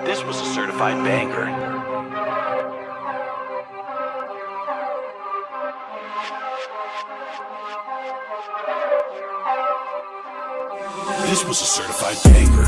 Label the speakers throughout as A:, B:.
A: This was a certified banger. This was a certified banger.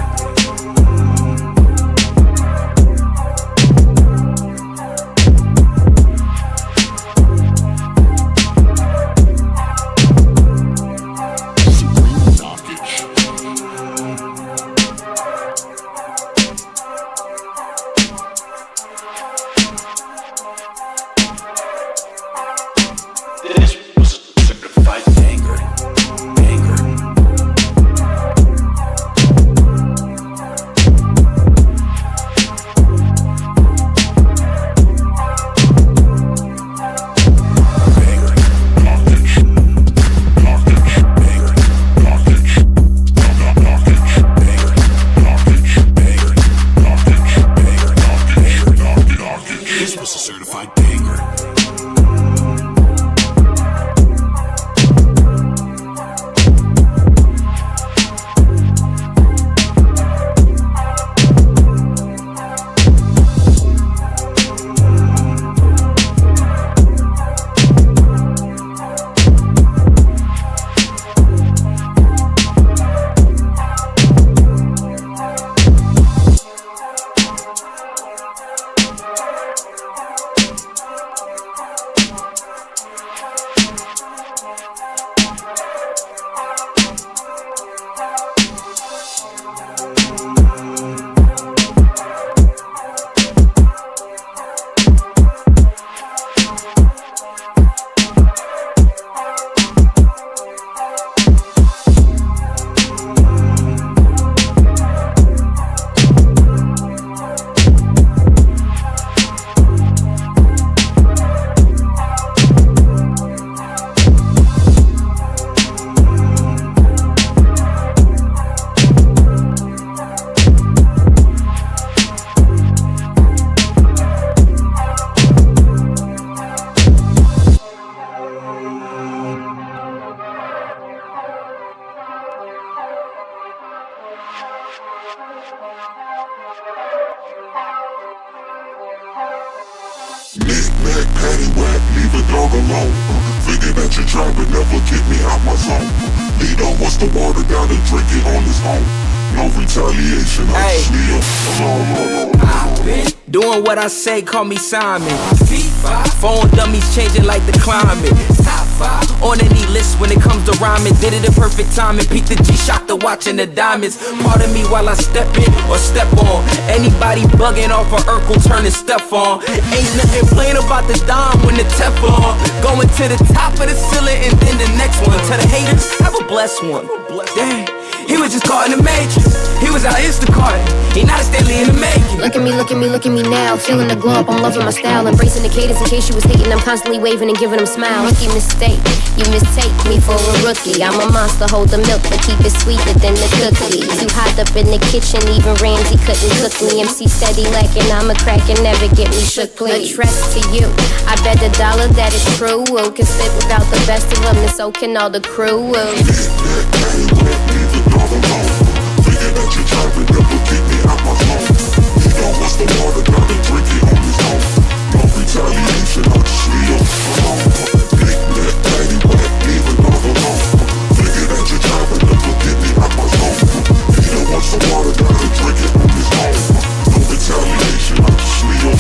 B: Knick-knack, paddywhack, leave a dog alone. Figure that you're trying but never get me out my zone. Leader wants the water, gotta drink it on his own. No retaliation, I just leave alone.
C: I've been doing what I say, call me Simon. Phone dummies changing like the climate. On any list when it comes to rhyming. Did it in perfect time and peaked the G-Shock to watching the diamonds. Pardon me while I step in or step on. Anybody bugging off of Urkel turning stuff on. Ain't nothing plain about the dime when the Teflon. Going to the top of the ceiling and then the next one. To the haters, have a blessed one. Dang, he was just caught in the matrix. He was out Instacart. He not a Stanley in the making.
D: Look at me, look at me, look at me now. Feeling the glow up, I'm loving my style. Embracing the cadence in case you was hating. I'm constantly waving and giving them smiles. Rookie mistake, you mistake me for a rookie. I'm a monster, hold the milk, but keep it sweeter than the cookie. Too hot up in the kitchen, even Ramsey couldn't cook me. MC steady lacking, I'm a crack and never get me shook, please. A trust to you, I bet the dollar that it's true. Can spit without the best of them, and so can all the crew.
B: Thinking that you're trying to never get me out my zone. You know what's the water, gotta drink it on his own. No retaliation, I'll just leave alone. Big neck, daddy wet, even all alone. Thinking that you're trying to never get me out my zone. You know what's the water, gotta drink it on his own. No retaliation, I'll just leave alone.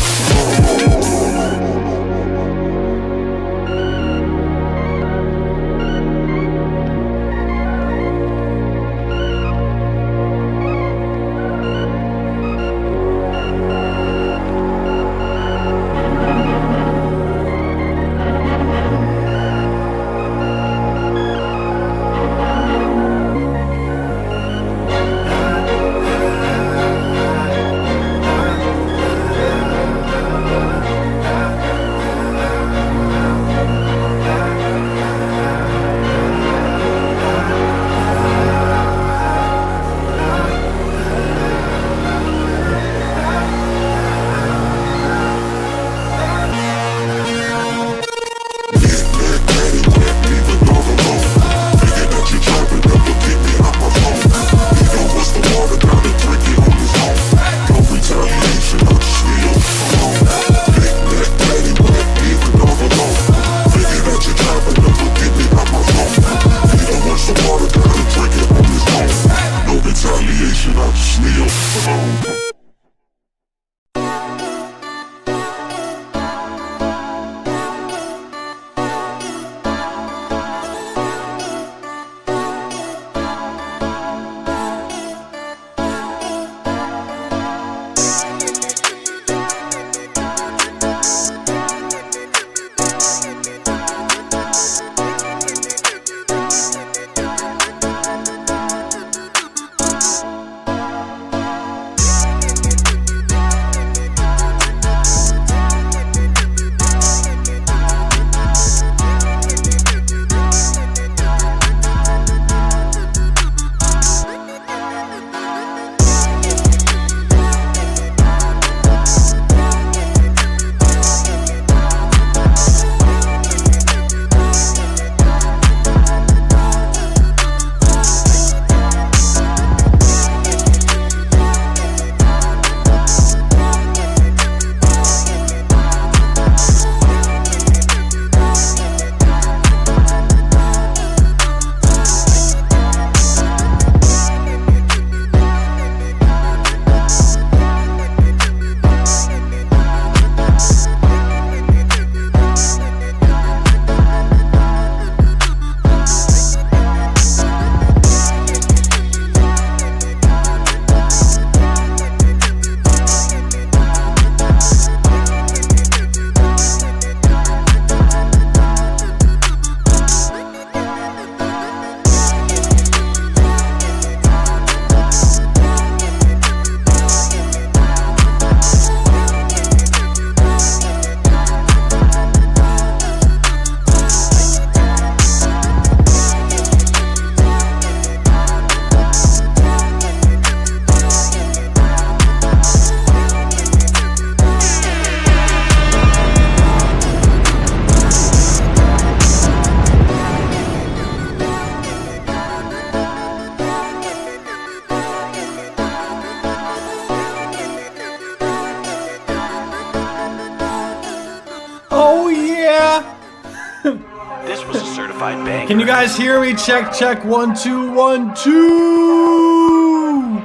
A: This was a certified banger.
E: Can you guys hear me? Check, check. 1, 2, 1, 2.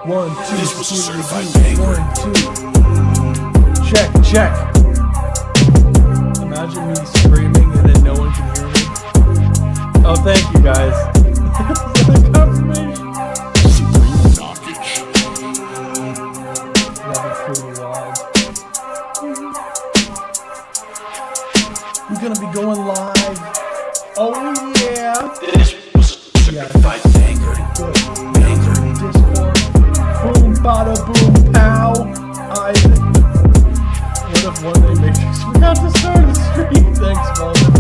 E: 1, 2.
A: This was a certified banger.
E: 1, 2. Check, check. Oh, thank you guys. Confirmation. Love it, pretty live. We're gonna be going live. Oh yeah.
A: This was a certified banger.
E: Good. Discord. Boom, bada, boom, pow. What if one day Matrix forgot to start a stream? Thanks, Walter.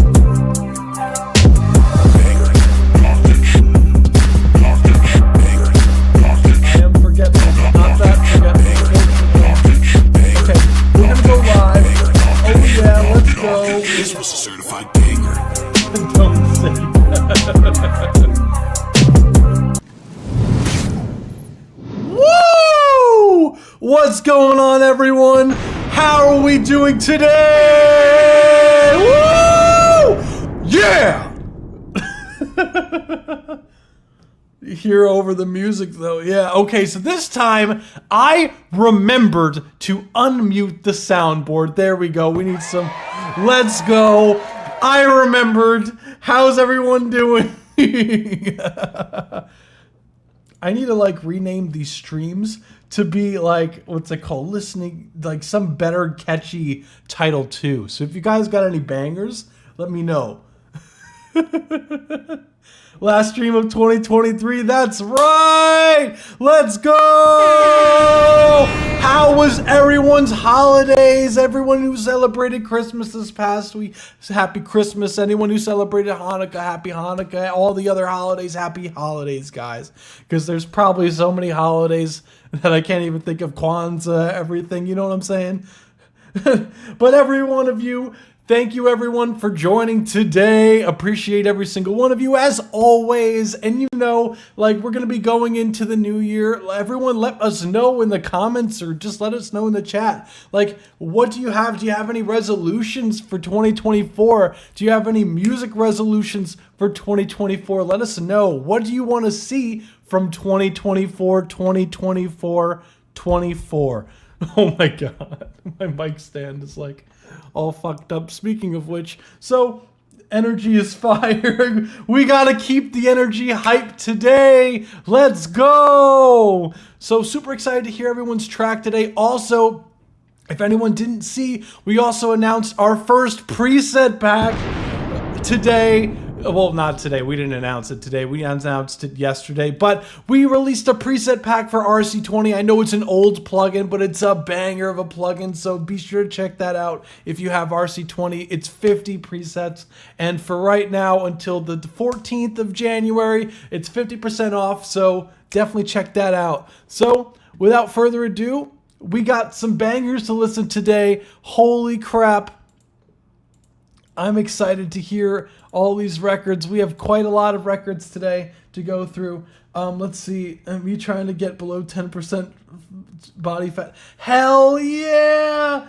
E: I am forgetful, not that forgetful. Okay, we're gonna go live. Oh yeah, let's go.
B: This was a certified banger.
E: Don't say that. Woo! What's going on, everyone? How are we doing today? Woo! Yeah! Hear over the music though. Yeah, okay, so this time I remembered to unmute the soundboard. There we go. We need some. Let's go. I remembered. How's everyone doing? I need to like rename these streams to be like, what's it called? Listening, like some better catchy title too. So if you guys got any bangers, let me know. Last stream of 2023, that's right! Let's go! How was everyone's holidays? Everyone who celebrated Christmas this past week, happy Christmas. Anyone who celebrated Hanukkah, happy Hanukkah. All the other holidays, happy holidays, guys. Because there's probably so many holidays that I can't even think of. Kwanzaa, everything, you know what I'm saying? But every one of you, thank you everyone for joining today. Appreciate every single one of you as always. And you know, like we're going to be going into the new year. Everyone let us know in the comments or just let us know in the chat. Like, what do you have? Do you have any resolutions for 2024? Do you have any music resolutions for 2024? Let us know. What do you want to see from 2024, 2024, 24? Oh my God. My mic stand is like all fucked up. Speaking of which, so energy is fire. We gotta keep the energy hype today. Let's go. So super excited to hear everyone's track today. Also, if anyone didn't see, we also announced our first preset pack today. Well, not today. We didn't announce it today. We announced it yesterday. But we released a preset pack for RC20. I know it's an old plugin, but it's a banger of a plugin. So be sure to check that out if you have RC20. It's 50 presets. And for right now, until the 14th of January, it's 50% off. So definitely check that out. So without further ado, we got some bangers to listen today. Holy crap. I'm excited to hear all these records. We have quite a lot of records today to go through. Let's see. Me trying to get below 10% body fat. Hell yeah!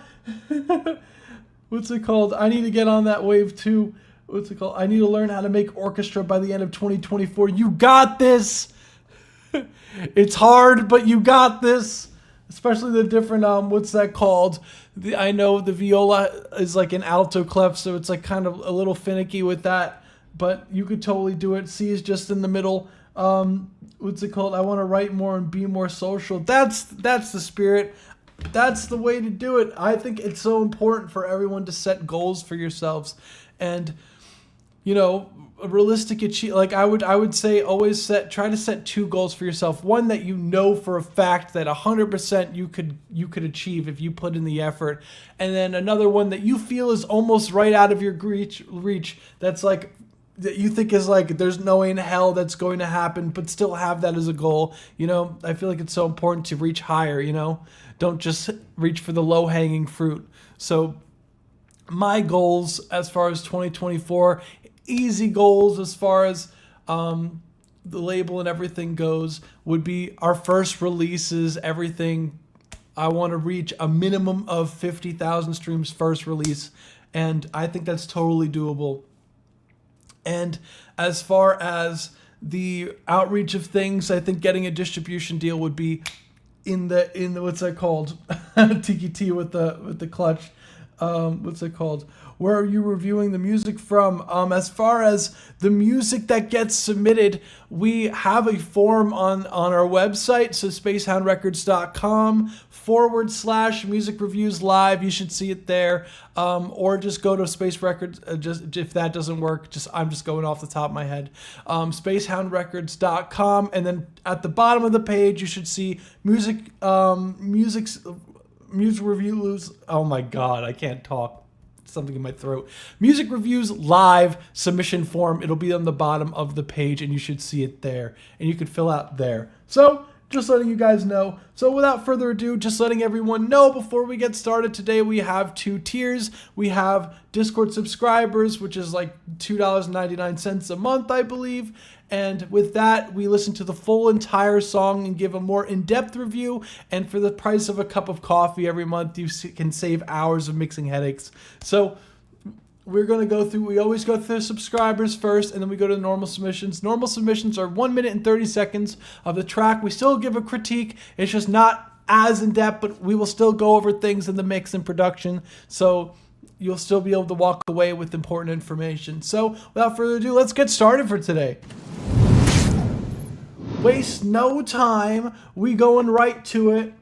E: What's it called? I need to get on that wave too. What's it called? I need to learn how to make orchestra by the end of 2024. You got this! It's hard, but you got this. Especially the different, what's that called? I know the viola is like an alto clef, so it's like kind of a little finicky with that, but you could totally do it. C is just in the middle. What's it called? I want to write more and be more social. That's the spirit. That's the way to do it. I think it's so important for everyone to set goals for yourselves. And, you know, a realistic achieve, like I would say always try to set two goals for yourself. One that you know for a fact that 100% you could achieve if you put in the effort, and then another one that you feel is almost right out of your reach, that's like that you think is like there's no way in hell that's going to happen, but still have that as a goal. You know, I feel like it's so important to reach higher, you know, don't just reach for the low-hanging fruit. So my goals as far as 2024, easy goals as far as the label and everything goes, would be our first releases, everything. I want to reach a minimum of 50,000 streams first release, and I think that's totally doable. And as far as the outreach of things, I think getting a distribution deal would be in the what's that called? Tiki T with the clutch. what's it called? Where are you reviewing the music from? As far as the music that gets submitted, we have a form on our website, so spacehoundrecords.com/music reviews live. You should see it there. Or just go to Space Records. Just if that doesn't work, I'm just going off the top of my head. Spacehoundrecords.com, and then at the bottom of the page, you should see music reviews. Oh my God, I can't talk. Something in my throat. Music reviews live submission form. It'll be on the bottom of the page, and you should see it there, and you can fill out there. So just letting you guys know. So without further ado, just letting everyone know before we get started today, we have 2 tiers. We have Discord subscribers, which is like $2.99 a month, I believe. And with that, we listen to the full entire song and give a more in-depth review. And for the price of a cup of coffee every month, you can save hours of mixing headaches. So we're going to go through, we always go through subscribers first, and then we go to the normal submissions. Normal submissions are 1 minute and 30 seconds of the track. We still give a critique. It's just not as in-depth, but we will still go over things in the mix and production. So you'll still be able to walk away with important information. So without further ado, let's get started for today. Waste no time. We going right to it.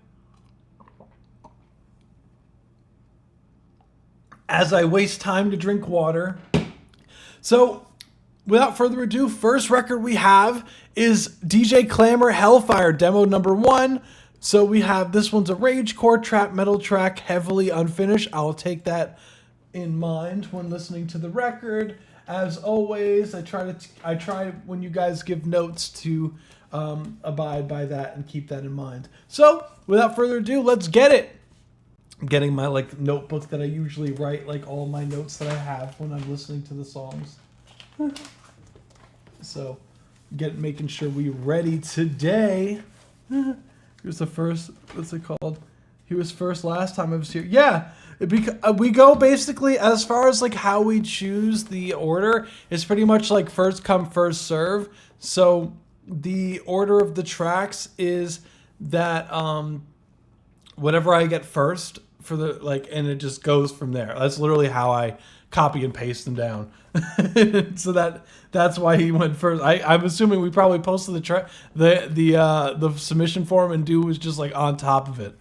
E: As I waste time to drink water. So, without further ado, first record we have is DJ Clamor Hellfire, demo number 1. So we have, this one's a ragecore trap metal track, heavily unfinished. I'll take that in mind when listening to the record. As always, I try when you guys give notes to abide by that and keep that in mind. So, without further ado, let's get it. I'm getting my notebook that I usually write all my notes that I have when I'm listening to the songs. So, making sure we're ready today. Here's the first. What's it called? He was first last time I was here. Yeah, we go basically as far as how we choose the order. It's pretty much first come first serve. So the order of the tracks is that whatever I get first for the and it just goes from there. That's literally how I copy and paste them down. So that's why he went first. I'm assuming we probably posted the submission form, and dude was just on top of it.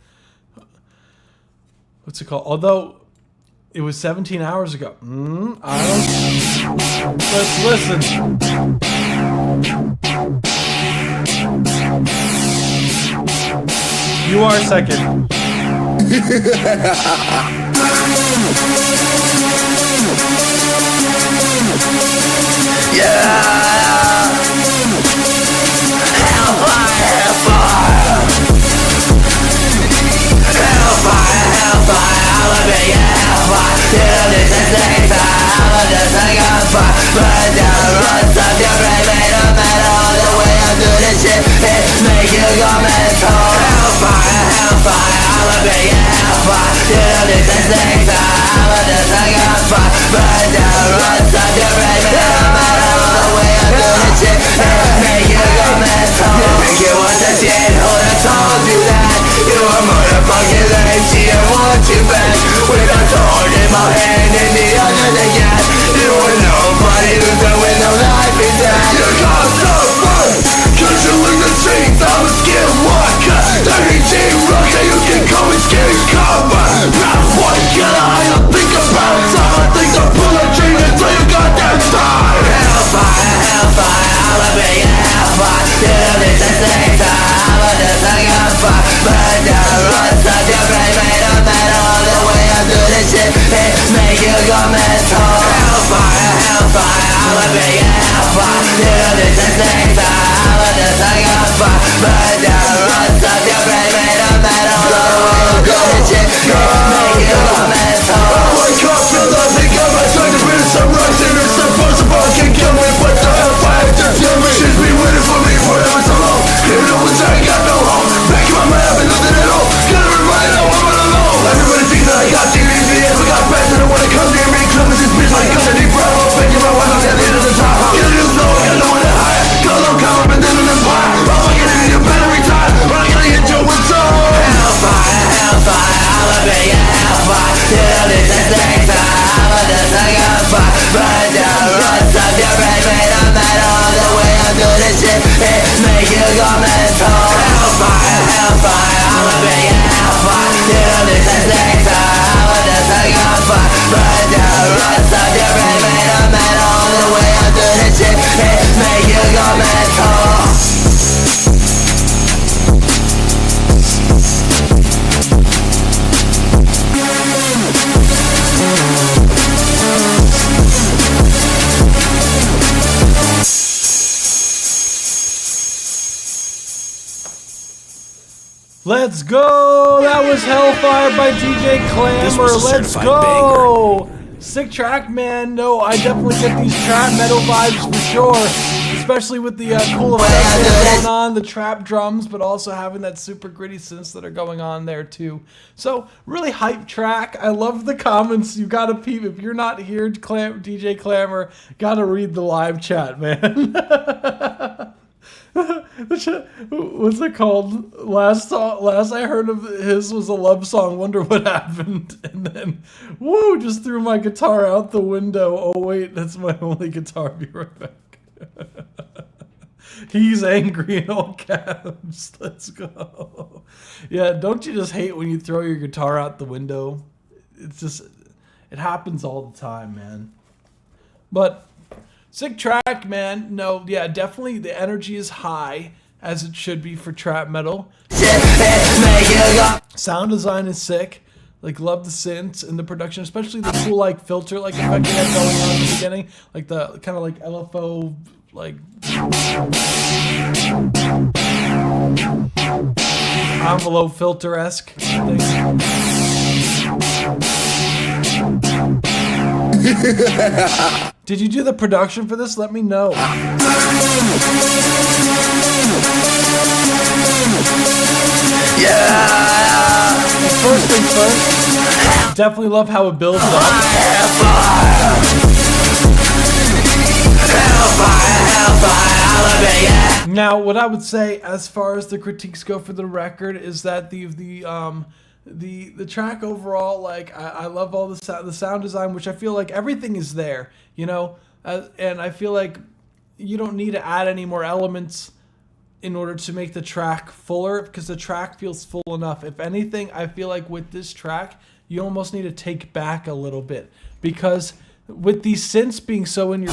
E: What's it called? Although it was 17 hours ago. Let's listen. You are second.
B: Come on, and then
E: Let's go! That was Hellfire by DJ
A: This
E: Clamor.
A: was a
E: Let's
A: certified
E: go! Sick track, man. No, I definitely get these trap metal vibes for sure. Especially with the cool effects that are going on, the trap drums, but also having that super gritty synths that are going on there too. So, really hype track. I love the comments. You gotta peep. If you're not here, DJ Clamor, gotta read the live chat, man. What's it called? Last I heard of his was a love song. Wonder what happened. And then, whoa! Just threw my guitar out the window. Oh wait, that's my only guitar. Be right back. He's angry in all caps. Let's go. Yeah, don't you just hate when you throw your guitar out the window? It's just, it happens all the time, man. But. Sick track, man. No, yeah, definitely the energy is high, as it should be for trap metal. Sound design is sick. Like, love the synths and the production, especially the cool, like, filter, like, effect they had going on in the beginning. Like, the kind of, like, LFO, like, envelope filter-esque thing. Did you do the production for this? Let me know. Yeah. First things first. Definitely love how it builds up. Now, what I would say as far as the critiques go for the record is that the track overall, like, I love all the sound design, which I feel like everything is there, you know, and I feel like you don't need to add any more elements in order to make the track fuller, because the track feels full enough. If anything, I feel like with this track, you almost need to take back a little bit, because with these synths being so in your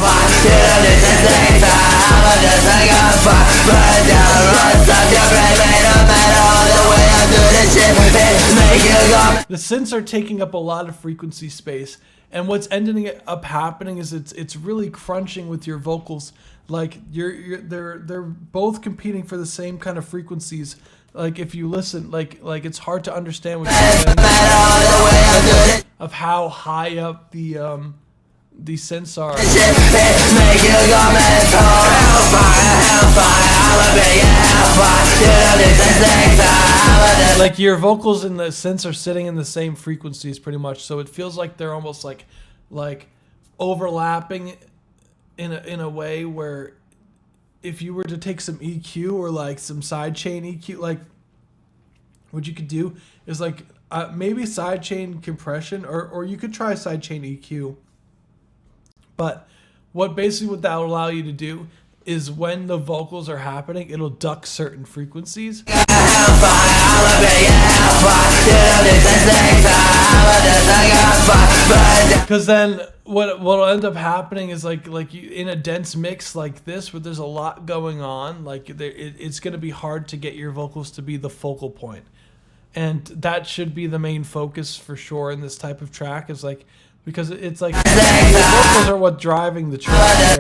E: the synths are taking up a lot of frequency space, and what's ending up happening is it's really crunching with your vocals. Like they're both competing for the same kind of frequencies. Like if you listen, like it's hard to understand what you're saying of how high up the synths are. Like your vocals and the synths are sitting in the same frequencies pretty much, so it feels like they're almost like overlapping in a way where if you were to take some EQ or like some sidechain EQ, like what you could do is like maybe sidechain compression, or you could try sidechain EQ. But what that will allow you to do is when the vocals are happening, it'll duck certain frequencies. Because then what'll end up happening is like you in a dense mix like this, where there's a lot going on, like it's going to be hard to get your vocals to be the focal point. And that should be the main focus for sure in this type of track, is like, because it's like the vocals are what driving the track.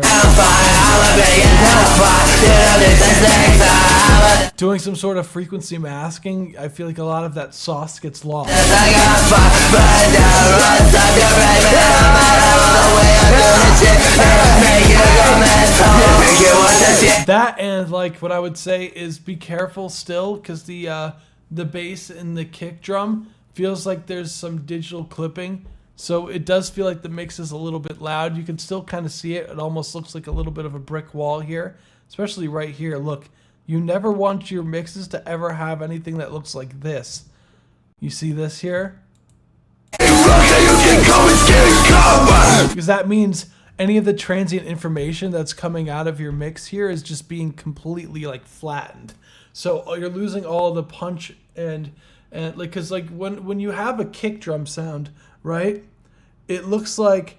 E: Doing some sort of frequency masking, I feel like a lot of that sauce gets lost. That, and like what I would say is be careful still, because the bass and the kick drum feels like there's some digital clipping. So it does feel like the mix is a little bit loud. You can still kind of see it. It almost looks like a little bit of a brick wall here, especially right here. Look, you never want your mixes to ever have anything that looks like this. You see this here? Because that means any of the transient information that's coming out of your mix here is just being completely like flattened. So you're losing all the punch and like, cause like when you have a kick drum sound, right? It looks like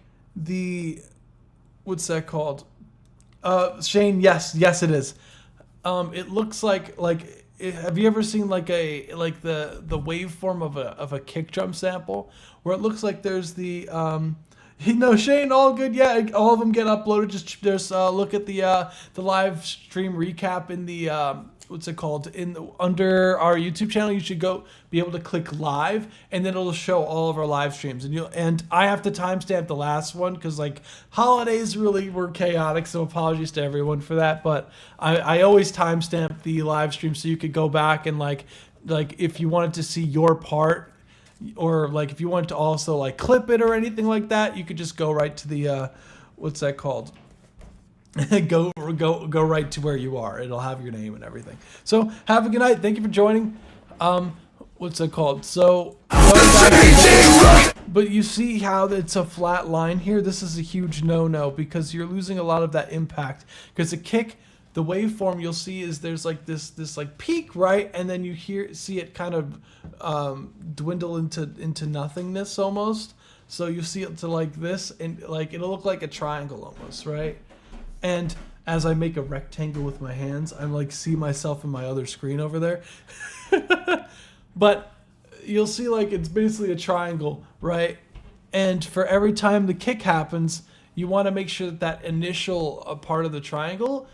E: what's that called? Shane, yes it is. It looks like have you ever seen like the waveform of a kick drum sample where it looks like there's the Shane, all good. Yeah, all of them get uploaded. Just look at the live stream recap in the what's it called under our YouTube channel. You should go be able to click live, and then it'll show all of our live streams. And I have to timestamp the last one because like holidays really were chaotic. So apologies to everyone for that. But I always timestamp the live stream so you could go back and like if you wanted to see your part. Or like if you want to also like clip it or anything like that, you could just go right to the what's that called? go right to where you are. It'll have your name and everything. So have a good night. Thank you for joining. What's that called? So but you see how it's a flat line here? This is a huge no because you're losing a lot of that impact. Because the kick, the waveform you'll see is there's like this like peak, right? And then you see it kind of dwindle into nothingness almost. So you see it to like this, and like it'll look like a triangle almost, right? And as I make a rectangle with my hands, I'm like see myself in my other screen over there. But you'll see like it's basically a triangle, right? And for every time the kick happens, you want to make sure that initial part of the triangle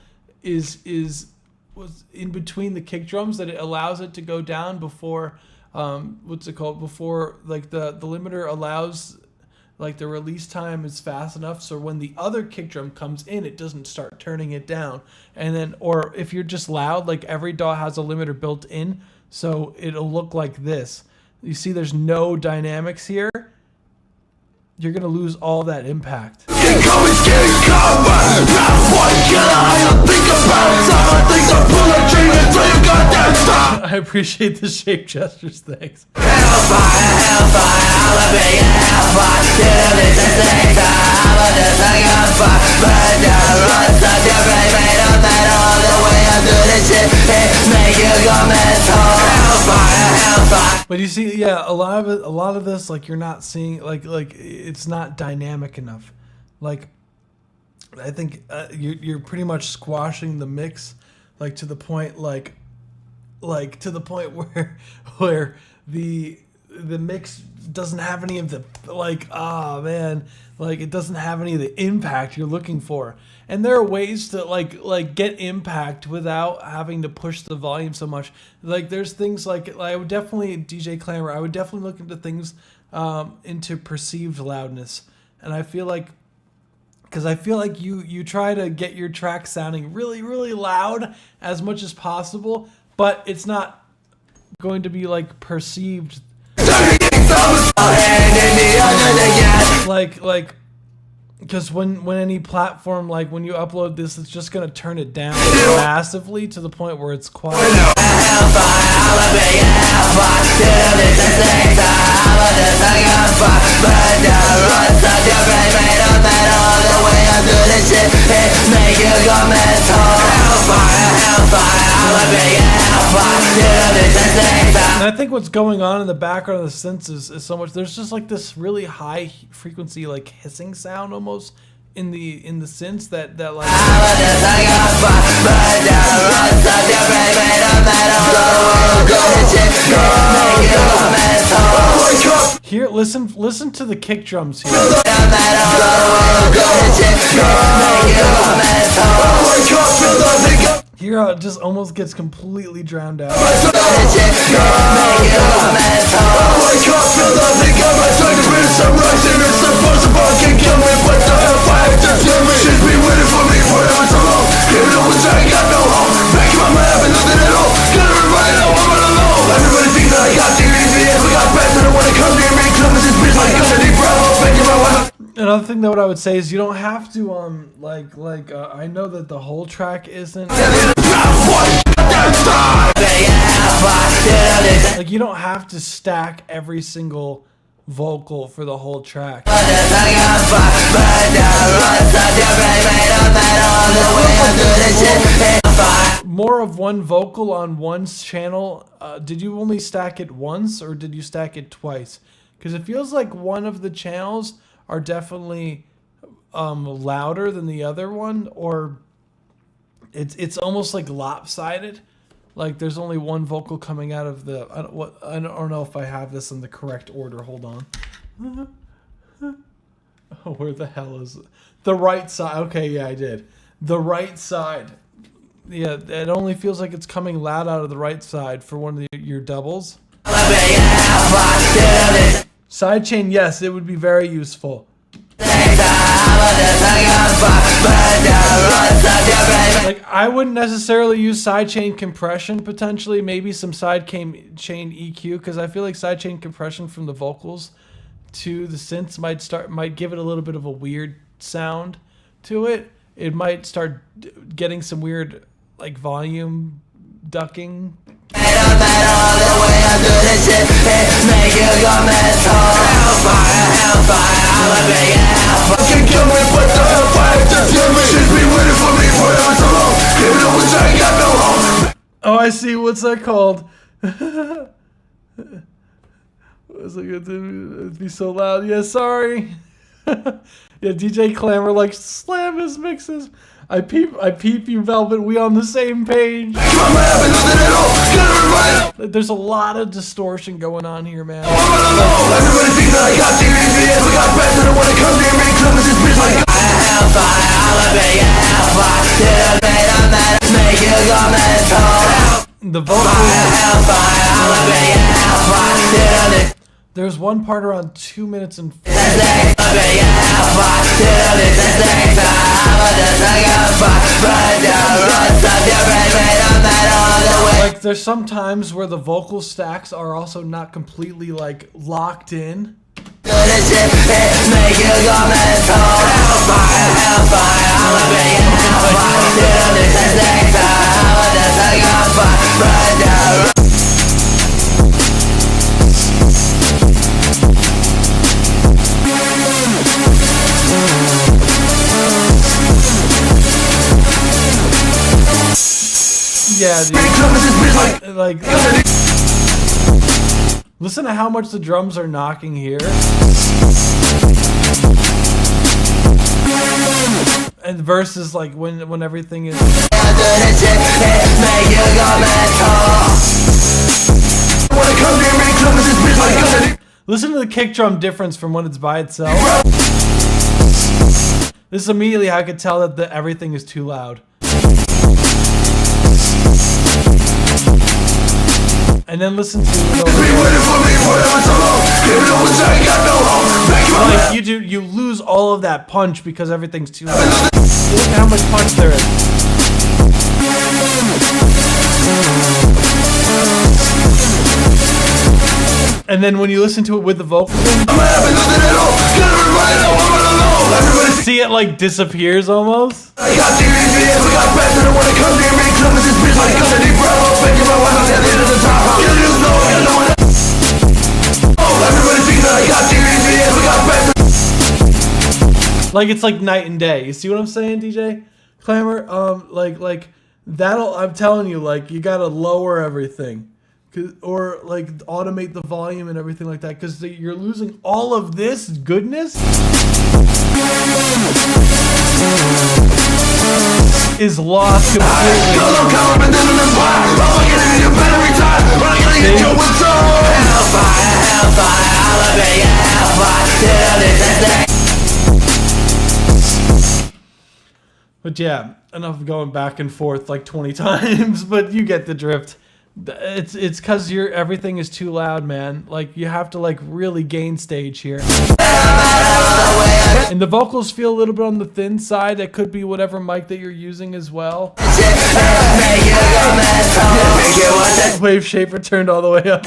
E: was in between the kick drums, that it allows it to go down before before like the limiter allows like the release time is fast enough so when the other kick drum comes in it doesn't start turning it down. And then or if you're just loud, like every DAW has a limiter built in, so it'll look like this. You see there's no dynamics here. You're gonna lose all that impact. I appreciate the shape gestures, thanks. But you see, yeah, a lot of this, like you're not seeing, like it's not dynamic enough. Like, I think you're pretty much squashing the mix, like to the point, to the point where the mix doesn't have any of the it doesn't have any of the impact you're looking for. And there are ways to like get impact without having to push the volume so much. Like there's things like I would definitely DJ Clamor. I would definitely look into things into perceived loudness. And I feel like you try to get your track sounding really, really loud as much as possible, but it's not going to be like perceived like because when any platform, like when you upload this, it's just gonna turn it down massively to the point where it's quiet. And I think what's going on in the background of the synths is so much. There's just like this really high frequency, like hissing sound almost in the synths that like. Here, listen to the kick drums here. Here it just almost gets completely drowned out. Another thing that what I would say is you don't have to I know that the whole track isn't like you don't have to stack every single vocal for the whole track. more of one vocal on one channel. Did you only stack it once or did you stack it twice? Because it feels like one of the channels are definitely louder than the other one, or it's almost like lopsided. Like there's only one vocal coming out of the. I don't know if I have this in the correct order. Hold on. Oh, where the hell is it? The right side? Okay, yeah, I did. The right side. Yeah, it only feels like it's coming loud out of the right side for one of your doubles. Sidechain, yes, it would be very useful. Like, I wouldn't necessarily use sidechain compression potentially, maybe some sidechain EQ, because I feel like sidechain compression from the vocals to the synths might give it a little bit of a weird sound to it. It might start getting some weird like volume ducking. Oh, I see. What's that called? It's like it'd be so loud. Yeah, sorry. Yeah, DJ Clamor like slam his mixes. I peep you, Velvet. We on the same page. There's a lot of distortion going on here, man. The vocals. There's one part around 2 minutes and 40. Like there's some times where the vocal stacks are also not completely like locked in. Yeah, dude. Like, listen to how much the drums are knocking here. And versus like when everything is. Listen to the kick drum difference from when it's by itself. This is immediately how I could tell that everything is too loud. And then listen to like you lose all of that punch because everything's too loud. Look at how much punch there is. And then when you listen to it with the vocals in, see it like disappears almost. Like it's like night and day. You see what I'm saying, DJ Clamor? Like that'll. I'm telling you, like you gotta lower everything, or like automate the volume and everything like that, because you're losing all of this goodness. Is lost completely. But yeah, enough of going back and forth like 20 times, but you get the drift. It's because everything is too loud, man. Like you have to like really gain stage here. And the vocals feel a little bit on the thin side. It could be whatever mic that you're using as well. Wave shaper turned all the way up.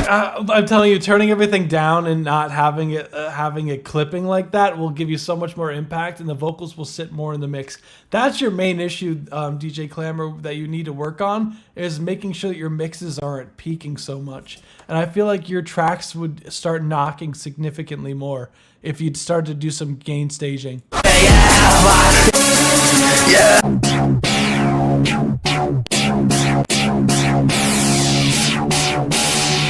E: I'm telling you, turning everything down and not having it clipping like that will give you so much more impact, and the vocals will sit more in the mix. That's your main issue, DJ Clamor, that you need to work on, is making sure that your mixes aren't peaking so much. And I feel like your tracks would start knocking significantly more if you'd start to do some gain staging.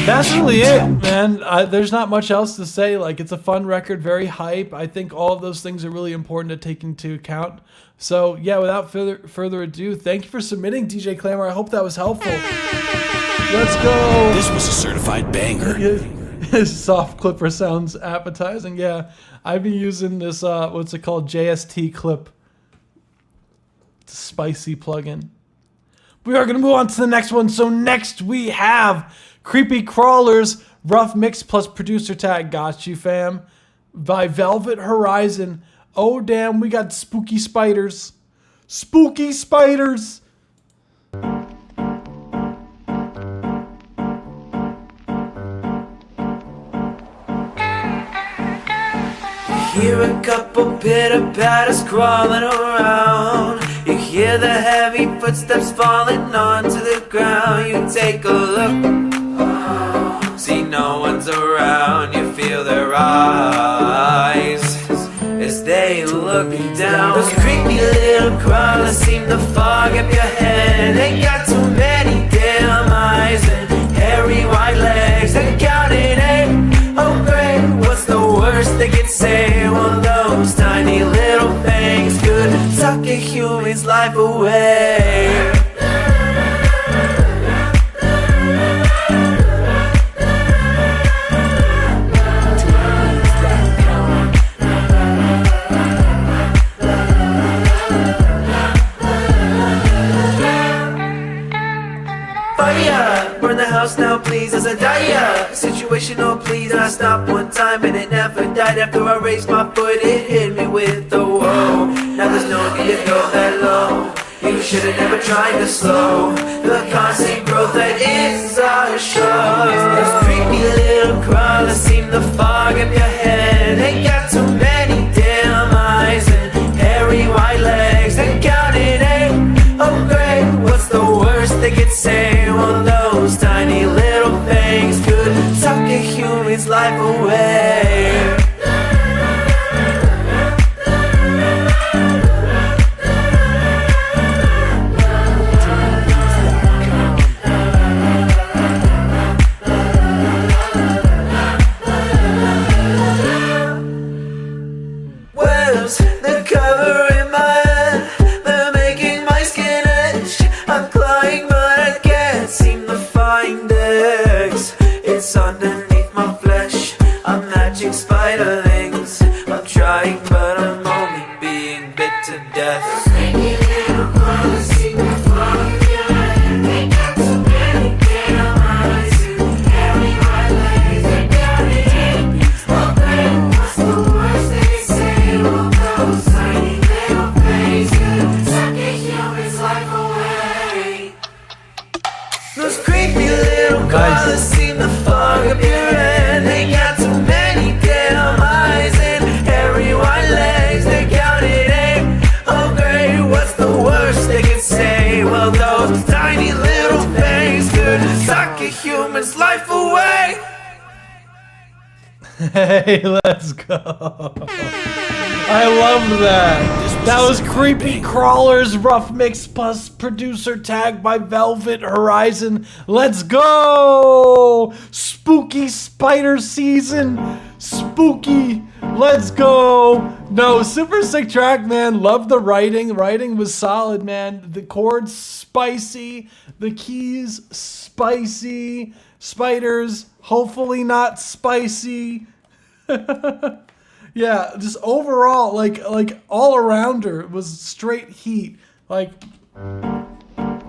E: That's really it, man. There's not much else to say. Like, it's a fun record, very hype. I think all of those things are really important to take into account. So, yeah, without further ado, thank you for submitting, DJ Clamor. I hope that was helpful. Let's go.
A: This was a certified banger.
E: Soft Clipper sounds appetizing. Yeah, I've been using this, what's it called? JST Clip. It's a spicy plugin. We are going to move on to the next one. So next we have Creepy Crawlers, Rough Mix plus producer tag, got you fam, by Velvet Horizon. Oh damn, we got spooky spiders. Spooky spiders.
F: Hear a couple pitter-patters crawling around. You hear the heavy footsteps falling onto the ground. You take a look, see no one's around. You feel their eyes as they look down. Those creepy little crawlers seem to fog up your head. They got too many damn eyes and hairy white legs. They're counting eight. Oh great, what's the worst they could say? Well, those tiny little things could suck a human's life away. Fire, burn the house now please as I die. Situational please, I stopped one time and it never died. After I raised my foot it hit me with the whoa. Now there's no need to go that low. You should've never tried to slow the constant growth that is our show. Those creepy little crawlers seem to fog up your head. They got too many damn eyes and hairy white legs. They counted eight. Oh great, what's the worst they could say? Well, those tiny little things could suck a human's life away. Webs, they're covering my head. They're making my skin itch. I'm clawing but I can't seem to find X. It's underneath my flesh. I'm matching spiderlings. I'm trying but I'm only being bit to death. Those creepy little crawlers seem to fog up your head. They got too many damn eyes and hairy white legs. They counted eight. Oh great, what's the worst they could say? Well, those tiny little things could suck a human's life away.
E: Hey, let's go. I love that. That was Creepy Crawlers, Rough Mix plus producer tag by Velvet Horizon. Let's go! Spooky spider season. Spooky. Let's go. No, super sick track, man. Love the writing. Writing was solid, man. The chords spicy. The keys spicy. Spiders hopefully not spicy. Yeah, just overall, like all around her was straight heat. Like,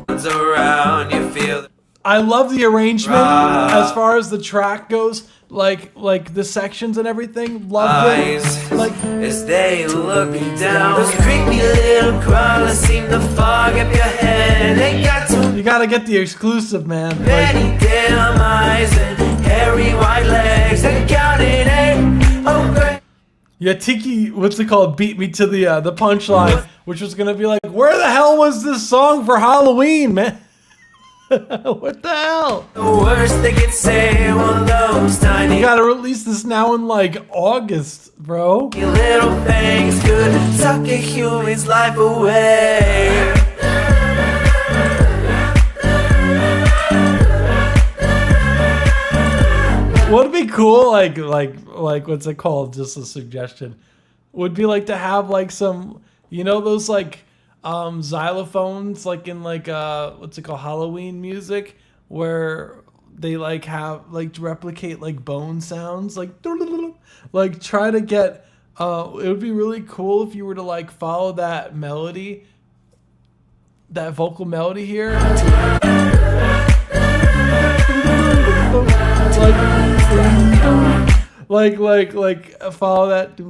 F: around, you feel
E: I love the arrangement as far as the track goes. Like the sections and everything. Love it. Like
F: as they look down. Those creepy little crawlers seem to fog up your head. They got too
E: you gotta get the exclusive, man.
F: many damn eyes and hairy white legs and counting eight. Oh, great.
E: Yeah, Tiki, what's it called? Beat me to the punchline, which was gonna be like, where the hell was this song for Halloween, man? What the hell?
F: The worst they could say, well, those tiny
E: You gotta release this now in like August, bro.
F: little things could suck a human's life away.
E: Would be cool, like what's it called? Just a suggestion. Would be like to have like some, you know, those like xylophones, like in like what's it called, Halloween music, where they like have like to replicate like bone sounds, like try to get. It would be really cool if you were to like follow that melody, that vocal melody here. Like follow that. You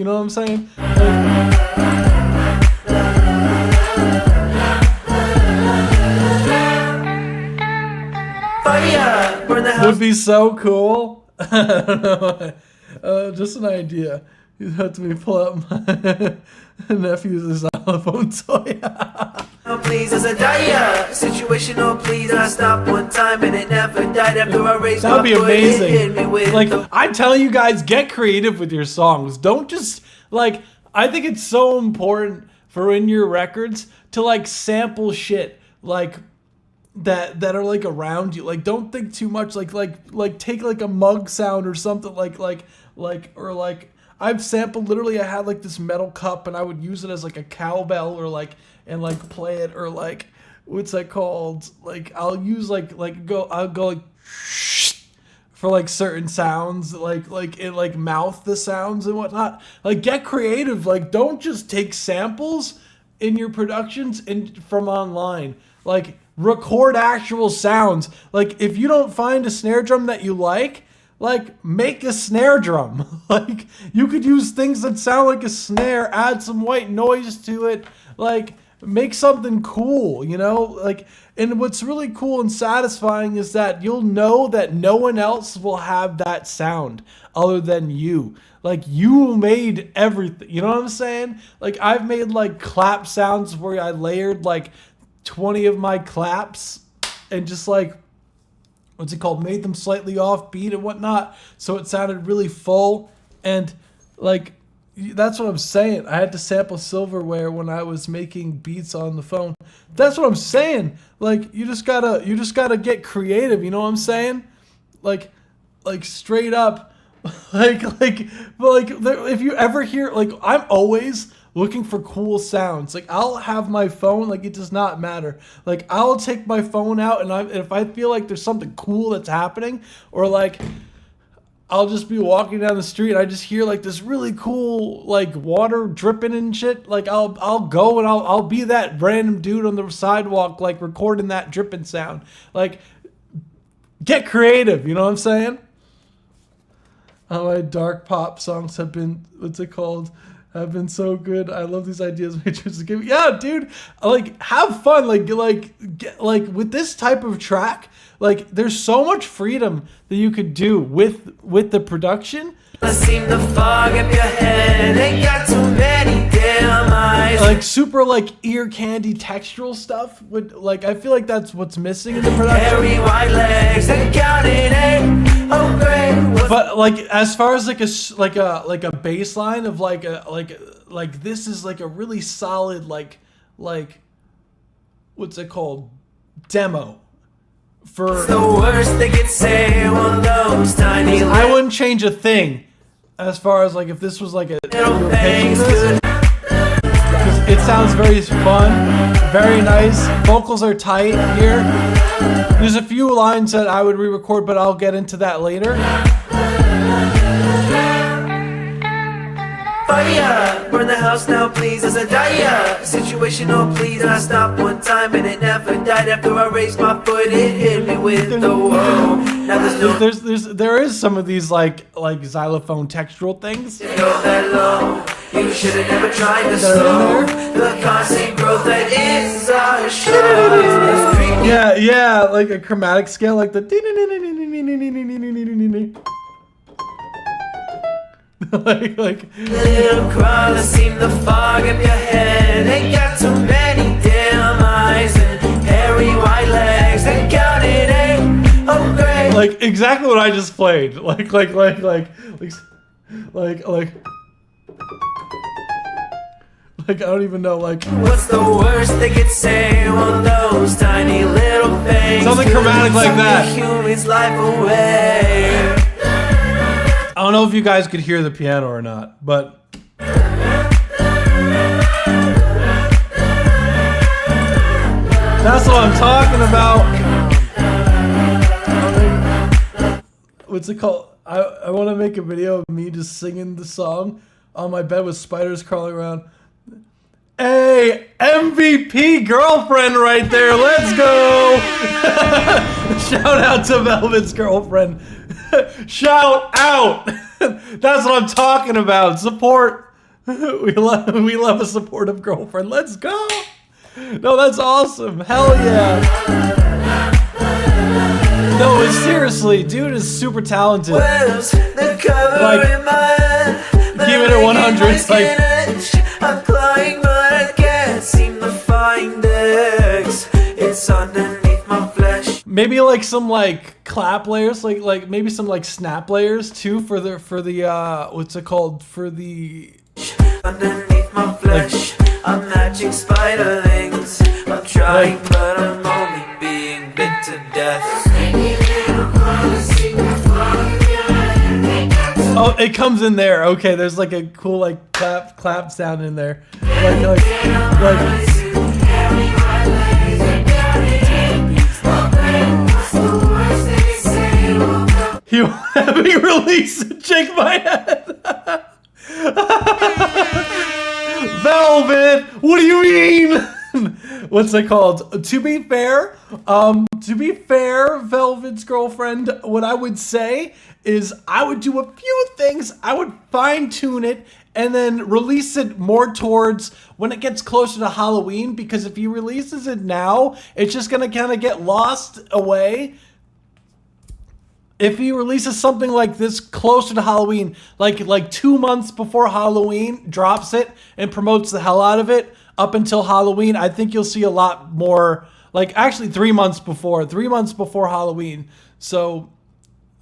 E: know what I'm saying?
F: Fire, burn the house.
E: Would be so cool. I don't know. Just an idea. You'd have to pull out my nephew's xylophone toy.
F: Oh, please, as a dire situation. Oh, please, I stopped one time and it never died after I raised
E: That'd
F: my
E: be
F: foot. It hit me
E: amazing.
F: with
E: Like,
F: the-
E: I'm telling you guys, get creative with your songs. Don't just, like, I think it's so important for in your records to, like, sample shit, like, that are, like, around you. Like, don't think too much. Like take, like, a mug sound or something, or, like, I've sampled, literally, I had, like, this metal cup, and I would use it as, like, a cowbell, or, like, and, like, play it, or, like, what's that called? Like, I'll use, I'll go, like, for, like, certain sounds, like mouth the sounds and whatnot. Like, get creative. Like, don't just take samples in your productions and from online. Like, record actual sounds. Like, if you don't find a snare drum that you like, make a snare drum. Like, you could use things that sound like a snare, add some white noise to it, like, make something cool, you know? Like, and what's really cool and satisfying is that you'll know that no one else will have that sound other than you. Like, you made everything, you know what I'm saying? Like, I've made, like, clap sounds where I layered, like, 20 of my claps and just, like, what's it called? Made them slightly off beat and whatnot, so it sounded really full. And like, that's what I'm saying. I had to sample Silverware when I was making beats on the phone. That's what I'm saying. Like, you just gotta get creative. You know what I'm saying? Like straight up. If you ever hear, like, I'm always looking for cool sounds. Like, I'll have my phone, like, it does not matter. Like, I'll take my phone out, and if I feel like there's something cool that's happening, or like, I'll just be walking down the street and I just hear like this really cool, like, water dripping and shit. Like, I'll go and I'll be that random dude on the sidewalk, like, recording that dripping sound. Like, get creative, you know what I'm saying? My dark pop songs have been, what's it called? Have been so good. I love these ideas. Yeah, dude. Like, have fun. Like with this type of track, like, there's so much freedom that you could do with the production.
F: I seem to fog up your head. Ain't got too many damn eyes.
E: Like, super, like, ear candy textural stuff. I feel like that's what's missing in the production.
F: Hairy white legs and counting eight. Oh, great.
E: But, like, as far as like a baseline of like this is like a really solid like what's it called, demo for.
F: The worst they could say, well, those tiny
E: I wouldn't change a thing as far as like if this was like a
F: little things could.
E: It sounds very fun, very nice. Vocals are tight here. There's a few lines that I would re-record, but I'll get into that later.
F: Fire, burn the house now, please, as a dire situation. Oh, please, I stopped one time and it never died. After I raised my foot, it hit me with the whoa. Now there's no
E: there is some of these like xylophone textural things.
F: go that low. You should have never tried to slow the constant growth that is our show.
E: yeah, like a chromatic scale, like the like
F: Little crawler seem to fog up your head. Ain't got too many damn eyes and hairy white legs. They counted eight. Oh great.
E: like exactly what I just played. Like I don't even know, like
F: What's the worst they could say? Well, those tiny little things.
E: something chromatic like that.
F: Suck a human's life away.
E: I don't know if you guys could hear the piano or not, but that's what I'm talking about. What's it called? I want to make a video of me just singing the song on my bed with spiders crawling around. Hey, MVP girlfriend right there. Let's go. Shout out to Velvet's girlfriend. Shout out. That's what I'm talking about. Support. We love a supportive girlfriend. Let's go. No, that's awesome. Hell yeah. No, it's seriously, dude is super talented.
F: Webs, the cover
E: Like,
F: in my head.
E: give it a 100, it's like-
F: I'm clawing, but I can't seem to find X. It's underneath my flesh.
E: Maybe like some like clap layers, like maybe some like snap layers too for the what's it called, for the
F: Underneath my flesh, I'm matching spiderlings. I'm trying, but I'm only being bit to death.
E: Oh, it comes in there. Okay, there's like a cool like clap sound in there. Like he won't have me release and shake my head. Velvet, what do you mean? What's it called? To be fair, Velvet's girlfriend, what I would say is I would do a few things. I would fine tune it and then release it more towards when it gets closer to Halloween, because if he releases it now, it's just gonna kind of get lost away. If he releases something like this closer to Halloween, like 2 months before Halloween, drops it and promotes the hell out of it up until Halloween, I think you'll see a lot more, like actually 3 months before Halloween. So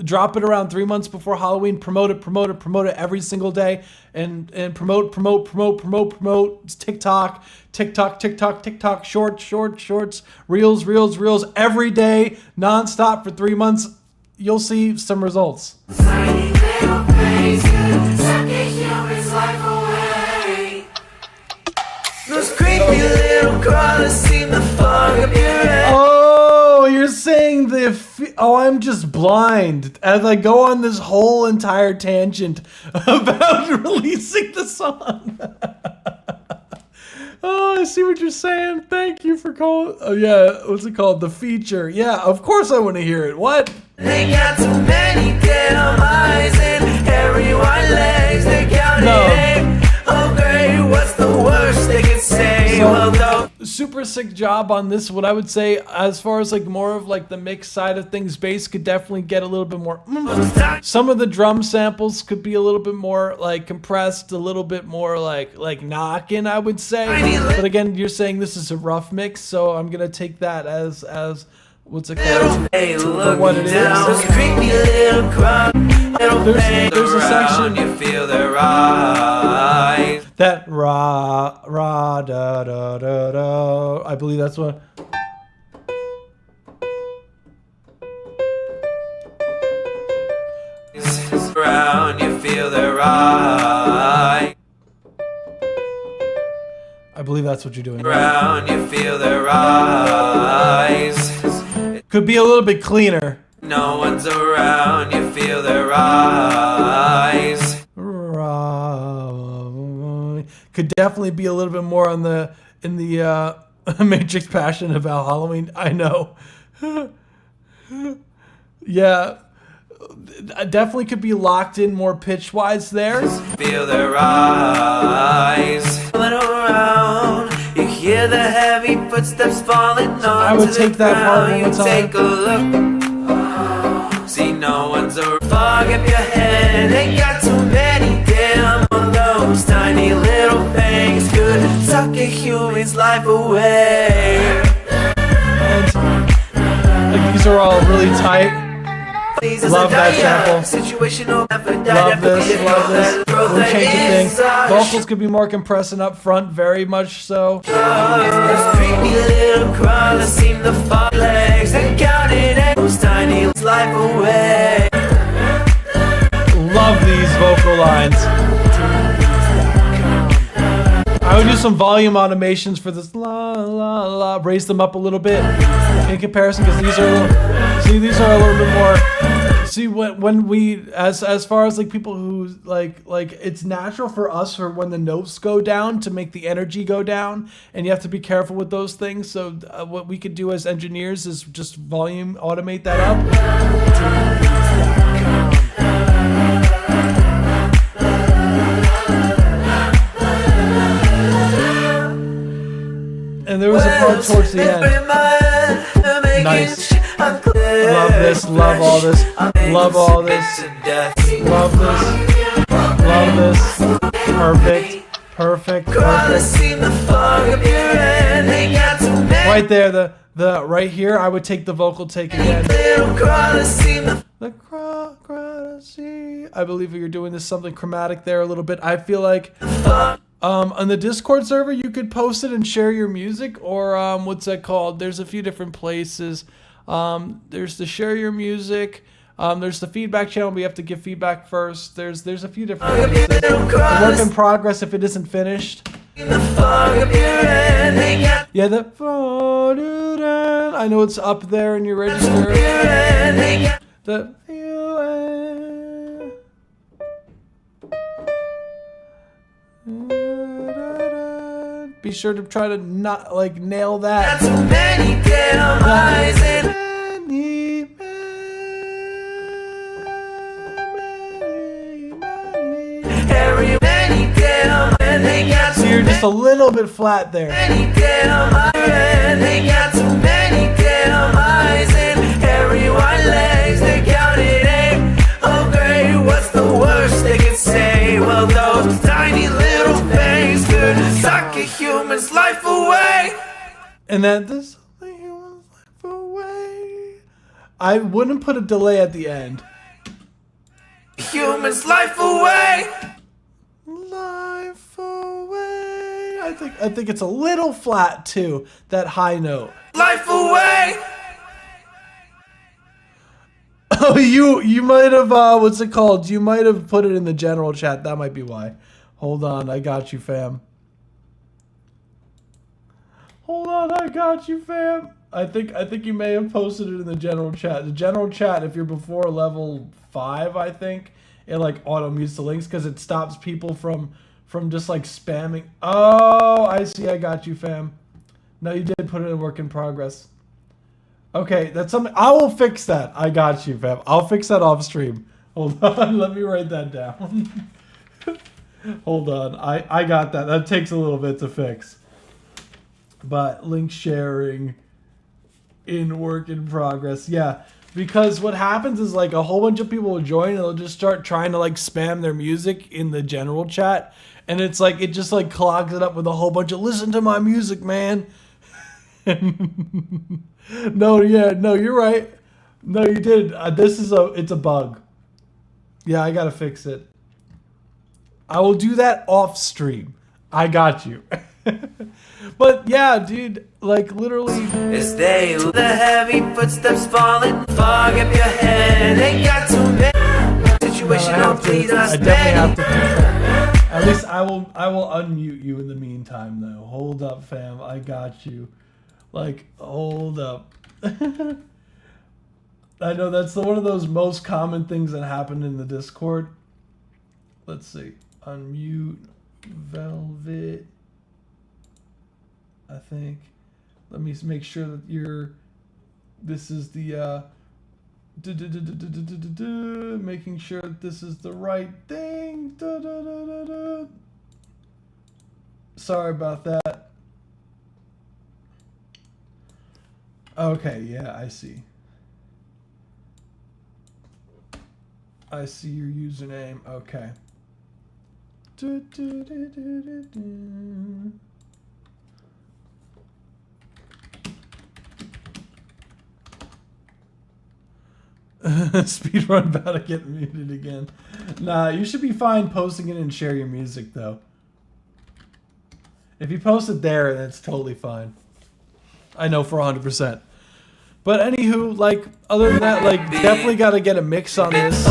E: drop it around 3 months before Halloween, promote it every single day, and promote TikTok, shorts, reels every day, nonstop for 3 months. You'll see some results.
F: Tiny little things, suck a human's life away. Those creepy little crawlers seem to fog up your head.
E: Oh, you're saying I'm just blind as I go on this whole entire tangent about releasing the song. Oh, I see what you're saying. Thank you for calling. Oh yeah, what's it called? The feature. Yeah, of course I want to hear it. What?
F: They got too many damn eyes and hairy white legs. They're counting eight. Oh great, what's the worst they can say? Well, though.
E: Super sick job on this. What I would say, as far as like more of like the mix side of things, bass could definitely get a little bit more. Some of the drum samples could be a little bit more like compressed, a little bit more like knocking, I would say. But again, you're saying this is a rough mix, so I'm gonna take that as what's it called?
F: Hey,
E: For
F: look
E: what it
F: down. Those
E: is.
F: creepy little crawlers.
E: There's a section.
F: You feel their eyes.
E: That ra da da da da. I believe that's what.
F: Round, you feel their eyes.
E: I believe that's what you're doing.
F: Round, you feel their eyes.
E: Could be a little bit cleaner.
F: No one's around, you feel their eyes.
E: Could definitely be a little bit more on the Matrix Passion about Halloween. I know. Yeah. Definitely could be locked in more pitch wise there.
F: Feel their eyes. Around, You hear the heavy footsteps falling on
E: would take that part one
F: you
E: more time.
F: take a look. See, no one's a fog up your head. Ain't got too many damn of those tiny little things could suck a human's life away.
E: And like, these are all really tight. Love that sample. Love this, love this. We'll change the thing. Vocals could be more compressing up front, very much so.
F: Creepy little crawler seem to fall legs and counted those tiny life away.
E: Love these vocal lines. I would do some volume automations for this la la la, raise them up a little bit in comparison, because these are a little, see, these are a little bit more. See, when we, as far as like people who like it's natural for us for when the notes go down to make the energy go down, and you have to be careful with those things. So what we could do as engineers is just volume automate that up. And there was a part towards the end. Nice. Love this, love all this, love all this, love this, love this. Perfect, perfect, perfect. Right there, the right here, I would take the vocal take again. The I believe you're doing this something chromatic there a little bit. I feel like on the Discord server you could post it and share your music, or what's that called? There's a few different places. There's the share your music. There's the feedback channel. We have to give feedback first. There's a few different places. The work in progress if it isn't finished. Yeah, I know it's up there in your register. Be sure to try to not like nail that.
F: Too many damn eyes in many damn, and they got
E: so you're just a little bit flat there.
F: many damn, and they got too many damn eyes in hairy white legs. They counted 8. Oh great, what's the worst they could say? Well, those tiny little things could suck a human's life away.
E: And that this human's life away. I wouldn't put a delay at the end.
F: Human's life away.
E: Life away. I think it's a little flat too, that high note.
F: Life away.
E: Oh, you might have what's it called? You might have put it in the general chat. That might be why. Hold on, I got you, fam. Hold on, I got you, fam. I think you may have posted it in the general chat. The general chat, if you're before level 5, I think it like auto mutes the links because it stops people from just like spamming. Oh, I see. I got you, fam. No, you did put it in work in progress. Okay, that's something. I will fix that. I got you, fam. I'll fix that off stream. Hold on. Let me write that down. Hold on. I got that. That takes a little bit to fix. But link sharing in work in progress. Yeah. Because what happens is like a whole bunch of people will join and they'll just start trying to like spam their music in the general chat. And it's like, it just like clogs it up with a whole bunch of listen to my music, man. No, you're right. No, you did. It's a bug. Yeah, I gotta fix it. I will do that off stream. I got you. But yeah, dude, like literally.
F: As they the heavy footsteps falling, fog up your head. Ain't got too many situation.
E: I definitely have to fix that. At least I will unmute you in the meantime though. Hold up, fam. I got you. Like, hold up. I know that's one of those most common things that happen in the Discord. Let's see. Unmute Velvet. I think. Let me make sure that this is the making sure that this is the right thing. Sorry about that. Okay, yeah, I see. I see your username. Okay. Speedrun about to get muted again. Nah, you should be fine posting it and share your music though. If you post it there, then it's totally fine. I know for 100%. But anywho, like, other than that, like, definitely gotta get a mix on this.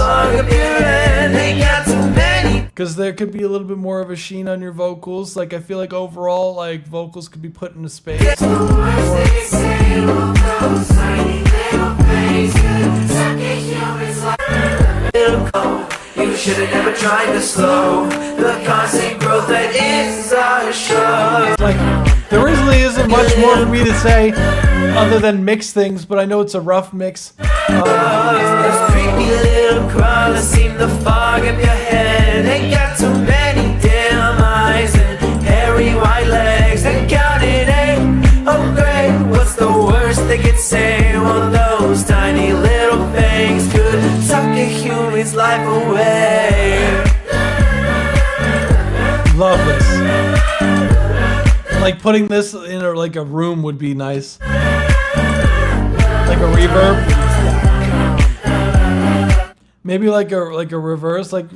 E: Because there could be a little bit more of a sheen on your vocals. Like, I feel like overall, like, vocals could be put into space.
F: You should have never tried to slow the constant growth that is our show.
E: Like, there really isn't much more for me to say other than mix things, but I know it's a rough mix.
F: Those creepy little crawlers seem to fog up your head. They got too many damn eyes and hairy white legs. They counted eight. Oh great, what's the worst they could say? Well, those tiny little things could suck a human's life away.
E: Love this. Like putting this in like a room would be nice. Like a reverb. Maybe like a reverse, like.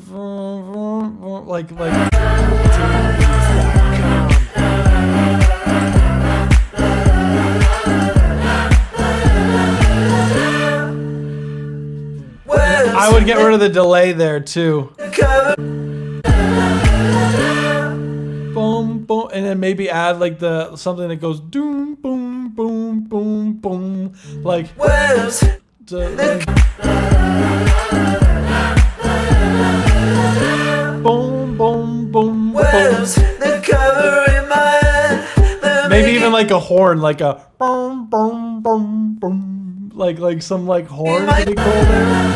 E: I would get rid of the delay there too. Boom, boom, and then maybe add like the something that goes doom, boom, boom, boom, boom, like. Boom, boom, boom, boom. Maybe even like a horn, like a boom, boom, boom, boom, like some like horn would be cool there.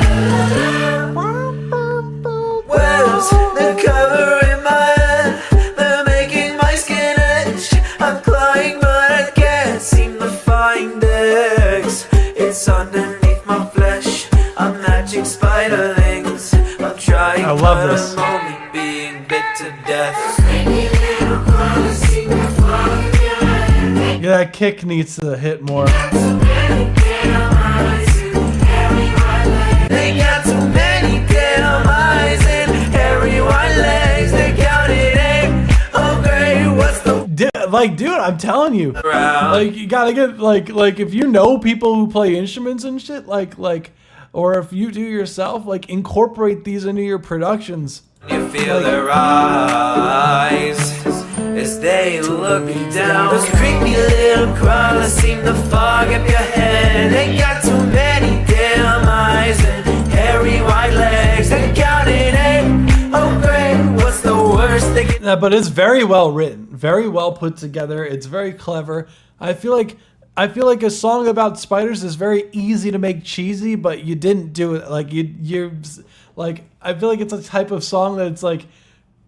F: They're covering my head, they're making my skin itch. I'm clawing but I can't seem to find X. It's underneath my flesh, I'm matching spiderlings. I'm trying,
E: I love this.
F: I'm only being bit to death.
E: Yeah, that kick needs to hit more.
F: They got too many damn eyes and hairy white legs. They counted eight. Oh great, what's the
E: Like, dude, I'm telling you, like, you gotta get like if you know people who play instruments and shit, like, or if you do yourself, like, incorporate these into your productions.
F: You feel their eyes as they look down. Those creepy little crawlers seem to fog up your head. They got too many damn eyes and hairy white legs. They counted eight. Oh great, what's the worst they can?
E: Yeah, but it's very well written, very well put together. It's very clever. I feel like a song about spiders is very easy to make cheesy, but you didn't do it. Like you're like, I feel like it's a type of song that it's like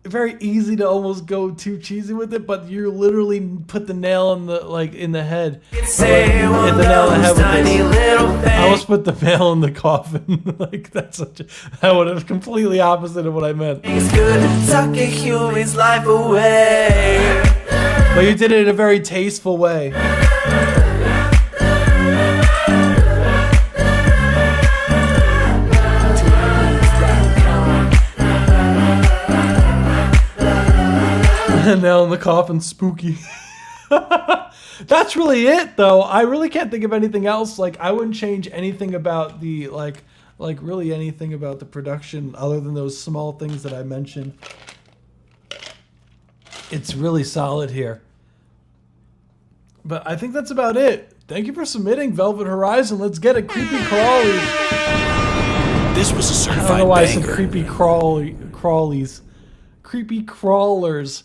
E: very easy to almost go too cheesy with it, but you literally put the nail in the head. Hit the nail in the head with this. I almost put the nail in the coffin. Like that was completely opposite of what I meant.
F: It's good to suck a human's life away.
E: But you did it in a very tasteful way. Nail in the coffin, spooky. That's really it, though. I really can't think of anything else. Like, I wouldn't change anything about the like really anything about the production other than those small things that I mentioned. It's really solid here. But I think that's about it. Thank you for submitting, Velvet Horizon. Let's get it, creepy crawly.
A: This was a certified
E: I don't know why
A: banger.
E: I said creepy crawlies. Creepy crawlers.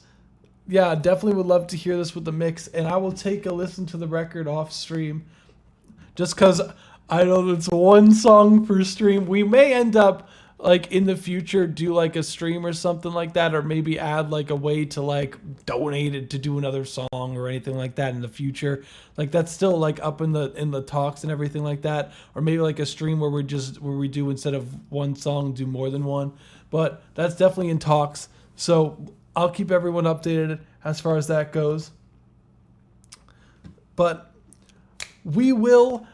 E: Yeah, definitely would love to hear this with the mix, and I will take a listen to the record off stream. Just because I know it's one song per stream. We may end up like in the future do like a stream or something like that, or maybe add like a way to like donate it to do another song or anything like that in the future. Like that's still like up in the talks and everything like that, or maybe like a stream where we do, instead of one song, do more than one. But that's definitely in talks. So I'll keep everyone updated as far as that goes. But we will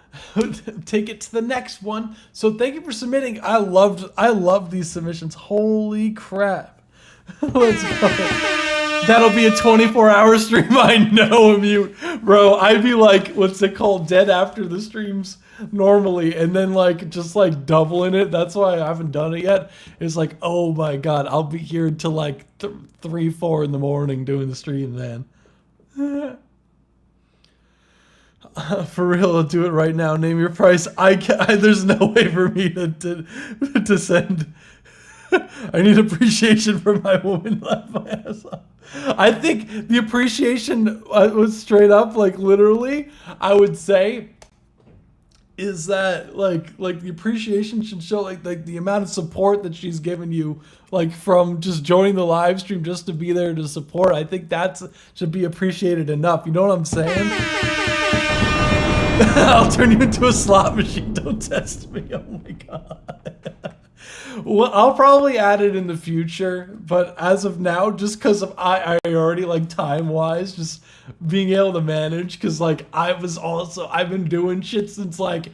E: take it to the next one. So thank you for submitting. I love these submissions. Holy crap. Let's go. That'll be a 24-hour stream. I know, Mute. Bro, I'd be like, what's it called? Dead after the streams normally, and then like just like doubling it. That's why I haven't done it yet. It's like, oh my god, I'll be here till like 3, 4 in the morning doing the stream then. For real, I'll do it right now. Name your price. There's no way for me to send. I need appreciation for my woman laugh my ass off. I think the appreciation was straight up, like literally, I would say, is that like the appreciation should show like the amount of support that she's given you, like from just joining the live stream just to be there to support. I think that should be appreciated enough. You know what I'm saying? I'll turn you into a slot machine. Don't test me. Oh my god. Well, I'll probably add it in the future, but as of now, just because I already like time wise, just being able to manage, because like I've been doing shit since like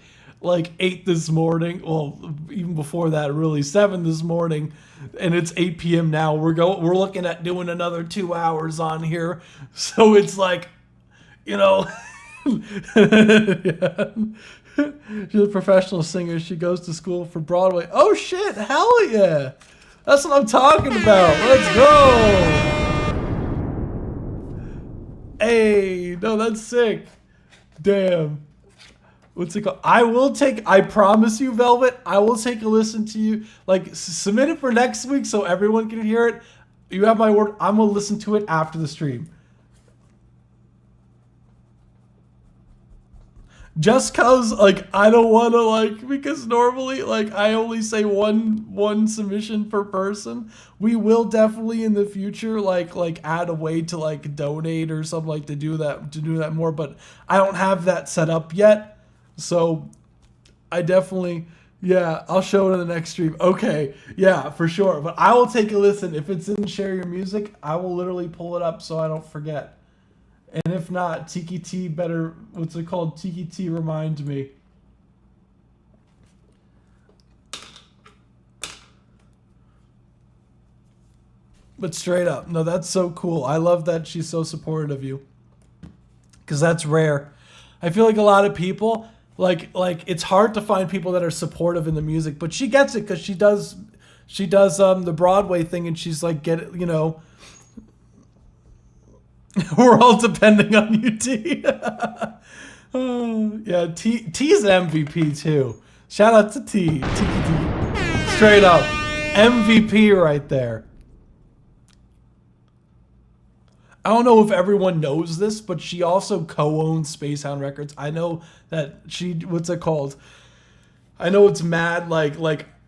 E: 8 this morning. Well, even before that, really 7 this morning, and it's 8 p.m. now. We're looking at doing another 2 hours on here, so it's like, you know. Yeah. She's a professional singer. She goes to school for Broadway. Oh shit, hell yeah. That's what I'm talking about. Let's go. Hey, no, that's sick. Damn. What's it called? I promise you, Velvet, I will take a listen to you. Like, submit it for next week so everyone can hear it. You have my word. I'm going to listen to it after the stream. Just cause like I don't want to like, because normally like I only say one submission per person. We will definitely in the future like add a way to like donate or something, like to do that more, but I don't have that set up yet. So I definitely, yeah, I'll show it in the next stream. Okay, yeah, for sure. But I will take a listen. If it's in Share Your Music, I will literally pull it up so I don't forget. And if not, Tiki T better, what's it called? Tiki T remind me. But straight up, no, that's so cool. I love that she's so supportive of you. Because that's rare. I feel like a lot of people, like it's hard to find people that are supportive in the music, but she gets it because she does the Broadway thing, and she's like, you know, we're all depending on you, T. Oh, yeah, T's MVP too. Shout out to T. Straight up. MVP right there. I don't know if everyone knows this, but she also co-owns Spacehound Records. I know that she, what's it called? I know it's mad, like,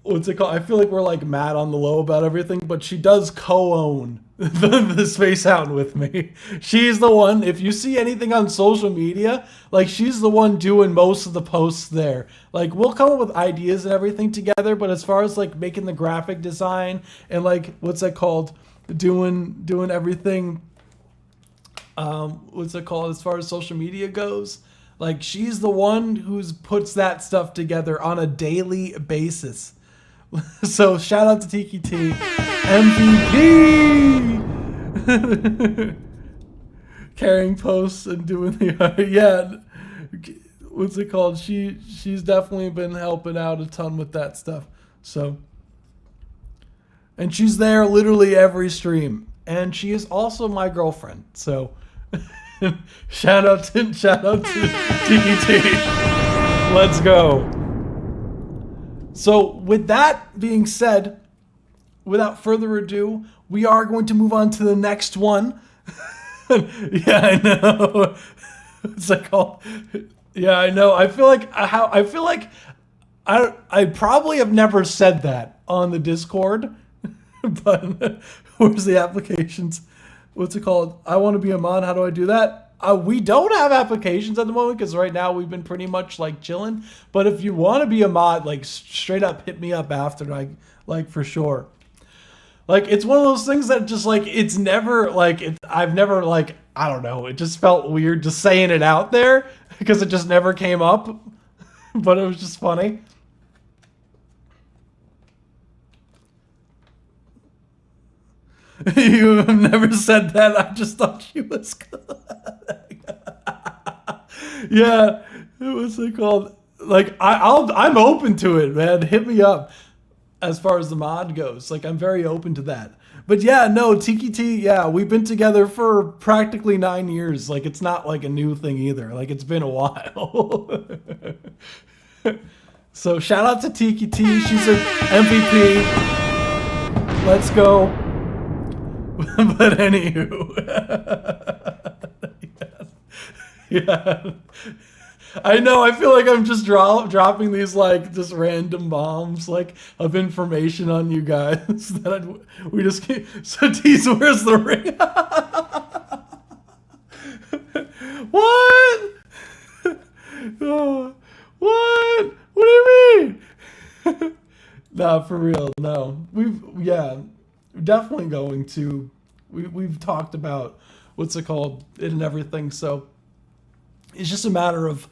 E: what's it called? I feel like we're like mad on the low about everything, but she does co-own the Spacehound with me. She's the one, if you see anything on social media, like she's the one doing most of the posts there. Like we'll come up with ideas and everything together, but as far as like making the graphic design and like, what's that called? Doing everything, what's it called? As far as social media goes, like she's the one who puts that stuff together on a daily basis. So shout out to Tiki T. MVP. Carrying posts and doing the yeah. What's it called? She's definitely been helping out a ton with that stuff. So, and she's there literally every stream, and she is also my girlfriend. So, shout out to Tiki T. Let's go. So with that being said, without further ado, we are going to move on to the next one. Yeah, I know. It's like, oh, yeah, I know. I feel like I probably have never said that on the Discord, but where's the applications? What's it called? I want to be a mod. How do I do that? We don't have applications at the moment because right now we've been pretty much like chilling. But if you want to be a mod, like straight up hit me up after, like for sure. Like it's one of those things that just like it's never like I've never like I don't know. It just felt weird just saying it out there because it just never came up. But it was just funny. You have never said that. I just thought she was good. Yeah, what's it called? Like I'm open to it, man. Hit me up as far as the mod goes. Like I'm very open to that. But yeah, no, Tiki T, yeah, we've been together for practically 9 years. Like it's not like a new thing either. Like it's been a while. So shout out to Tiki T. She's an MVP. Let's go. But anywho, yeah. I know. I feel like I'm just dropping these like just random bombs like of information on you guys that we just can't. So T's, where's the ring? What? What? What do you mean? Nah, for real. No, definitely going to. We've talked about what's it called and everything. So it's just a matter of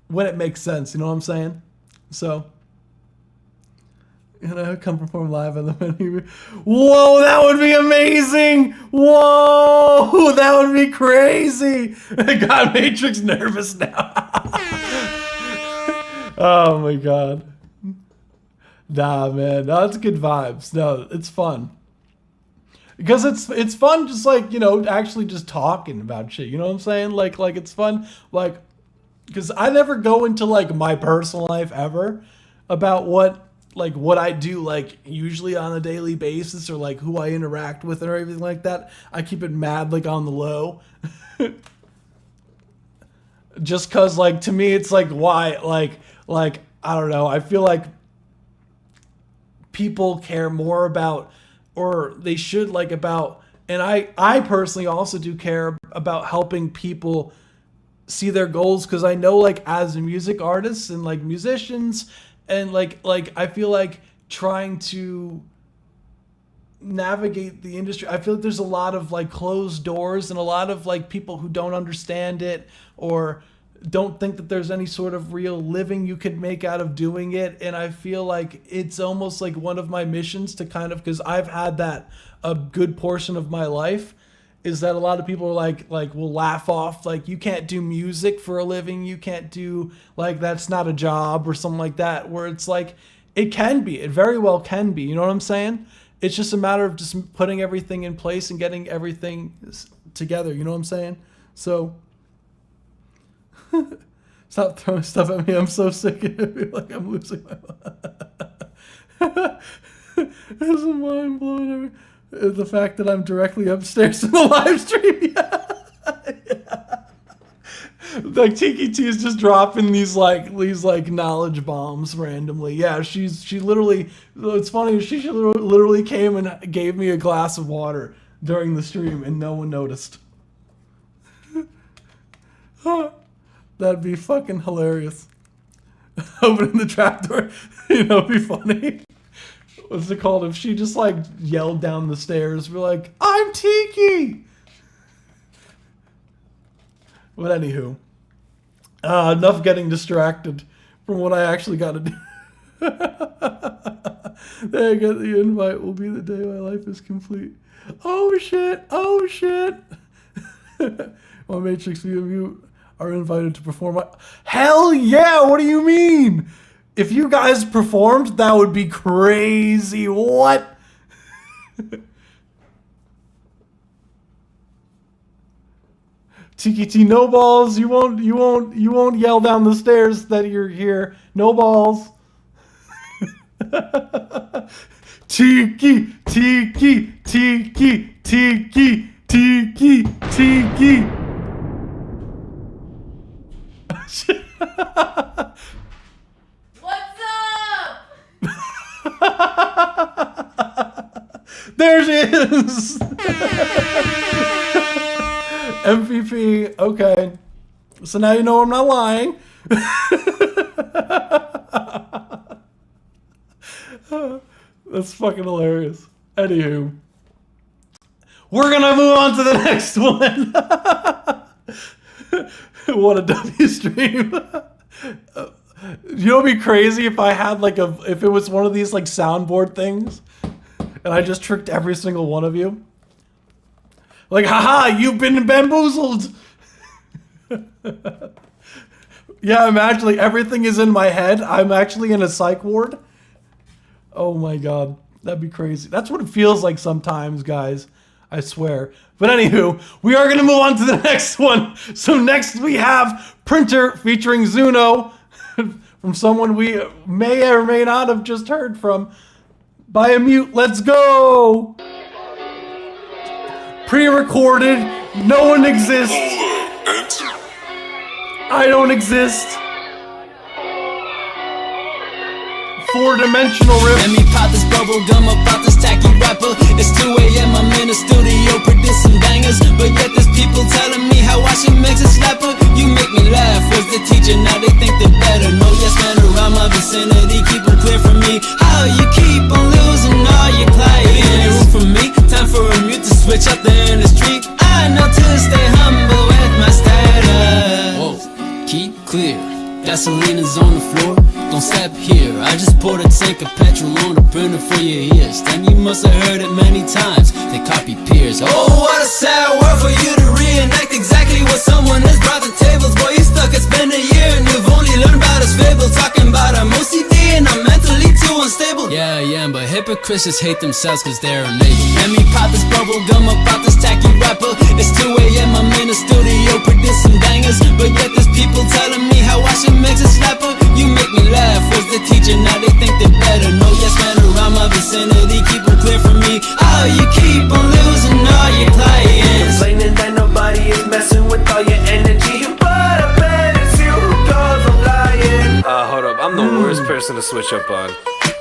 E: when it makes sense. You know what I'm saying? So, come perform live on the menu. Whoa, that would be amazing. Whoa, that would be crazy. I got Matrix nervous now. Oh my God. Nah, man. No, it's good vibes. No, it's fun. Because it's fun just like, actually just talking about shit. You know what I'm saying? Like it's fun. Like, because I never go into like my personal life ever about what I do like usually on a daily basis or like who I interact with or everything like that. I keep it mad like on the low. Just cause like to me it's like why like I don't know. I feel like people care more about or they should like about, and I personally also do care about helping people see their goals because I know like as music artists and like musicians and like I feel like trying to navigate the industry, I feel like there's a lot of like closed doors and a lot of like people who don't understand it or don't think that there's any sort of real living you could make out of doing it. And I feel like it's almost like one of my missions to kind of, because I've had that a good portion of my life, is that a lot of people are like will laugh off like you can't do music for a living, you can't do like that's not a job or something like that, where it's like it can be, it very well can be, you know what I'm saying? It's just a matter of just putting everything in place and getting everything together, you know what I'm saying? So stop throwing stuff at me. I'm so sick of it. Like I'm losing my mind. It's mind blowing. The fact that I'm directly upstairs in the live stream. Yeah. Like Tiki T is just dropping these knowledge bombs randomly. Yeah, she literally. It's funny. She literally came and gave me a glass of water during the stream, and no one noticed. That'd be fucking hilarious. Opening the trapdoor, it'd be funny. What's it called? If she just like yelled down the stairs, we're like, I'm Tiki! But anywho, enough getting distracted from what I actually got to do. There, I get the invite. Will be the day my life is complete. Oh shit! Oh shit! My Matrix view of you are invited to perform. Hell yeah! What do you mean? If you guys performed, that would be crazy. What? Tiki T, no balls. You won't yell down the stairs that you're here. No balls. Tiki, Tiki, Tiki, Tiki, Tiki, Tiki.
G: What's up?
E: There she is. MVP. Okay. So now you know I'm not lying. That's fucking hilarious. Anywho, we're gonna move on to the next one. What a W stream. You know, it'd be crazy if I had like if it was one of these like soundboard things, and I just tricked every single one of you. Like, haha, you've been bamboozled. Yeah, imagine like everything is in my head. I'm actually in a psych ward. Oh my god, that'd be crazy. That's what it feels like sometimes, guys. I swear. But anywho, we are gonna move on to the next one. So next we have Printer featuring Zuno from someone we may or may not have just heard from. By a mute, let's go. Pre-recorded, no one exists. I don't exist. Four-dimensional rip.
G: Let me pop this bubble gum about this tacky rapper. It's 2 a.m. I'm in the studio producing bangers, but yet there's people telling me how I should mix a slapper. You make me laugh. Was the teacher? Now they think they're better. No yes man around my vicinity, keep them clear from me. How you keep on losing all your clients? Any room for me? Time for a mute to switch up the industry. I know to stay humble with my status. Whoa, keep clear. Gasolina's on the floor. Don't step here. I just poured a tank of petrol on the burner for your ears. Then you must have heard it many times. They copy peers. Oh, what a sad world for you to reenact exactly what someone has brought to tables. Boy, you stuck. It's been a year and you've only learned about his fable. Talking about I'm OCD and I'm mentally too unstable. Yeah, but hypocrites just hate themselves cause they're enabled. Let me pop this bubble gum about this tacky rapper. It's 2 a.m. I'm in the studio producing bangers, but yet there's people telling me how I should mix a slapper. You make me laugh. Was the teacher? Now they think they're better. No yes man around my vicinity, keep them clear from me. Oh, you keep on losing all your clients.
F: Complaining that nobody is messing with all your energy, but I bet it's you who goes on lying.
H: Hold up, I'm the worst person to switch up on.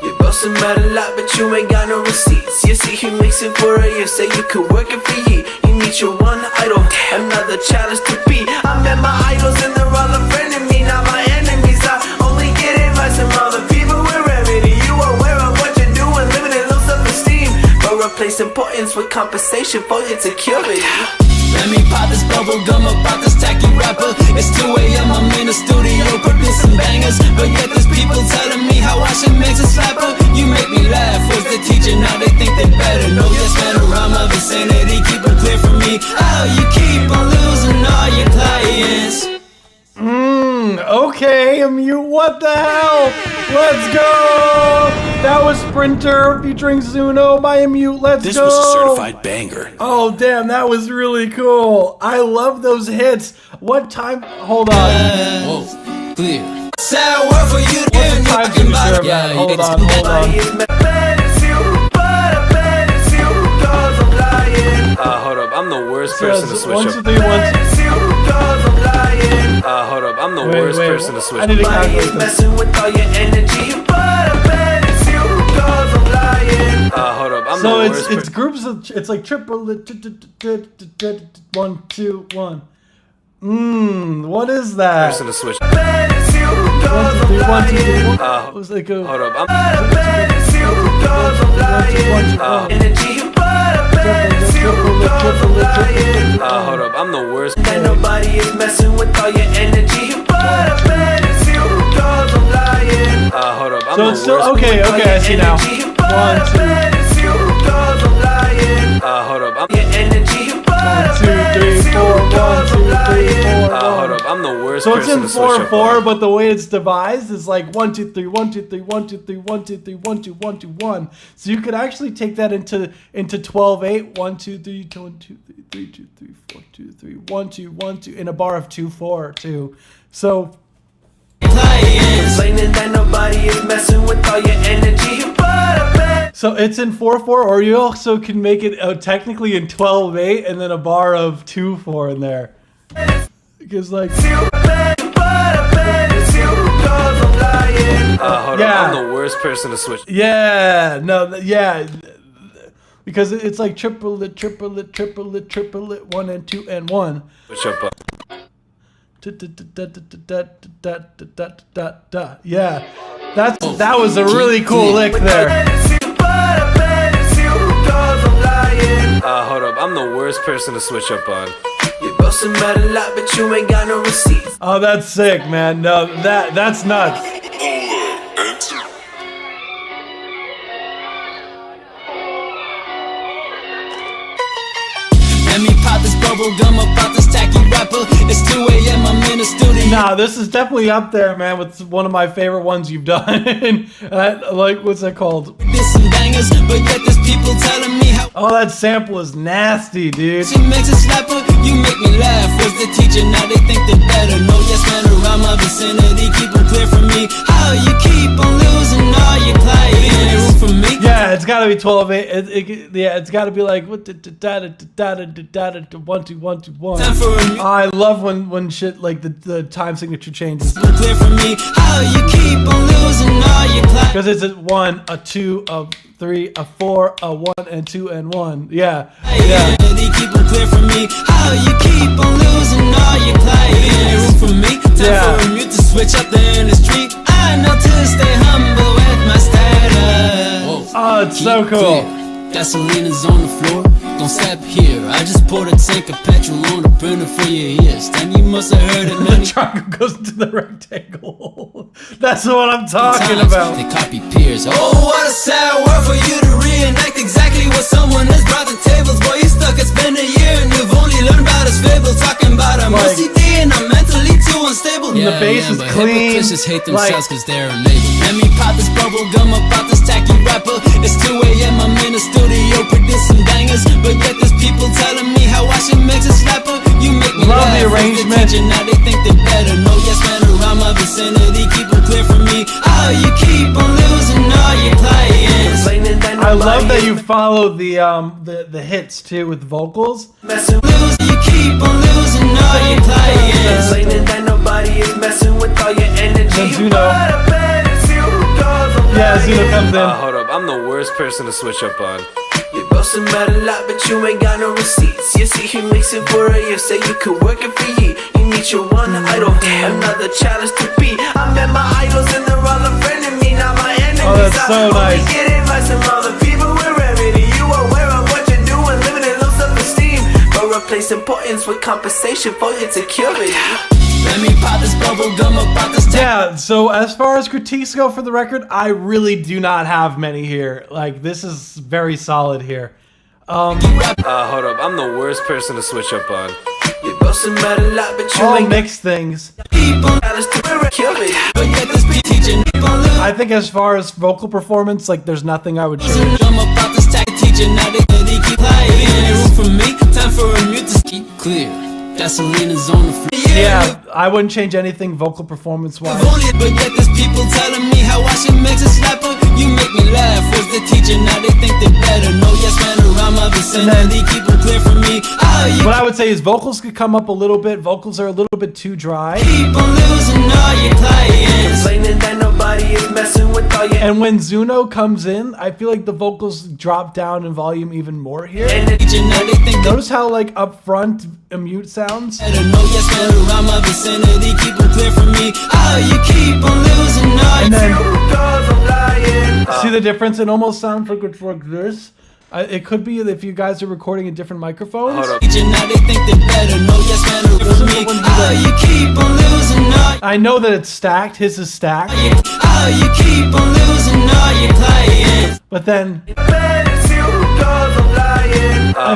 F: You're boasting about a lot, but you ain't got no receipts. You see you mixing for a year, say you could work it for ye. You need your one idol, another challenge to beat. I met my idols and they're all a friend of me, not my enemies. I only get advice from other people with remedy. You aware of what you're doing, living in low self-esteem, but replace importance with compensation for insecurity.
G: Let me pop this bubble gum about this tacky rapper. It's 2 a.m. I'm in the studio producing bangers, but yet there's people telling me how I should mix a slapper. You make me laugh. Was the teacher? Now they think they're better. No yes man around my vicinity, keep them clear from me. Oh, you keep on losing all your clients.
E: Okay, mute. What the hell? Let's go. That was Sprinter featuring Zuno by mute. Let's
A: This
E: go.
A: was a certified banger.
E: Oh, damn, that was really cool. I love those hits. What time? Hold on.
G: Whoa, clear. Sad word for you to
E: What's the time to deserve that? Hold on.
F: Nobody is mad, bet it's you, but I bet it's you who goes on lying.
H: Hold up, I'm the worst person to switch
E: 1,
H: up.
E: 2, 3, 1.
F: Bet it's you who goes on lying.
H: Hold up, I'm the
E: Wait,
H: worst
E: wait,
H: person to switch
E: I need to
H: up.
F: Nobody is
E: calculate this.
F: messing with all your energy, but I bet it's you who goes on lying.
H: Hold up, I'm
E: So
H: the
E: it's
H: worst
E: it's groups of it's like triple 1, 2, 1. What is that?
H: person to switch.
F: Bet it's you who
E: 1,
F: goes
E: 2, 3,
F: on
E: 1, 2, 3,
F: lying.
E: 1. It was like a
H: Hold up,
F: I bet it's you who goes on lying. Energy, but I bet it's you who goes on lying.
H: hold up, I'm the worst.
F: And nobody is messing with all your energy, but I bet it's you who goes on lying.
H: Hold up, I'm
E: So
H: the
E: it's still
H: worst.
E: okay. I see now. 1, 2,
H: Hold up, I'm
E: 1, 2, 3, 4. 1, 2, 3, 4.
H: hold up, I'm the worst
E: So it's
H: person
E: in
H: to switch up
E: 4/4,
H: on.
E: but the way it's devised is like 1, 2, 3, 1, 2, 3, 1, 2, 3, 1, 2, 3, 1, 2, 1, 2, 1. So you could actually take that into 12/8. 1, 2, 3, 1, 2, 3, 3, 2, 3, 4, 2, 3, 1, 2, 1, 2, in a bar of 2, 4, 2. So
F: Complaining that nobody is messing with all your energy, but I bet
E: so it's in 4/4, or you also can make it technically in 12/8 and then a bar of 2, 4 in there. Because like
F: it's you, but I bet it's you who goes on lying.
H: Hold
E: Yeah.
H: up, I'm the worst person to switch.
E: yeah, no, yeah. because it's like triplet, triplet, triplet, triplet, 1 and 2 and 1.
H: Switch up on.
E: Yeah, that was a really cool lick there.
H: Hold up. I'm the worst person to switch up on.
F: You're boasting about a lot, but you ain't got no receipts.
E: Oh, that's sick, man. No, that's nuts.
G: Let me pop this bubble gum about this tacky rapper. It's 2 a.m. I'm in the studio.
E: Nah, this is definitely up there, man, with one of my favorite ones you've done. Like, what's that called?
G: There's some bangers, but yet there's people telling me how
E: Oh, that sample is nasty, dude.
G: she makes a slapper. You make me laugh. Was the teacher, now they think they're better. No, yes, man, around my vicinity. Keep them clear from me. How you keep on losing all your clients? Ain't room for me.
E: Yeah, it's gotta be 12. Yeah, it's gotta be like what 1 2 1 2 1.
G: Time for a new
E: I love when shit like the time signature changes
G: clear from me. How you keep on losing all your clients?
E: because it's a 1, a 2, a 3, a 4, a 1 and 2 and 1. Yeah, yeah.
G: Keep them clear from me. How you keep on losing all your clients? Ain't room for me. Time
E: Yeah.
G: for a mute to switch up the industry. I know to stay humble with my status.
E: Oh, it's so cool.
G: Gasoline is on the floor. Don't step here. I just poured a tank of petrol on the burner for your ears. Then you must have heard it
E: The
G: many
E: triangle goes into the rectangle. That's what I'm talking
G: times.
E: about.
G: They copy peers. Oh, what a sad world for you to reenact exactly what someone has brought to tables. Boy, you stuck. It's been a year and you've only learned about his fable. Talking about I'm
E: Like-
G: OCD and I'm mentally too unstable.
E: the bass is
G: but
E: clean,
G: hypocrites hate
E: like-
G: themselves cause they're enabled. Let me pop this bubble gum about this tacky rapper. It's 2 a.m. I'm in the studio producing bangers. But yet there's people telling me how I should mix a slapper. You make me
E: Love
G: laugh.
E: the
G: As
E: arrangement.
G: teacher, now they think they're better. No, yes, man, around my vicinity. Keep them clear from me. How you keep on losing all your clients?
E: I love that you follow the hits too with vocals.
F: Messing
G: Lose, you keep on losing all your clients.
F: complaining that nobody is messing with all your energy.
E: Then Zuno.
F: But I bet it's you who goes on
E: Yeah, Zuno
F: lying.
E: comes in.
H: Hold up. I'm the worst person to switch up on.
F: You're boasting about a lot, but you ain't got no receipts. You see, you mix it for a year, say you could work it for ye. You meet your one idol, another challenge to beat. I met my idols and they're all a friend of me, not my enemies.
E: Oh, that's so
F: I only
E: nice.
F: get advice from other people with remedy. You aware of what you're doing, living in low self-esteem, but replace importance with compensation for insecurity.
G: Let me pop this bubble gum about this
E: Yeah, so as far as critiques go for the record, I really do not have many here. Like, this is very solid here.
H: Hold up. I'm the worst person to switch up on.
F: You're boasting about a lot, but you
E: All
F: ain't got
E: mixed things.
G: people.
F: challenge to security.
G: But yet this be teaching people lose.
E: I think as far as vocal performance, like, there's nothing I would change.
G: I'm about this tech teacher, now they keep lying. Ain't room for me. Time for a mute to keep clear. Gasoline is on the floor.
E: Yeah, I wouldn't change anything vocal performance-wise.
G: Only, but yet there's people telling me how I should mix a slapper. You make me laugh. Was the teacher, now they think they're better. No, yes, man, around my vicinity. Keep them clear from me. How you
E: What I would say is vocals could come up a little bit. Vocals are a little bit too dry.
G: keep on losing all your clients?
F: Complaining that nobody is messing with all your
E: And when Zuno comes in, I feel like the vocals drop down in volume even more here.
F: energy.
G: Teacher, now they think they're
E: Notice how, like, up front, a mute sounds.
G: better. No, yes, man, around my vicinity. Keep them clear from me. How you keep on losing all
E: And
G: your
E: then,
F: Goes on lying.
E: see the difference? It almost sounds like it's like this. It could be if you guys are recording in different microphones.
H: Hold up.
G: teacher, now they think they're better. No, yes, man, around from me. How you keep on losing all
E: I know that it's stacked. His is stacked.
G: How you keep on losing all your clients?
E: But then
F: Bet it's you who goes on lying.
E: I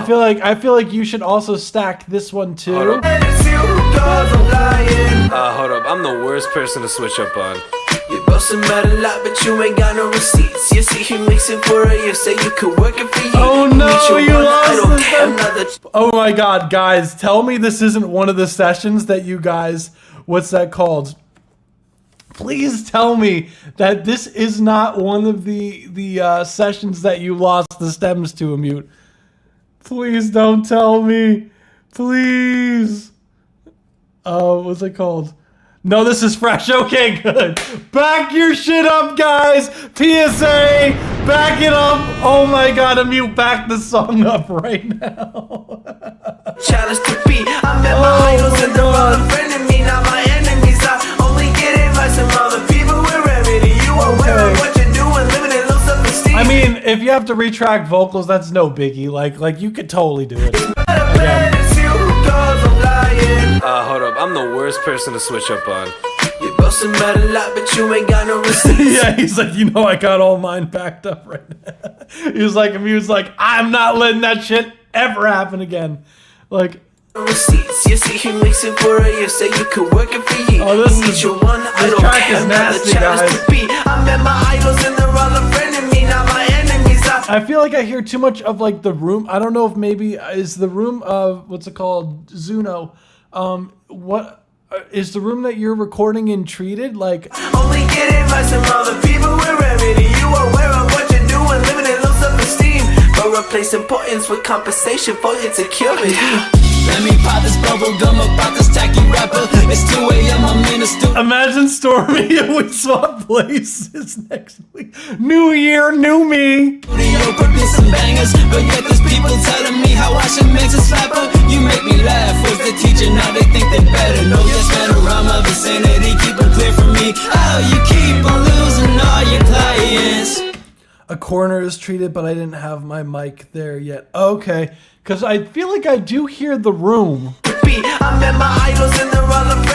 E: feel like you should also stack this one too.
H: Hold up.
F: Bet it's you who goes on lying.
H: Hold up. I'm the worst person to switch up on.
F: You're boasting about a lot, but you ain't got no receipts. You see, you mix it for a year, say you could work it for you.
E: Oh, no,
F: Meet your
E: you
F: one
E: lost
F: idol,
E: this one.
F: another
E: Oh my god, guys, tell me this isn't one of the sessions that you guys, what's that called? Please tell me that this is not one of the sessions that you lost the stems to a mute. Please don't tell me. Please. What's it called? No, this is fresh. Okay, good. Back your shit up, guys. PSA. Back it up! Oh my god, Amute, back the song up right now.
F: Challenge to be. I met my idols and they're all a friend of me, not my enemies. I only get advice from other people with remedy. You are aware of what you're doing, living in low self-esteem.
E: I mean, if you have to retract vocals, that's no biggie. Like you could totally do it. Again.
H: Hold up, I'm the worst person to switch up on.
F: You're boasting about a lot, but you ain't got no receipts.
E: Yeah, he's like, you know, I got all mine backed up right now. He was like, I'm not letting that shit ever happen again. Like,
F: receipts. You see, he makes it for a year, say you could work it for you.
E: Oh, this track is nasty, guys.
F: I met my idols and they're all a friend of me, not my enemies.
E: I feel like I hear too much of like the room. I don't know if maybe is the room of what's it called, Zuno. What is the room that you're recording in treated? Like,
F: only get advice from other people with remedy. You are aware of what you're doing, living in low self-esteem, but replace importance with compensation for insecurity.
G: Let me pop this bubble gum about this tacky rapper. It's 2 a.m. I'm in the studio.
E: imagine Stormy and we swap places next week. New year, new me.
G: Producing bangers, but yet there's people telling me how I should mix a slapper. You make me laugh. Was the teacher? Now they think they better. No, yes, man, around my vicinity, keep it clear from me. Oh, you keep on losing all your clients.
E: A corner is treated, but I didn't have my mic there yet. Okay, because I feel like I do hear the room.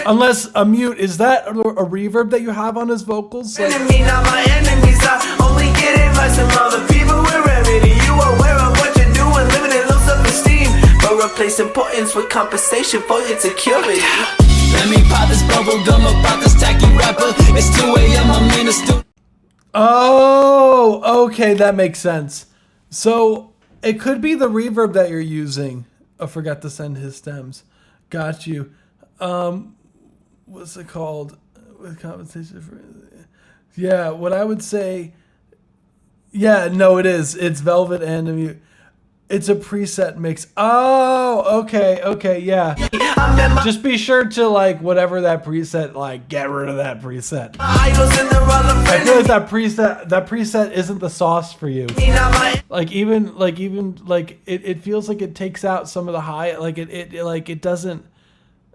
E: Unless a mute, is that a reverb that you have on his vocals? Like,
F: enemy, not my enemies. I only get advice from other people with remedy. You are aware of what you're doing, living in low self-esteem, but replace importance with compensation for insecurity.
G: Let me pop this bubble gum about this tacky rapper. It's 2 a.m. I'm in the studio.
E: oh, okay, that makes sense. So it could be the reverb that you're using. I forgot to send his stems. Got you. What's it called? With compensation for, yeah, what I would say. Yeah, no, it is. It's Velvet and a mute. It's a preset mix. Oh, okay, yeah. Just be sure to like whatever that preset, like get rid of that preset. I feel like that preset isn't the sauce for you. Like even it feels like it takes out some of the high, like it doesn't,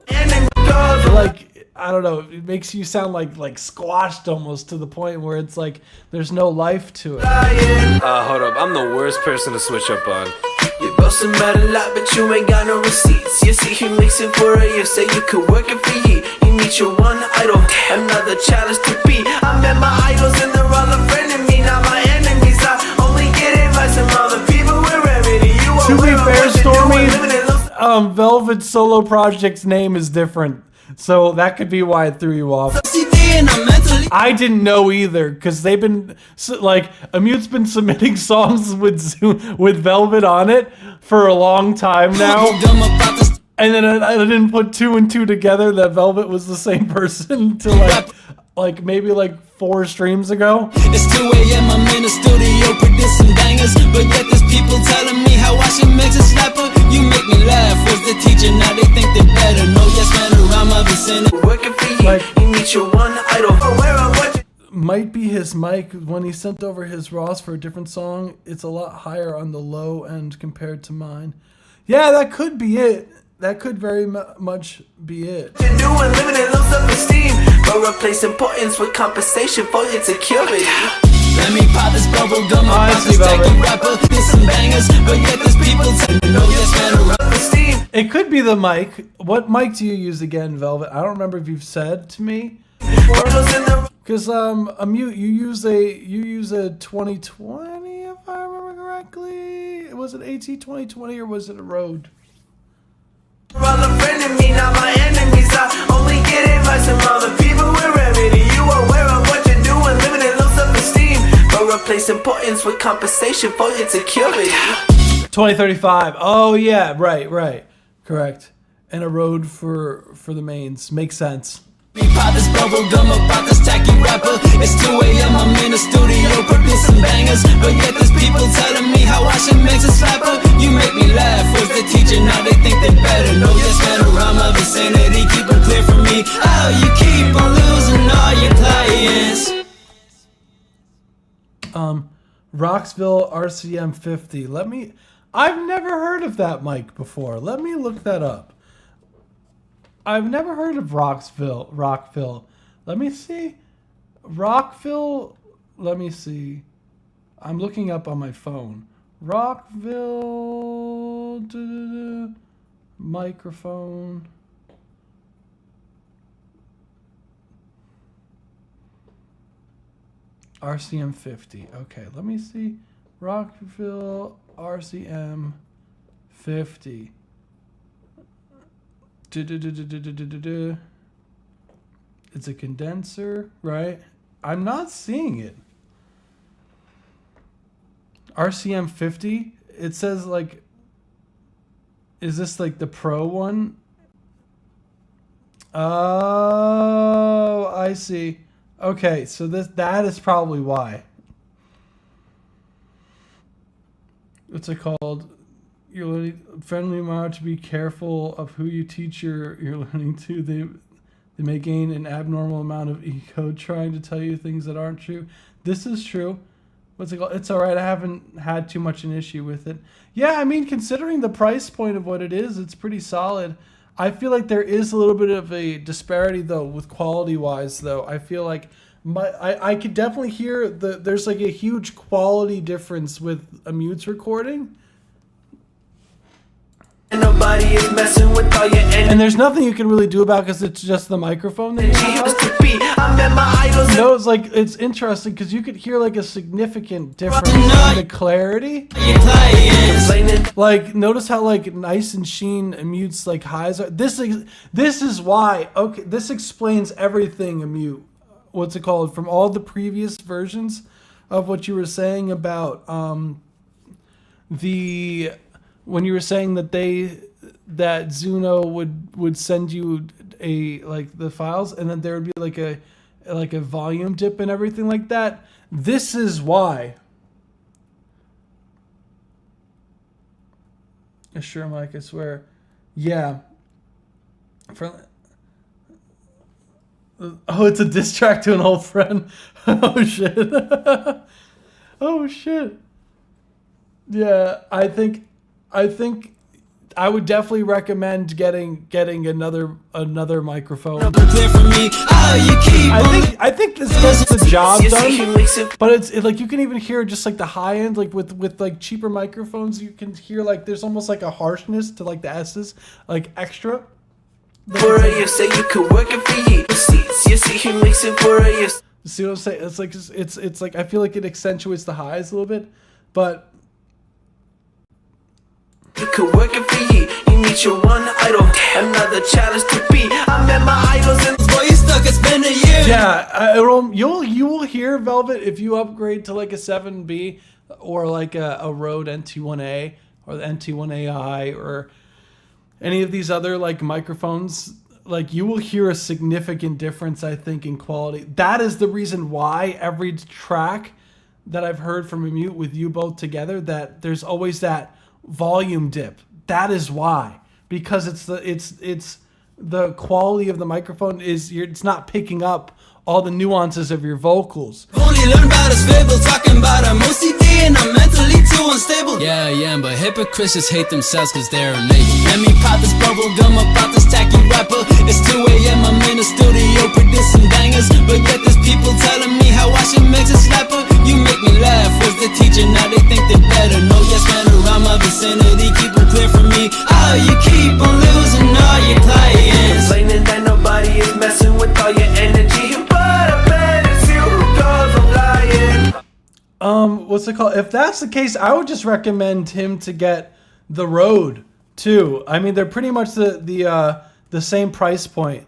E: like, I don't know, it makes you sound like squashed almost to the point where it's like there's no life to it.
H: Hold up, I'm the worst person to switch up on.
F: You're boasting about a lot, but you ain't got no receipts. You see, he makes it for a year, say you could work it for you. You meet your one idol, another challenge to be. I met my idols and they're all a friend of me, not my enemies. I only get advice from other people with remedy. You are
E: To be
F: aware of
E: fair,
F: what you're doing, living in low
E: Stormy, Velvet's solo project's name is different, so that could be why it threw you off. I didn't know either, because they've been like Amute's been submitting songs with Velvet on it for a long time now, and then I didn't put 2 and 2 together that Velvet was the same person until like maybe 4 streams ago.
G: It's 2 a.m. I'm in the studio producing bangers, but yet there's people telling me how I should mix a slapper. You make me laugh. Was the teacher? Now they think they better. No, yes, man, around my vicinity.
F: working for you. You meet your one idol. Aware of what
E: Might be his mic. When he sent over his RAWs for a different song, it's a lot higher on the low end compared to mine. Yeah, that could be it. That could very much be it.
F: you're doing, living in low self-esteem, but replace importance with compensation for insecurity.
G: Let me pop this bubble gum
E: I
G: about
E: see,
G: this
E: Velvet.
G: tacky rapper. There's some bangers, but yet there's people telling me no, yes, man, around.
F: Self-esteem.
E: It could be the mic. What mic do you use again, Velvet? I don't remember if you've said to me.
F: Idols in the
E: Because a mute, you use a 2020, if I remember correctly. Was it AT 2020 or was it a Rode?
F: all a friend of me, not my enemies. I only get advice from other people with remedy. You are aware of what you're doing, living in low self-esteem, but replace importance with compensation for insecurity.
E: 2035. Oh yeah, right, correct. And a Rode for the mains. Makes sense.
G: Me pop this bubble gum about this tacky rapper. It's 2 a.m. I'm in the studio producing bangers, but yet there's people telling me how I should mix a slapper. You make me laugh. Was the teacher? Now they think they better. No, yes, man, around my vicinity, keep it clear from me. Oh, you keep on losing all your clients.
E: Roxville RCM 50. I've never heard of that mic before. Let me look that up. I've never heard of Rockville. Let me see. Rockville. Let me see. I'm looking up on my phone. Rockville microphone. RCM 50. Okay, let me see. Rockville RCM 50. It's a condenser, right? I'm not seeing it. RCM 50. It says like, is this like the Pro one? Oh, I see. Okay, so that is probably why. What's it called? You're learning friendly reminder to be careful of who you teach you're learning to. They may gain an abnormal amount of ego trying to tell you things that aren't true. This is true. What's it called? It's all right. I haven't had too much an issue with it. Yeah, I mean, considering the price point of what it is, it's pretty solid. I feel like there is a little bit of a disparity though with quality wise though. I feel like I could definitely hear there's like a huge quality difference with a Mute's recording.
F: Nobody is messing with all your energy.
E: And there's nothing you can really do about because it's just the microphone that you have.
F: I met my idols.
E: No, it's like it's interesting because you could hear like a significant difference in the clarity. Like notice how like nice and sheen and Mute's like highs are. This is why. Okay, this explains everything a Mute. What's it called? From all the previous versions of what you were saying about when you were saying that Zuno would send you the files and then there would be like a volume dip and everything like that. This is why. Sure, Mike, I swear. Yeah. Oh, it's a diss track to an old friend. Oh shit. Oh shit. Yeah, I think I would definitely recommend getting another microphone. I think this gets the job done, but it's like you can even hear just like the high end, like with like cheaper microphones, you can hear like there's almost like a harshness to like the S's, like extra.
F: You say you could work it for you. You see he makes it for you.
E: See what I'm saying? It's like I feel like it accentuates the highs a little bit, but.
F: You could work it for you. You meet your one idol. Another challenge to be. I met my idols and boy, you stuck. It's been a year.
E: Yeah, you will hear Velvet if you upgrade to like a 7B or like a Rode NT1A or the NT1AI or any of these other like microphones. Like you will hear a significant difference, I think, in quality. That is the reason why every track that I've heard from a Mute with you both together, that there's always that volume dip. That is why, because it's the quality of the microphone it's not picking up all the nuances of your vocals.
G: Only learned about his fable, talking about I'm OCD and I'm mentally too unstable. Yeah, but hypocrites just hate themselves cause they're lazy. Let me pop this bubble gum about this tacky rapper. It's 2 a.m. I'm in the studio producing bangers, but yet there's people telling me how I should mix a slapper. You make me laugh, was the teacher, now they think they're better. No yes man around my vicinity, keep them clear from me. Oh, you keep on losing all your clients.
F: Complaining that nobody is messing with all your energy.
E: What's it called? If that's the case, I would just recommend him to get the Rode too. I mean, they're pretty much the same price point,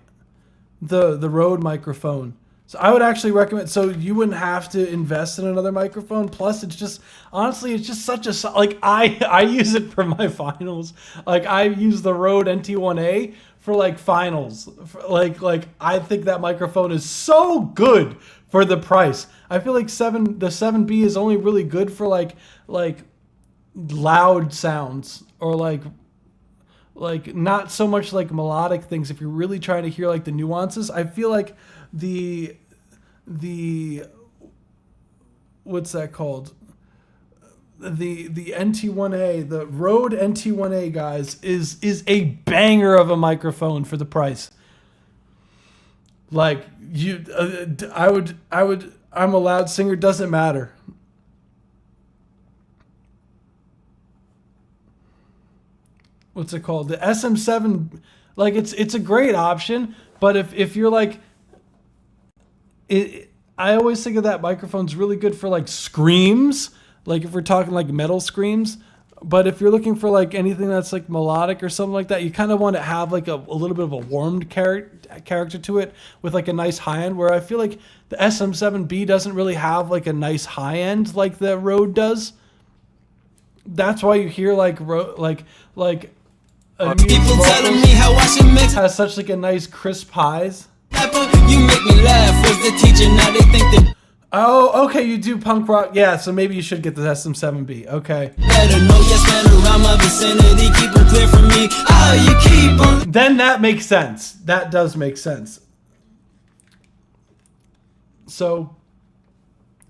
E: the Rode microphone. So I would actually recommend. So you wouldn't have to invest in another microphone. Plus, it's just honestly, it's just such a like I use it for my finals. Like I use the Rode NT1A for like finals. Like I think that microphone is so good for the price. I feel like the 7B is only really good for like loud sounds or like not so much like melodic things. If you're really trying to hear like the nuances, I feel like the what's that called? the NT1A, the Rode NT1A, guys, is a banger of a microphone for the price. Like I'm a loud singer, doesn't matter. What's it called? The SM7, like it's a great option, but if you're like, I always think of that microphone's really good for like screams, like if we're talking like metal screams. But if you're looking for like anything that's like melodic or something like that, you kind of want to have like a little bit of a warmed character to it with like a nice high end, where I feel like the SM7B doesn't really have like a nice high end like the Rode does. That's why you hear like people
G: telling me how I should mix
E: has such like a nice crisp highs.
G: You make me laugh. Was the teacher, now they think that.
E: Oh, okay, you do punk rock. Yeah, so maybe you should get the SM7B. Okay.
G: Better know yes man around my vicinity. Keep them clear from me. Oh, you keep on.
E: Then that makes sense. That does make sense. So,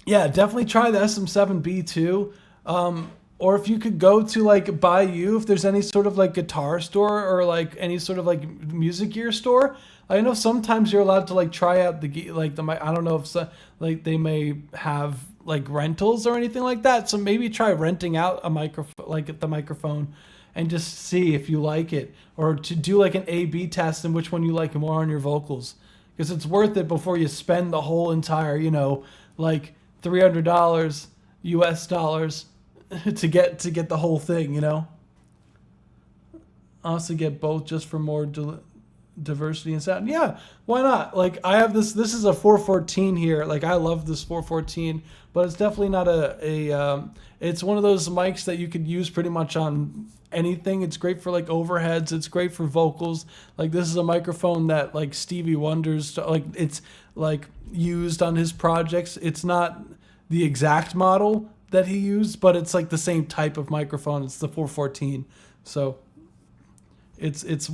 E: yeah, definitely try the SM7B too. Or if you could go to like Bayou, if there's any sort of like guitar store or like any sort of like music gear store. I know sometimes you're allowed to like try out I don't know if like they may have like rentals or anything like that. So maybe try renting out a microphone, like the microphone, and just see if you like it, or to do like an A/B test and which one you like more on your vocals, because it's worth it before you spend the whole entire, like $300 US dollars to get the whole thing, Honestly, get both just for more diversity and sound. Yeah, why not? Like I have this is a 414 here. Like I love this 414, but it's definitely not it's one of those mics that you could use pretty much on anything. It's great for like overheads, it's great for vocals. Like this is a microphone that like Stevie Wonder's like it's like used on his projects. It's not the exact model that he used, but it's like the same type of microphone. It's the 414. So it's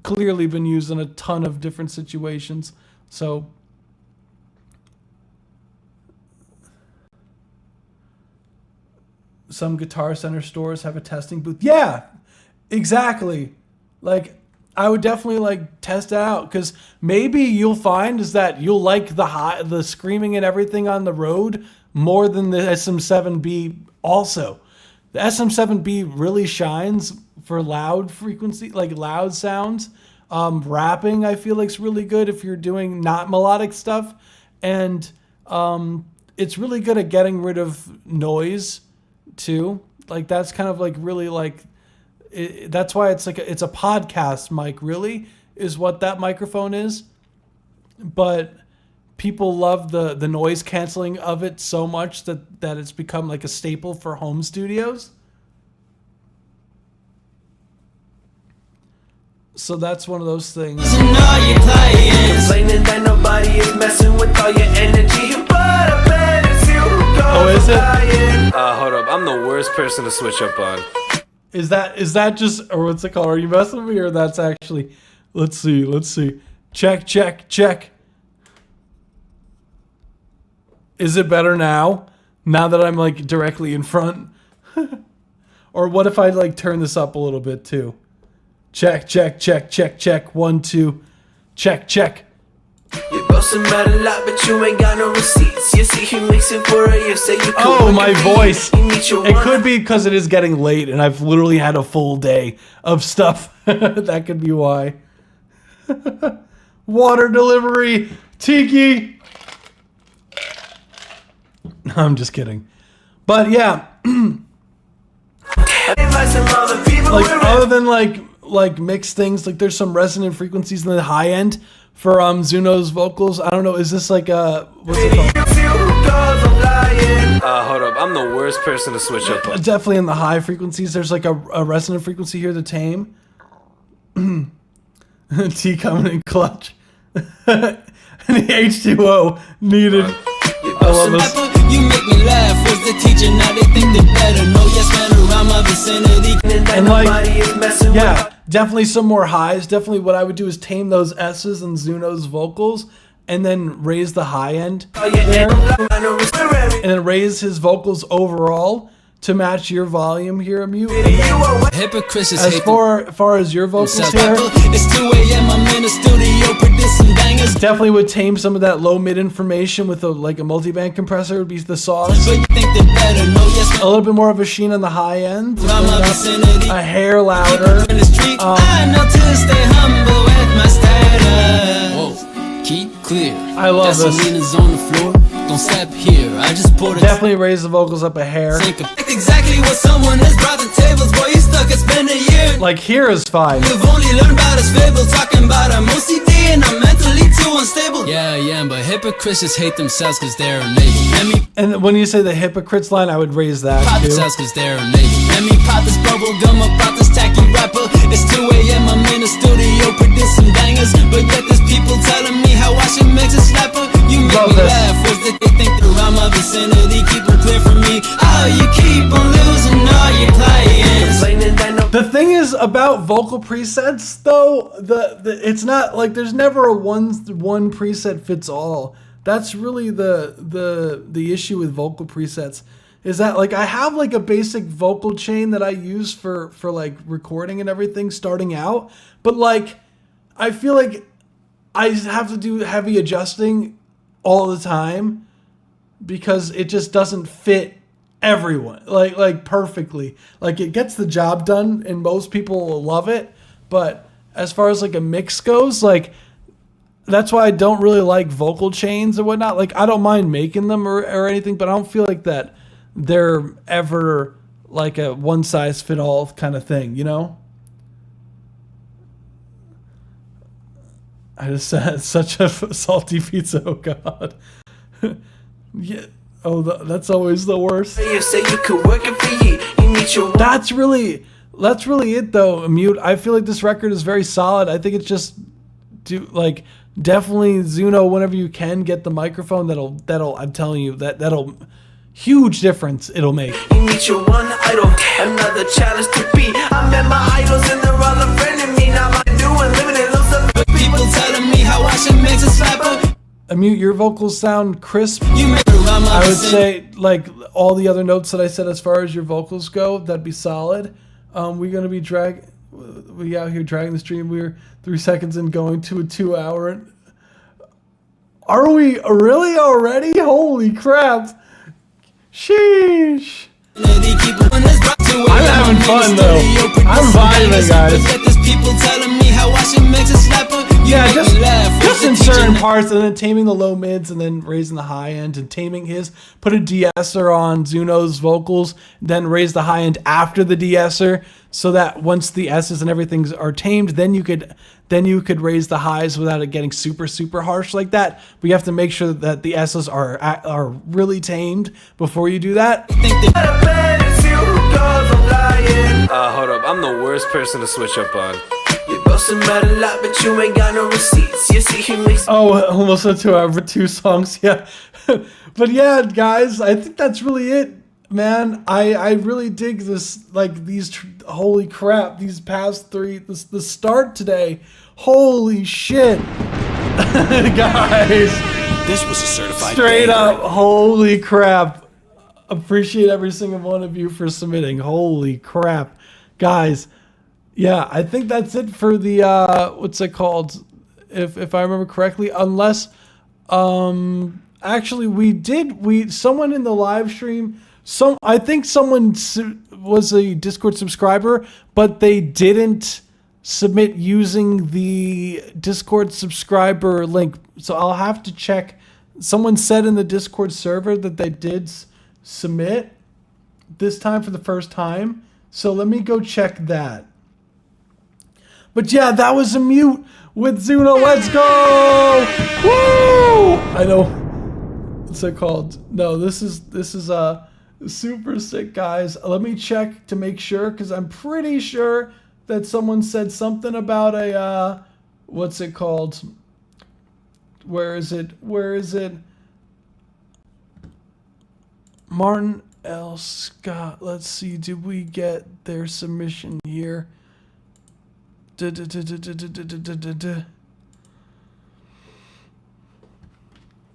E: clearly been used in a ton of different situations. So some Guitar Center stores have a testing booth. Yeah, exactly. Like I would definitely like test it out, because maybe you'll find is that you'll like the screaming and everything on the Rode more than the SM7B also. The SM7B really shines for loud frequency, like loud sounds. Rapping, I feel like, is really good if you're doing not melodic stuff. And it's really good at getting rid of noise too. Like that's kind of like really like, that's why it's like it's a podcast mic, really, is what that microphone is. But people love the noise canceling of it so much that it's become like a staple for home studios. So that's one of those things.
F: Complaining that nobody is messing with all your energy, but I bet it's you who goes.
E: Oh, is it?
H: Hold up. I'm the worst person to switch up on.
E: Is that just, or what's it called? Are you messing with me, or that's actually? Let's see. Check. Is it better now? Now that I'm like directly in front? Or what if I like turn this up a little bit too? Check. 1, 2. Check.
F: You boasting about a lot, but you ain't got no receipts. You see you mixing for a year, say you
E: Oh, my voice. It could be because it is getting late and I've literally had a full day of stuff. That could be why. Water delivery. Tiki. No, I'm just kidding. But yeah. Like other than like mixed things, like there's some resonant frequencies in the high end for Zuno's vocals. I don't know, is this like a what's it called?
H: Hold up, I'm the worst person to switch up on.
E: Definitely in the high frequencies, there's like a resonant frequency here, the tame. T coming in clutch. And the H2O needed. I love this.
G: You make me laugh. Was the teacher, now they think they better know yes man around my vicinity.
E: And like, yeah, definitely some more highs. Definitely what I would do is tame those S's and Zuno's vocals and then raise the high end there. And then raise his vocals overall to match your volume here, Mute.
G: Hypocrites is
E: As
G: hate
E: far as your vocals here,
G: It's 2 a.m. I'm in the studio producing bangers.
E: definitely would tame some of that low mid information with a multi-band compressor would be the sauce.
G: But you think they better know, yes,
E: A little bit more of a sheen on the high end, to
G: from
E: bring
G: my
E: it up
G: vicinity.
E: a hair louder.
G: In the street, I know to stay humble with my status. Whoa, keep clear.
E: I love this.
G: Gasolina's on the floor. Don't step here. I just poured a
E: Definitely raise the vocals up a hair.
G: drink of exactly what someone has brought the tables. Boy, you stuck. It's been a year.
E: Like here is fine.
G: You've only learned about his fable, talking about I'm OCD and I'm mentally too unstable. Yeah, but hypocrites just hate themselves cause they're enabled. Let me
E: And when you say the hypocrites line, I would raise that
G: pop
E: too.
G: themselves cause they're enabled. Let me pop this bubble gum up out this tacky rapper. It's 2 a.m. I'm in the studio producing bangers. But yet there's people telling me how I should mix a slapper. You make
E: Love
G: me
E: this.
G: laugh. Was that they think they're around my vicinity? Keep them clear from me. Oh, you keep on losing all your clients.
E: The thing is about vocal presets, though, it's not like there's never a one preset fits all. That's really the issue with vocal presets, is that like I have like a basic vocal chain that I use for like recording and everything starting out, but like I feel like I have to do heavy adjusting all the time because it just doesn't fit everyone like perfectly. Like it gets the job done and most people will love it, but as far as like a mix goes, like that's why I don't really like vocal chains or whatnot. Like I don't mind making them or anything, but I don't feel like that they're ever like a one size fit all kind of thing, you know? I just said such a salty pizza. Oh God. Yeah. Oh, that's always the worst.
F: You say you could work it for you. You need your
E: That's really it though, Mute. I feel like this record is very solid. I think it's just definitely Zuno, whenever you can get the microphone, that'll I'm telling you that'll huge difference it'll make.
F: You need your one idol, another challenge to beat. I met my idols and they're all a friend of me. Now I'm doing living in lows of
G: People telling me how I should mix a slapper.
E: Mute, your vocals sound crisp.
G: You make it around my
E: I would
G: vicinity.
E: say like all the other notes that I said as far as your vocals go, that'd be solid. We're gonna be we out here dragging the stream. We're 3 seconds in going to a 2 hour. Are we really already? Holy crap. Sheesh.
G: I'm
E: having fun, though. I'm vibing, guys.
G: People telling me how I should mix a slapper. You
E: Yeah,
G: make
E: just
G: me laugh.
E: just in
G: Was the teacher
E: certain
G: not-
E: parts, and then taming the low mids, and then raising the high end, and taming his. Put a de-esser on Zuno's vocals, then raise the high end after the de-esser, so that once the S's and everything are tamed, then you could raise the highs without it getting super harsh like that. But you have to make sure that the S's are really tamed before you do that.
G: Think they-
H: Hold up. I'm the worst person to switch up on.
F: You're boasting about a lot, but you ain't got no receipts. You see, he makes
E: Oh, almost a 2 hour for 2 songs, yeah. But yeah, guys, I think that's really it, man. I really dig this, like holy crap, these past 3, the start today, holy shit. Guys,
A: This was a certified
E: straight
A: banger.
E: up, holy crap. Appreciate every single one of you for submitting, holy crap. Guys, yeah, I think that's it for the, what's it called? If I remember correctly, unless, actually someone in the live stream, I think someone was a Discord subscriber, but they didn't submit using the Discord subscriber link. So I'll have to check. Someone said in the Discord server that they did submit this time for the first time. So let me go check that. But yeah, that was a Mute with Zuno. Let's go! Woo! I know. What's it called? No, this is super sick, guys. Let me check to make sure, because I'm pretty sure that someone said something about a what's it called? Where is it? Martin L. Scott. Let's see. Did we get their submission here?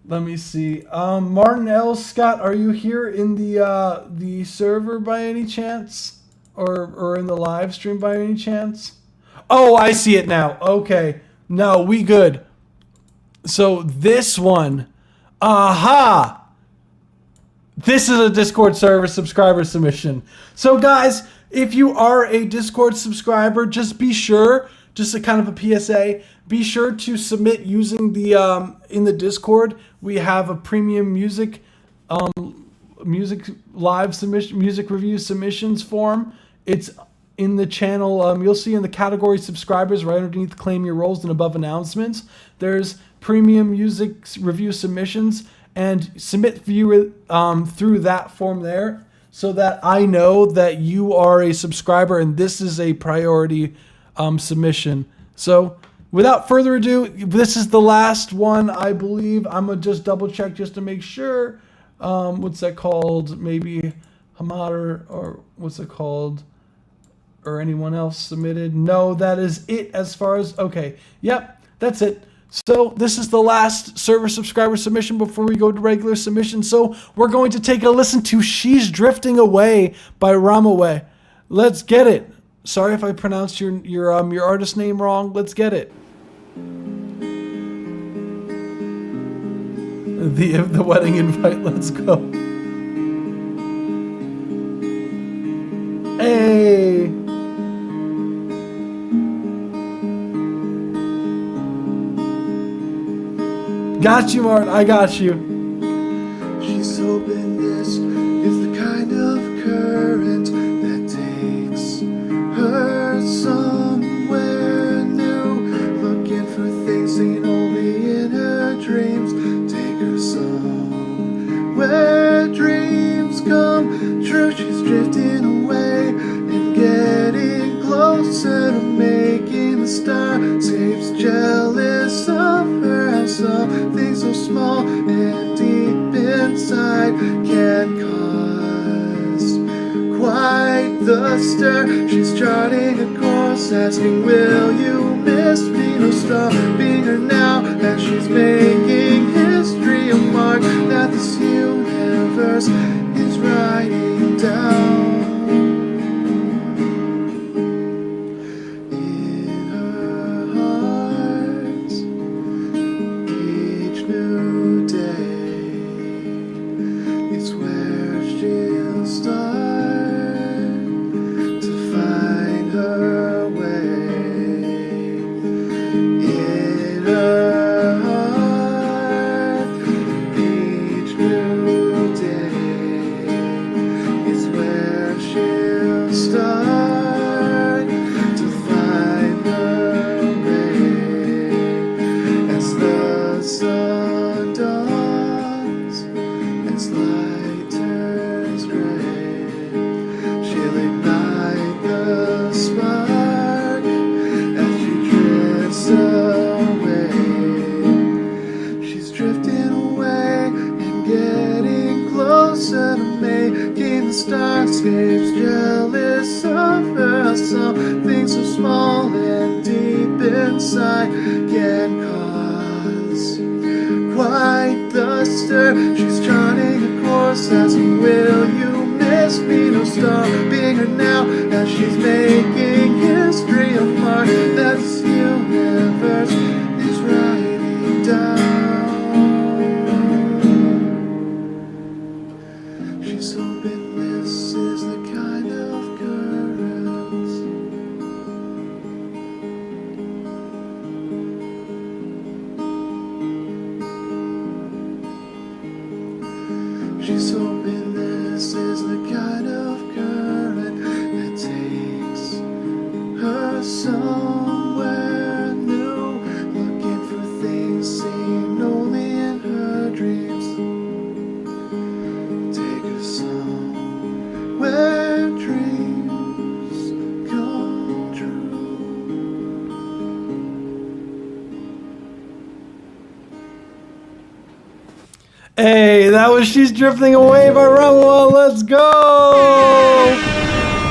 E: Let me see. Martin L. Scott, are you here in the server by any chance, or in the live stream by any chance? Oh, I see it now. Okay, no, we good. So this one, aha! This is a Discord server subscriber submission. So guys, if you are a Discord subscriber, just be sure, just a kind of a PSA, be sure to submit using the in the Discord. We have a premium music live submission, music review submissions form. It's in the channel. You'll see in the category subscribers right underneath claim your roles and above announcements. There's premium music review submissions, and submit view through that form there, so that I know that you are a subscriber and this is a priority submission. So without further ado, this is the last one, I believe. I'm gonna just double check just to make sure. What's that called? Maybe Hamad or what's it called? Or anyone else submitted? No, that is it as far as, okay. Yep, that's it. So this is the last server subscriber submission before we go to regular submission. So we're going to take a listen to She's Drifting Away by Ramaway. Let's get it. Sorry if I pronounced your artist name wrong. Let's get it. The wedding invite. Let's go. Hey. Got you, Martin. I got you.
I: She's hoping this is the kind of current that takes her somewhere new. Looking for things seen only in her dreams. Take her somewhere dreams come true. She's drifting away and getting closer to making the starscapes jealous of her. How something so small and deep inside can cause quite the stir. She's charting a course, asking, will you miss me? No stopping her now as she's making history, a mark that this universe is writing down. Starscapes jealous of her. Something so small and deep inside can cause quite the stir. She's charting a course, asking, will you miss me? No stopping her now as she's making history, a mark that this universe is writing down. She's hoping this is the kind of current she's hoping this is the kind of current that takes her somewhere new, looking for things seen only in her dreams. Where dreams come true.
E: Hey, that was She's Drifting Away by Ramaway. Let's go!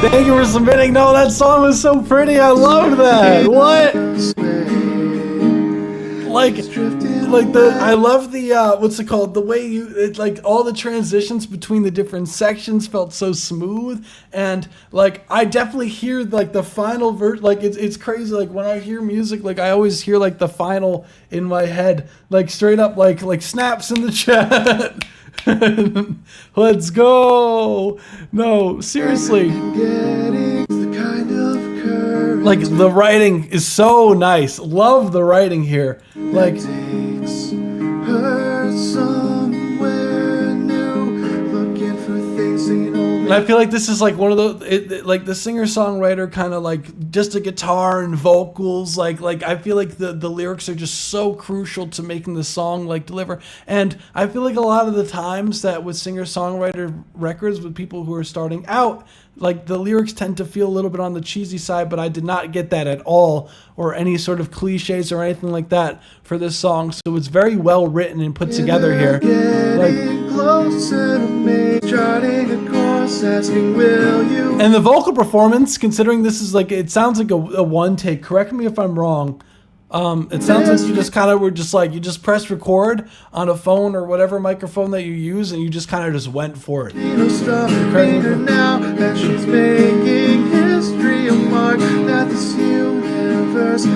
E: Thank you for submitting. No, that song was so pretty. I loved that. What? Like, I love the what's it called? The way like all the transitions between the different sections felt so smooth, and like I definitely hear like the final verse. Like it's crazy. Like when I hear music, like I always hear like the final in my head, like straight up, like snaps in the chat. Let's go. No, seriously. Like the writing is so nice. Love the writing here. Like
I: Takes her somewhere new, looking for things singing only.
E: and I feel like this is like one of those, like the singer-songwriter kind of like just a guitar and vocals. Like I feel like the lyrics are just so crucial to making the song like deliver. And I feel like a lot of the times that with singer-songwriter records with people who are starting out, like the lyrics tend to feel a little bit on the cheesy side, but I did not get that at all, or any sort of cliches or anything like that for this song. So it's very well written and put together here.
I: Getting closer to me, charting a course, asking, will you?
E: And the vocal performance, considering this is like, it sounds like a one take. Correct me if I'm wrong. It sounds like you just kind of were just like, you just pressed record on a phone or whatever microphone that you use, and you just kind of just went for it.
I: You know, stronger her now that she's making history, a mark that this universe.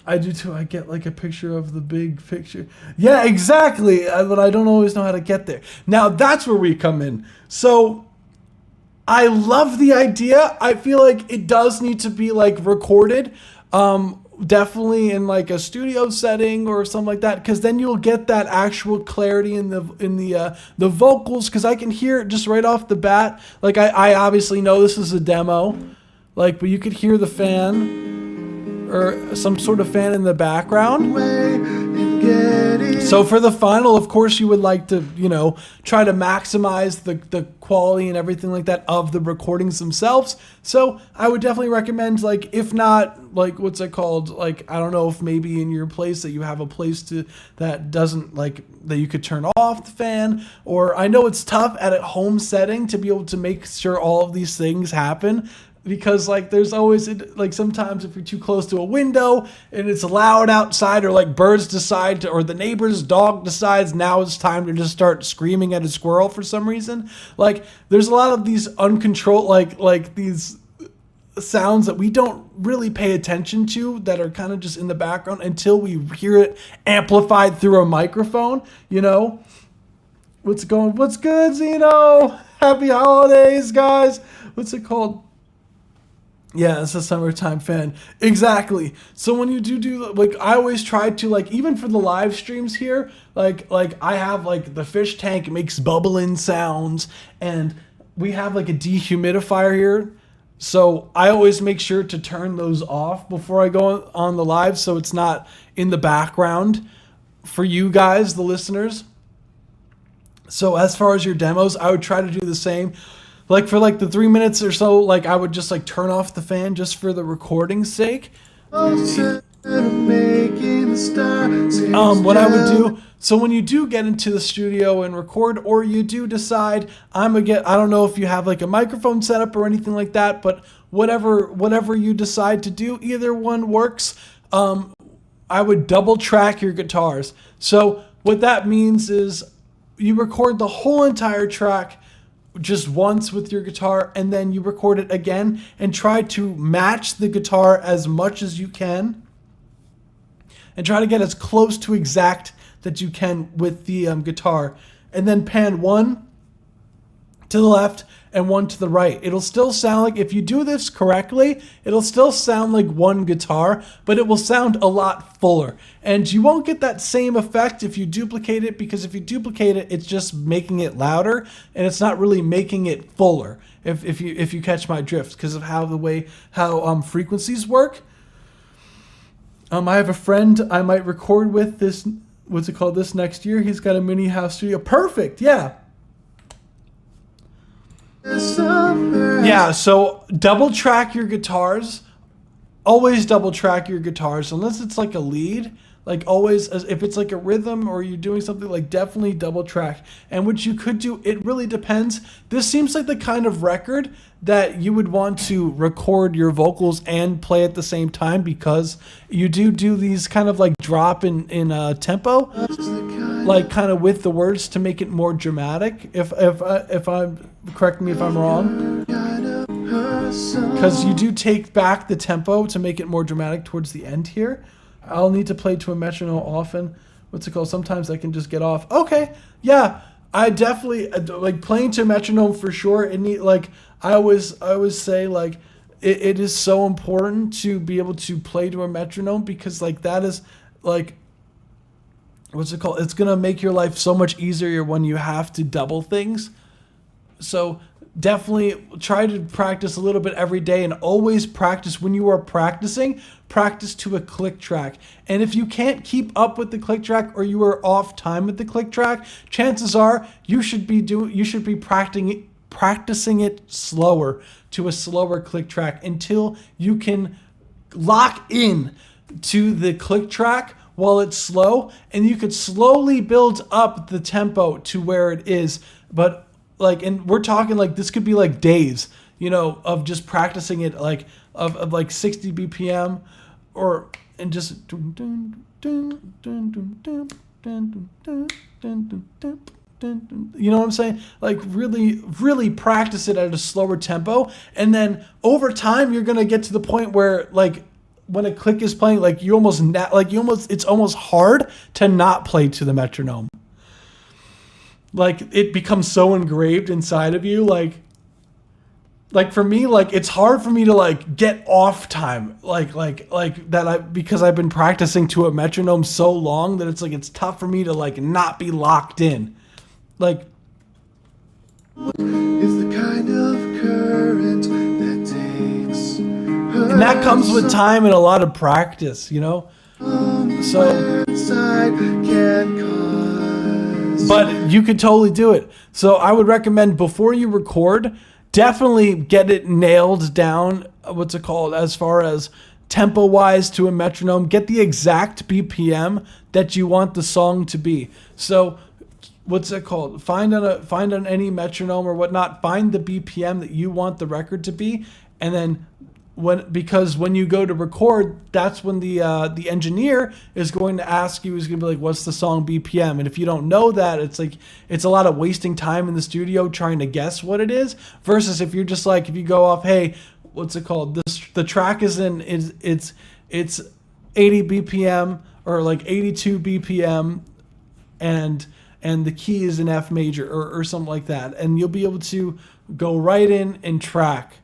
E: I do too. I get like a picture of the big picture. Yeah, exactly. But I don't always know how to get there. Now that's where we come in. So I love the idea. I feel like it does need to be like recorded. Definitely in like a studio setting or something like that, because then you'll get that actual clarity in the vocals, because I can hear it just right off the bat. Like I obviously know this is a demo, like, but you could hear the fan or some sort of fan in the background. So for the final, of course, you would like to, you know, try to maximize the quality and everything like that of the recordings themselves. So I would definitely recommend, like, if not, like, what's it called? Like, I don't know if maybe in your place that you have a place that doesn't, like, that you could turn off the fan, or I know it's tough at a home setting to be able to make sure all of these things happen. Because like there's always like sometimes if you're too close to a window and it's loud outside, or like birds decide to, or the neighbor's dog decides now it's time to just start screaming at a squirrel for some reason. Like there's a lot of these uncontrolled like these sounds that we don't really pay attention to that are kind of just in the background until we hear it amplified through a microphone, you know? What's good, Zeno? Happy holidays, guys. What's it called? Yeah, it's a summertime fan. Exactly. So when you do like, I always try to, like, even for the live streams here, like I have like the fish tank makes bubbling sounds, and we have like a dehumidifier here. So I always make sure to turn those off before I go on the live, so it's not in the background for you guys, the listeners. So as far as your demos, I would try to do the same. Like for like the 3 minutes or so, like I would just like turn off the fan just for the recording's sake.
I: What
E: I would do, so when you do get into the studio and record, or you do decide I don't know if you have like a microphone setup or anything like that, but whatever you decide to do, either one works. I would double track your guitars. So what that means is you record the whole entire track just once with your guitar, and then you record it again and try to match the guitar as much as you can, and try to get as close to exact that you can with the guitar, and then pan one to the left and one to the right. It'll still sound like, if you do this correctly, it'll still sound like one guitar, but it will sound a lot fuller. And you won't get that same effect if you duplicate it, because if you duplicate it, it's just making it louder, and it's not really making it fuller, if you catch my drift, because of how frequencies work. I have a friend I might record with this, what's it called, this next year. He's got a mini house studio. Perfect, yeah. Yeah, so double track your guitars. Always double track your guitars, unless it's like a lead. Like always, if it's like a rhythm or you're doing something, like definitely double track. And what you could do, it really depends. This seems like the kind of record that you would want to record your vocals and play at the same time, because you do these kind of like drop in tempo, like kind of with the words to make it more dramatic. If I'm, correct me if I'm wrong, because you do take back the tempo to make it more dramatic towards the end here. I'll need to play to a metronome often. What's it called? Sometimes I can just get off. Okay, yeah, I definitely like playing to a metronome for sure. It need, like I always say, like it is so important to be able to play to a metronome, because like that is like, what's it called? It's gonna make your life so much easier when you have to double things. So definitely try to practice a little bit every day, and always practice when you are practicing. Practice to a click track. And if you can't keep up with the click track, or you are off time with the click track, chances are you should be practicing it slower, to a slower click track, until you can lock in to the click track while it's slow, and you could slowly build up the tempo to where it is. But like, and we're talking like this could be like days, you know, of just practicing it, like of like 60 BPM, or and just you know what I'm saying? Like really practice it at a slower tempo, and then over time you're gonna get to the point where like when a click is playing, like it's almost hard to not play to the metronome. Like it becomes so engraved inside of you, like for me, like it's hard for me to like get off time, like that, because I've been practicing to a metronome so long that it's tough for me to like not be locked in. Like
I: is the kind of current that takes her,
E: and that comes with time and a lot of practice, you know. So
I: can cause,
E: but you could totally do it. So I would recommend, before you record, definitely get it nailed down, what's it called, as far as tempo wise to a metronome. Get the exact BPM that you want the song to be. So what's it called? Find on any metronome or whatnot, find the BPM that you want the record to be, and then because when you go to record, that's when the engineer is going to ask you, he's going to be like, what's the song BPM? And if you don't know that, it's like, it's a lot of wasting time in the studio trying to guess what it is, versus if you're just like, if you go off, hey, what's it called? The track is it's 80 BPM or like 82 BPM, and the key is in F major or something like that. And you'll be able to go right in and track.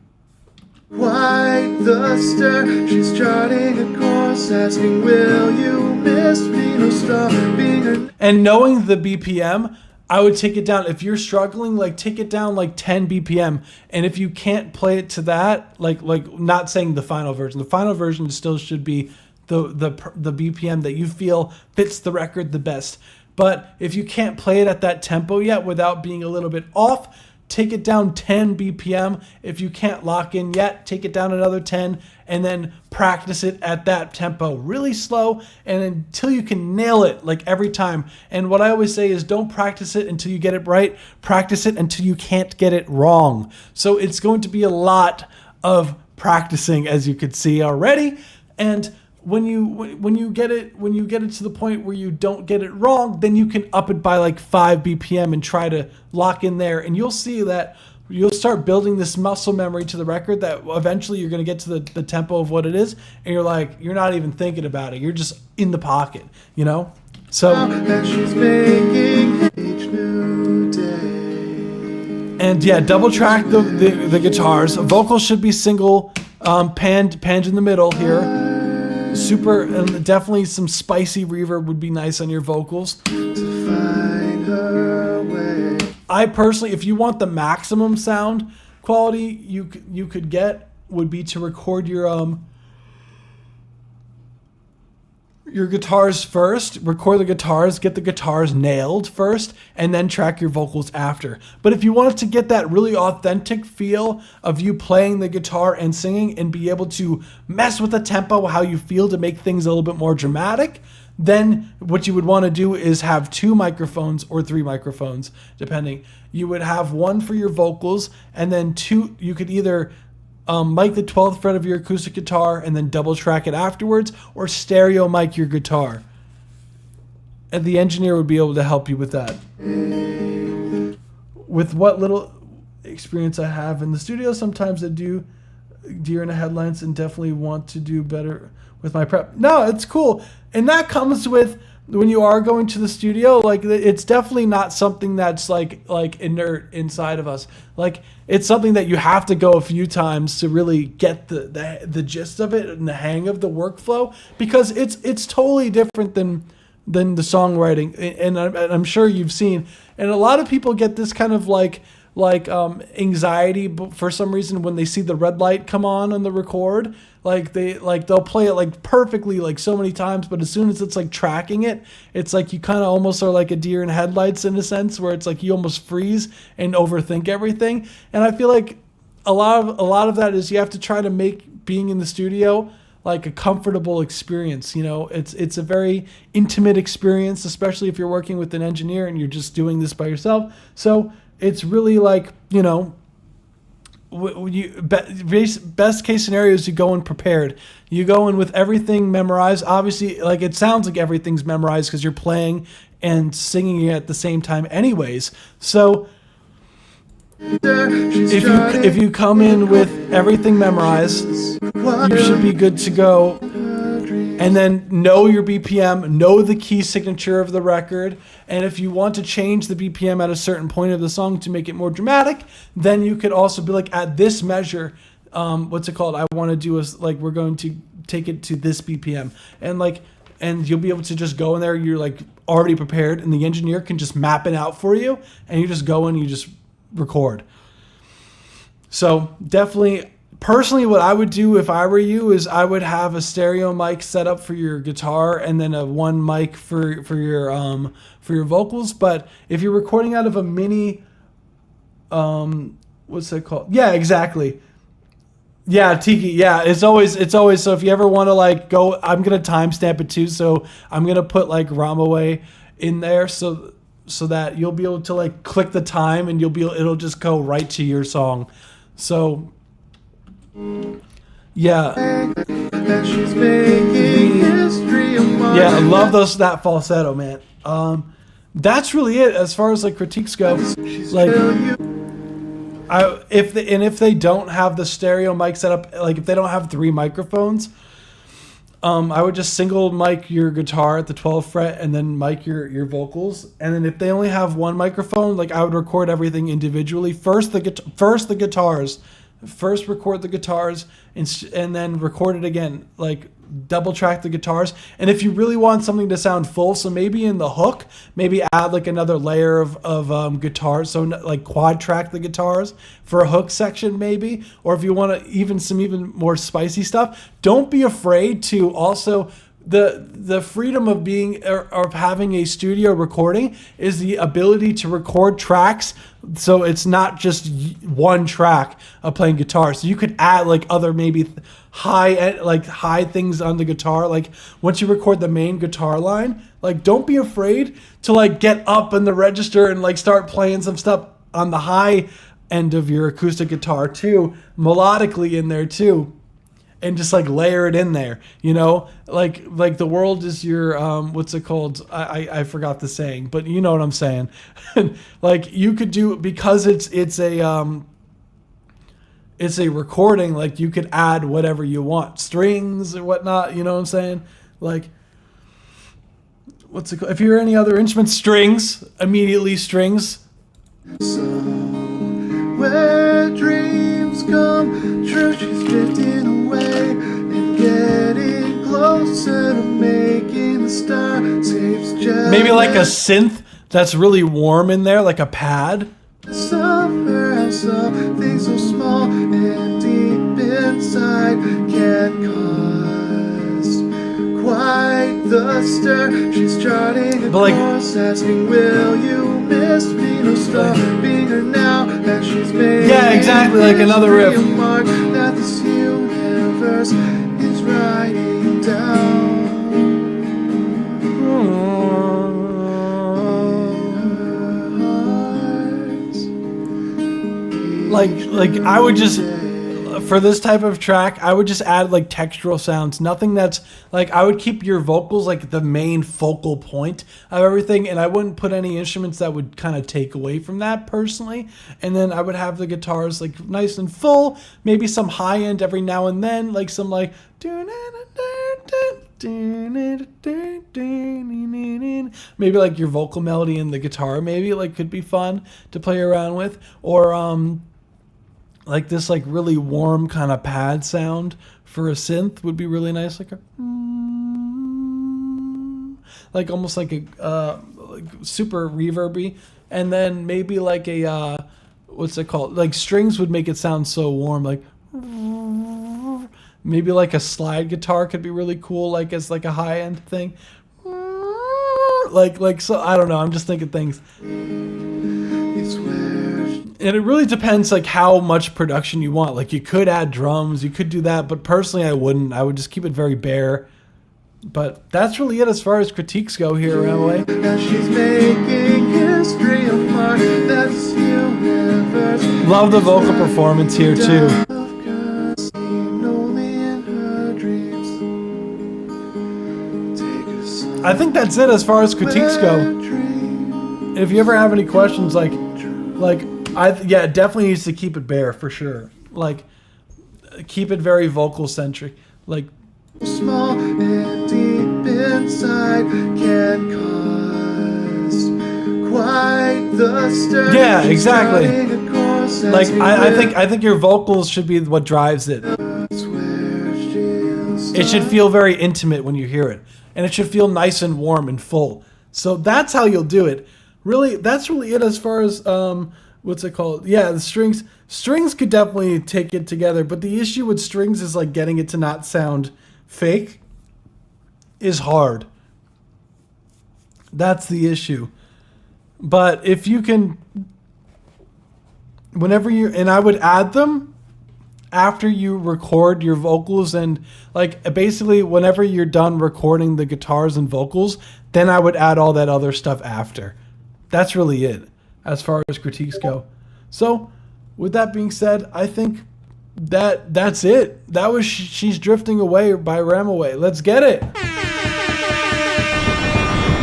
I: Why the stir? She's charting a course, asking, will you miss me? No stopping her.
E: And knowing the BPM, I would take it down. If you're struggling, like take it down like 10 BPM. And if you can't play it to that, like not saying the final version still should be the BPM that you feel fits the record the best. But if you can't play it at that tempo yet without being a little bit off, take it down 10 BPM. If you can't lock in yet, take it down another 10, and then practice it at that tempo really slow, and until you can nail it, like every time. And what I always say is, don't practice it until you get it right. Practice it until you can't get it wrong. So it's going to be a lot of practicing, as you could see already. And when you get it to the point where you don't get it wrong, then you can up it by like 5 BPM and try to lock in there, and you'll see that you'll start building this muscle memory to the record that eventually you're going to get to the tempo of what it is, and you're not even thinking about it, you're just in the pocket, you know. So
I: that she's making each new day.
E: And yeah, double track the guitars. Vocals should be single, panned in the middle here. Super, and definitely some spicy reverb would be nice on your vocals.
I: To find her way.
E: I personally, if you want the maximum sound quality you could get, would be to record your guitars first, record the guitars, get the guitars nailed first, and then track your vocals after. But if you wanted to get that really authentic feel of you playing the guitar and singing, and be able to mess with the tempo, how you feel to make things a little bit more dramatic, Then what you would want to do is have 2 microphones or 3 microphones, depending. You would have one for your vocals, and then 2, you could either mic the 12th fret of your acoustic guitar and then double track it afterwards, or stereo mic your guitar. And the engineer would be able to help you with that. With what little experience I have in the studio, sometimes I do deer in the headlights and definitely want to do better with my prep. No, it's cool. And that comes with when you are going to the studio, like it's definitely not something that's like inert inside of us. Like it's something that you have to go a few times to really get the gist of it and the hang of the workflow, because it's totally different than the songwriting. And I'm sure you've seen, and a lot of people get this kind of like anxiety for some reason when they see the red light come on the record. They'll play it like perfectly like so many times, but as soon as it's like tracking it, it's like you kind of almost are like a deer in headlights in a sense, where it's like you almost freeze and overthink everything. And I feel like a lot of that is you have to try to make being in the studio like a comfortable experience. You know, it's a very intimate experience, especially if you're working with an engineer and you're just doing this by yourself. So it's really like, you know, best case scenario is you go in prepared. You go in with everything memorized. Obviously, like it sounds like everything's memorized because you're playing and singing it at the same time anyways. So if you come in with everything memorized, you should be good to go. And then know your BPM, know the key signature of the record. And if you want to change the BPM at a certain point of the song to make it more dramatic, then you could also be like, at this measure, what's it called? I want to do we're going to take it to this BPM. And you'll be able to just go in there. You're like already prepared, and the engineer can just map it out for you. And you just go and you just record. So definitely, personally, what I would do if I were you is I would have a stereo mic set up for your guitar and then a one mic for your vocals. But if you're recording out of a mini, what's that called? Yeah, exactly. Yeah, Tiki. Yeah, it's always. So if you ever want to like go, I'm gonna timestamp it too. So I'm gonna put like Ramaway in there so that you'll be able to like click the time and it'll just go right to your song. So. Yeah. Yeah, I love that falsetto, man. That's really it as far as like critiques go. Like, if they don't have the stereo mic set up, like if they don't have 3 microphones, I would just single mic your guitar at the 12th fret and then mic your vocals. And then if they only have 1 microphone, like I would record everything individually. First the guitars. First record the guitars and then record it again, like double track the guitars. And if you really want something to sound full, so maybe in the hook, maybe add like another layer of guitars, so like quad track the guitars for a hook section maybe. Or if you want to even more spicy stuff, don't be afraid to also the freedom of having a studio recording is the ability to record tracks, so it's not just one track of playing guitar. So you could add like other maybe high things on the guitar. Like once you record the main guitar line, like don't be afraid to like get up in the register and like start playing some stuff on the high end of your acoustic guitar too, melodically in there too. And just like layer it in there, you know, like the world is your what's it called? I forgot the saying, but you know what I'm saying. Like you could do, because it's a recording. Like you could add whatever you want, strings or whatnot. You know what I'm saying? Like what's it called? If you're any other instrument, strings, immediately strings.
I: So where dreams come true, she's drifting away and getting closer to making the starscapes jealous.
E: Maybe like a synth that's really warm in there, like a pad.
I: Suffer how something so small and deep inside can cause quite the stir. She's charting a course, asking, will you miss me? No stopping her now as she's made.
E: Yeah, exactly, like another riff.
I: Mark that this universe is writing down.
E: like I would just, for this type of track, I would just add like textural sounds. Nothing that's like, I would keep your vocals like the main focal point of everything, and I wouldn't put any instruments that would kind of take away from that personally. And then I would have the guitars like nice and full, maybe some high end every now and then, like some like maybe like your vocal melody in the guitar maybe like could be fun to play around with, or like this like really warm kind of pad sound for a synth would be really nice, like a like almost like a like super reverby. And then maybe like a what's it called, like strings would make it sound so warm, like maybe like a slide guitar could be really cool, like as like a high end thing, like so I don't know, I'm just thinking things. And it really depends like how much production you want. Like you could add drums, you could do that, but personally I wouldn't. I would just keep it very bare. But that's really it as far as critiques go here, Ramaway.
I: Now she's making history apart. That's universe.
E: Love the vocal performance here too. I think that's it as far as critiques go. If you ever have any questions, like yeah, it definitely needs to keep it bare for sure. Like, keep it very vocal centric. Like,
I: small and deep inside can cause quite the stir.
E: Yeah, exactly. Like, I think your vocals should be what drives it. It should feel very intimate when you hear it, and it should feel nice and warm and full. So that's how you'll do it. Really, that's really it as far as what's it called? Yeah, the strings. Strings could definitely take it together, but the issue with strings is like getting it to not sound fake is hard. That's the issue. But if you can, whenever you, and I would add them after you record your vocals, and like basically whenever you're done recording the guitars and vocals, then I would add all that other stuff after. That's really it as far as critiques go. So with that being said, I think that's it. That was She's Drifting Away by Ramaway. Let's get it.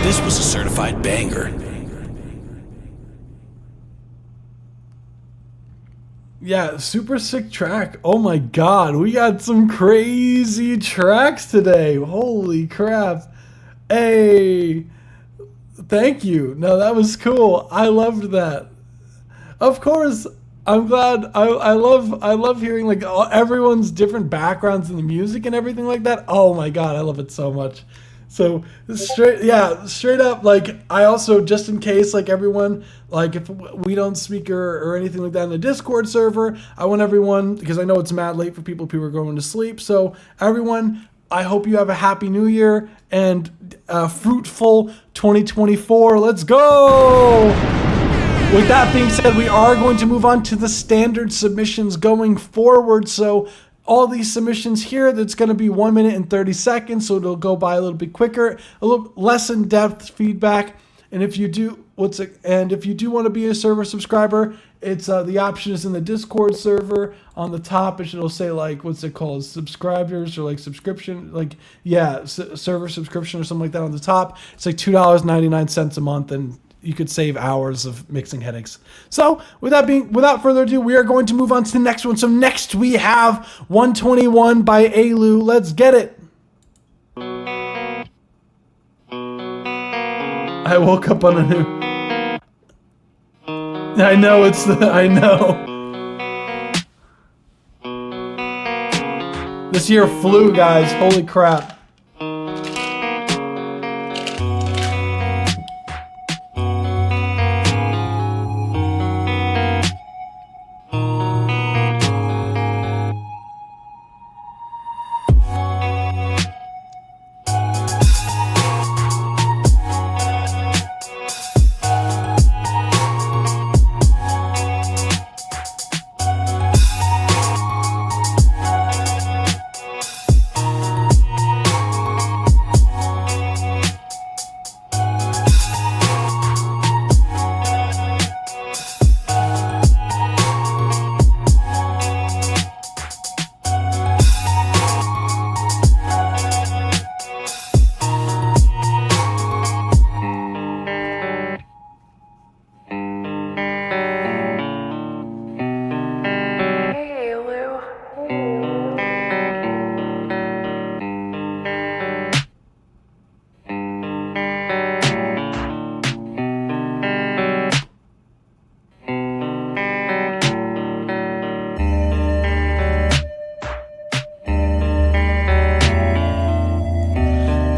A: This was a certified banger.
E: Yeah, super sick track. Oh my god, we got some crazy tracks today. Holy crap. Hey, thank you. No, that was cool. I loved that. Of course, I'm glad. I love hearing like everyone's different backgrounds in the music and everything like that. Oh my god, I love it so much. So straight up, like I also, just in case, like everyone, like if we don't speak or anything like that in the Discord server, I want everyone, because I know it's mad late for people are going to sleep. So everyone, I hope you have a happy new year and a fruitful 2024. Let's go! With that being said, we are going to move on to the standard submissions going forward. So all these submissions here, that's going to be 1 minute and 30 seconds, so it'll go by a little bit quicker, a little less in-depth feedback. And if you do want to be a server subscriber, it's the option is in the Discord server on the top. It'll say like subscribers or like subscription, like server subscription or something like that on the top. It's like $2.99 a month, and you could save hours of mixing headaches. So without further ado, we are going to move on to the next one. So next we have 121 by Ailu. Let's get it. I woke up on a new. I know I know. This year flew, guys. Holy crap.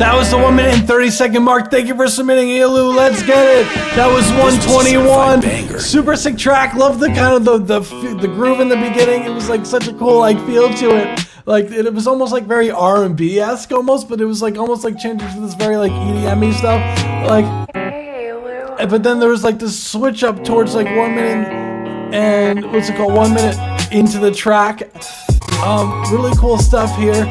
E: That was the 1 minute and 30-second mark. Thank you for submitting, Elu. Let's get it. That was 121. Super sick track. Love the kind of the groove in the beginning. It was like such a cool like feel to it. Like it was almost like very R&B-esque almost, but it was like almost like changing to this very like EDM-y stuff. Like, but then there was like this switch up towards like 1 minute and 1 minute into the track. Really cool stuff here.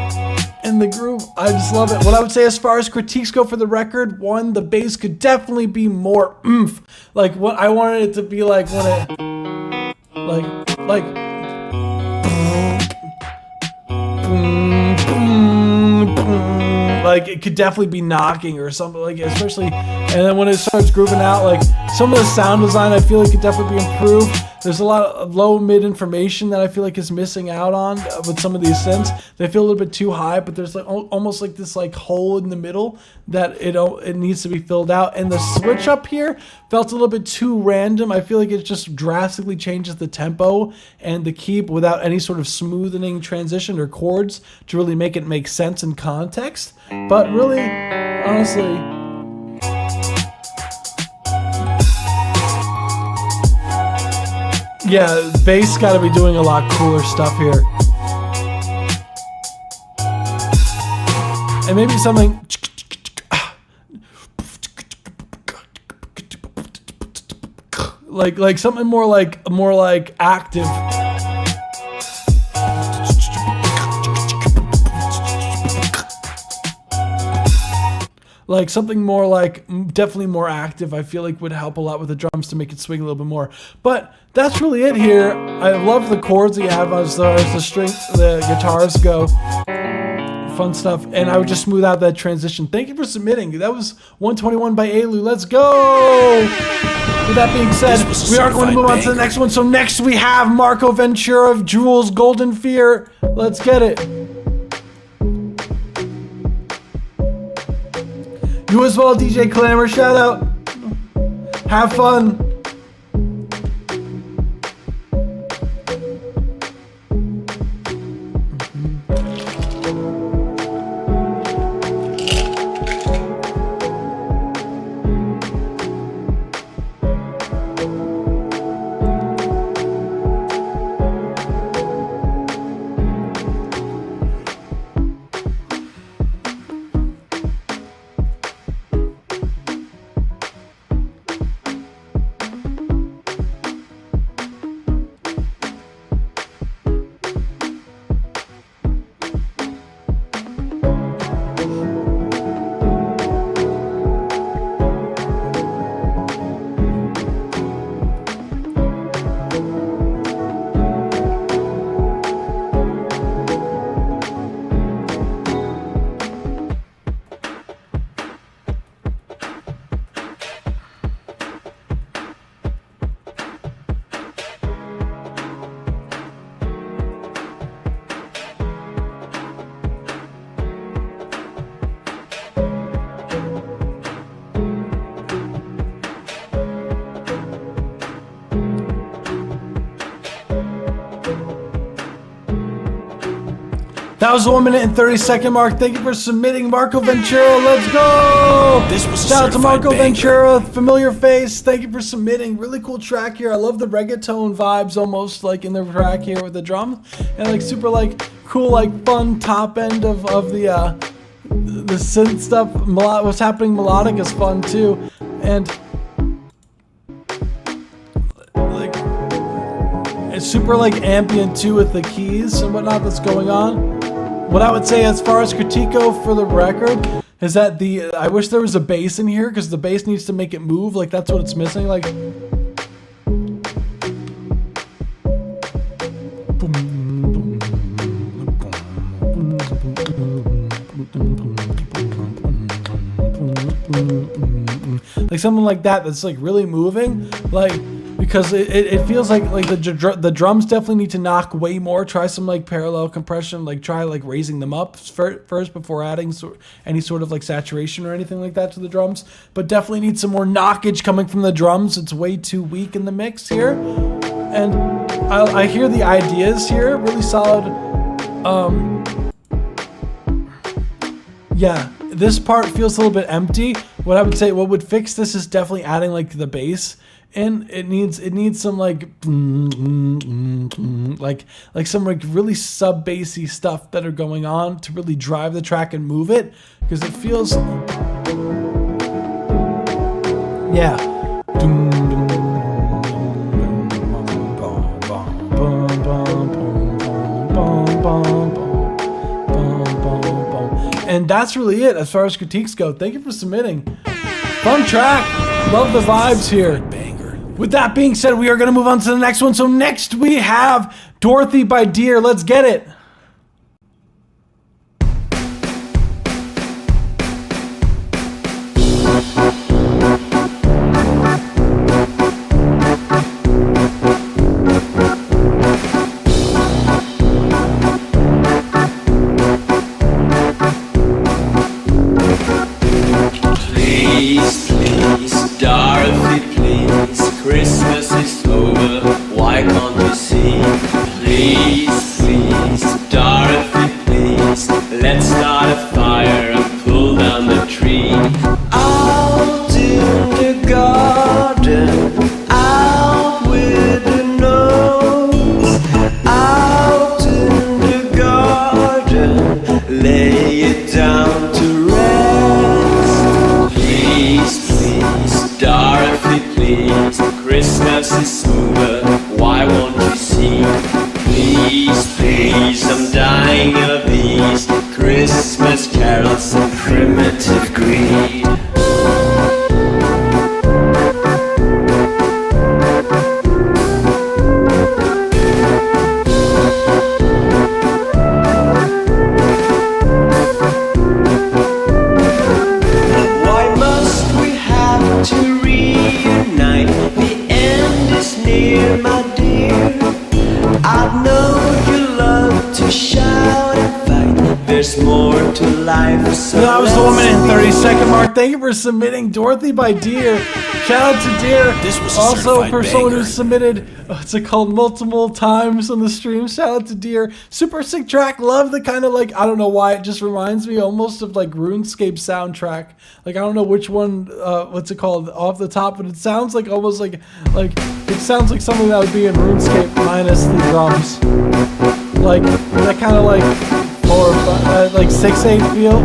E: And the groove, I just love it. What I would say as far as critiques go for the record, one, the bass could definitely be more oomph. Like what I wanted it to be like when it, like it could definitely be knocking or something like, especially, and then when it starts grooving out, like some of the sound design I feel like could definitely be improved. There's a lot of low mid information that I feel like is missing out on with some of these synths. They feel a little bit too high, but there's like almost like this like hole in the middle that it needs to be filled out. And the switch up here felt a little bit too random. I feel like it just drastically changes the tempo and the key without any sort of smoothing transition or chords to really make it make sense in context. But really, honestly, yeah, bass got to be doing a lot cooler stuff here. And maybe something like something more like active. Like something more like, definitely more active, I feel like would help a lot with the drums to make it swing a little bit more. But that's really it here. I love the chords that you have as the guitars go. Fun stuff. And I would just smooth out that transition. Thank you for submitting. That was 121 by Elu. Let's go! With that being said, we are going to move on to the next one. So next we have Marco Ventura of Jules Golden Fear. Let's get it. You as well, DJ Clamor. Shout out. Have fun. That was the 1 minute and 30-second mark. Thank you for submitting, Marco Ventura. Let's go! Shout out to Marco Ventura, familiar face. Thank you for submitting. Really cool track here. I love the reggaeton vibes almost like in the track here with the drums. And like super like cool like fun top end of the synth stuff. What's happening melodic is fun too. And like it's super like ambient too with the keys and whatnot that's going on. What I would say as far as critico for the record is that I wish there was a bass in here because the bass needs to make it move. Like that's what it's missing. Like something like that that's like really moving, like because it feels like the drums definitely need to knock way more. Try some like parallel compression, like try like raising them up first before adding any sort of like saturation or anything like that to the drums. But definitely need some more knockage coming from the drums. It's way too weak in the mix here, and I hear the ideas here, really solid. Yeah, this part feels a little bit empty. What I would say, what would fix this is definitely adding like the bass. And it needs some like some like really sub bassy stuff that are going on to really drive the track and move it, because it feels, yeah. And that's really it as far as critiques go. Thank you for submitting. Fun track. Love the vibes here. With that being said, we are going to move on to the next one. So next we have Dorothy by Deer. Let's get it.
F: Please, please, Dorothy, please. Christmas is over, why can't you see? Please, please, Dorothy, please. Let's start a fire and pull down the tree. Out in the garden, out with the nose. Out in the garden, lay it down to rest. Please, please, Dorothy, please. Christmas is over, why won't you see? Please, please, I'm dying of these Christmas carols and primitive greed. Why must we have to reunite? The end is near, my dear. I know you love to shout and fight. There's more to life. So
E: that was the 1 minute and 30-second mark. Thank you for submitting Dorothy by Deer. Shout out to Deer.
A: This was a
E: also
A: certified
E: for someone who
A: banger.
E: submitted, what's it called, multiple times on the stream. Shout out to Deer. Super sick track. Love the kind of like, I don't know why, it just reminds me almost of like RuneScape soundtrack. Like I don't know which one, what's it called off the top, but it sounds like almost like it sounds like something that would be in RuneScape minus the drums. Like that kind of like 4 or 5, like 6/8 feel.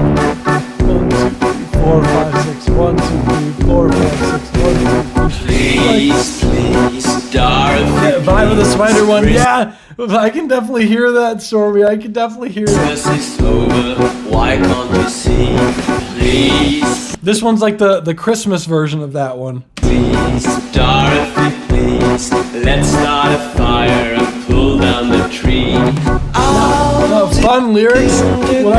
E: 1, 2, 3, 4, 5, 6. 1, 2, 3, 4, 5, 6. 1, 2, 3.
F: please, please, Dorothy.
E: Vibe of the Spider one, yeah. I can definitely hear that, Stormy. I can definitely hear that.
F: Christmas is over, why can't you see? Please,
E: This one's like the Christmas version of that one.
F: please, Dorothy, please. Let's start a fire and pull down the tree.
E: Fun lyrics. What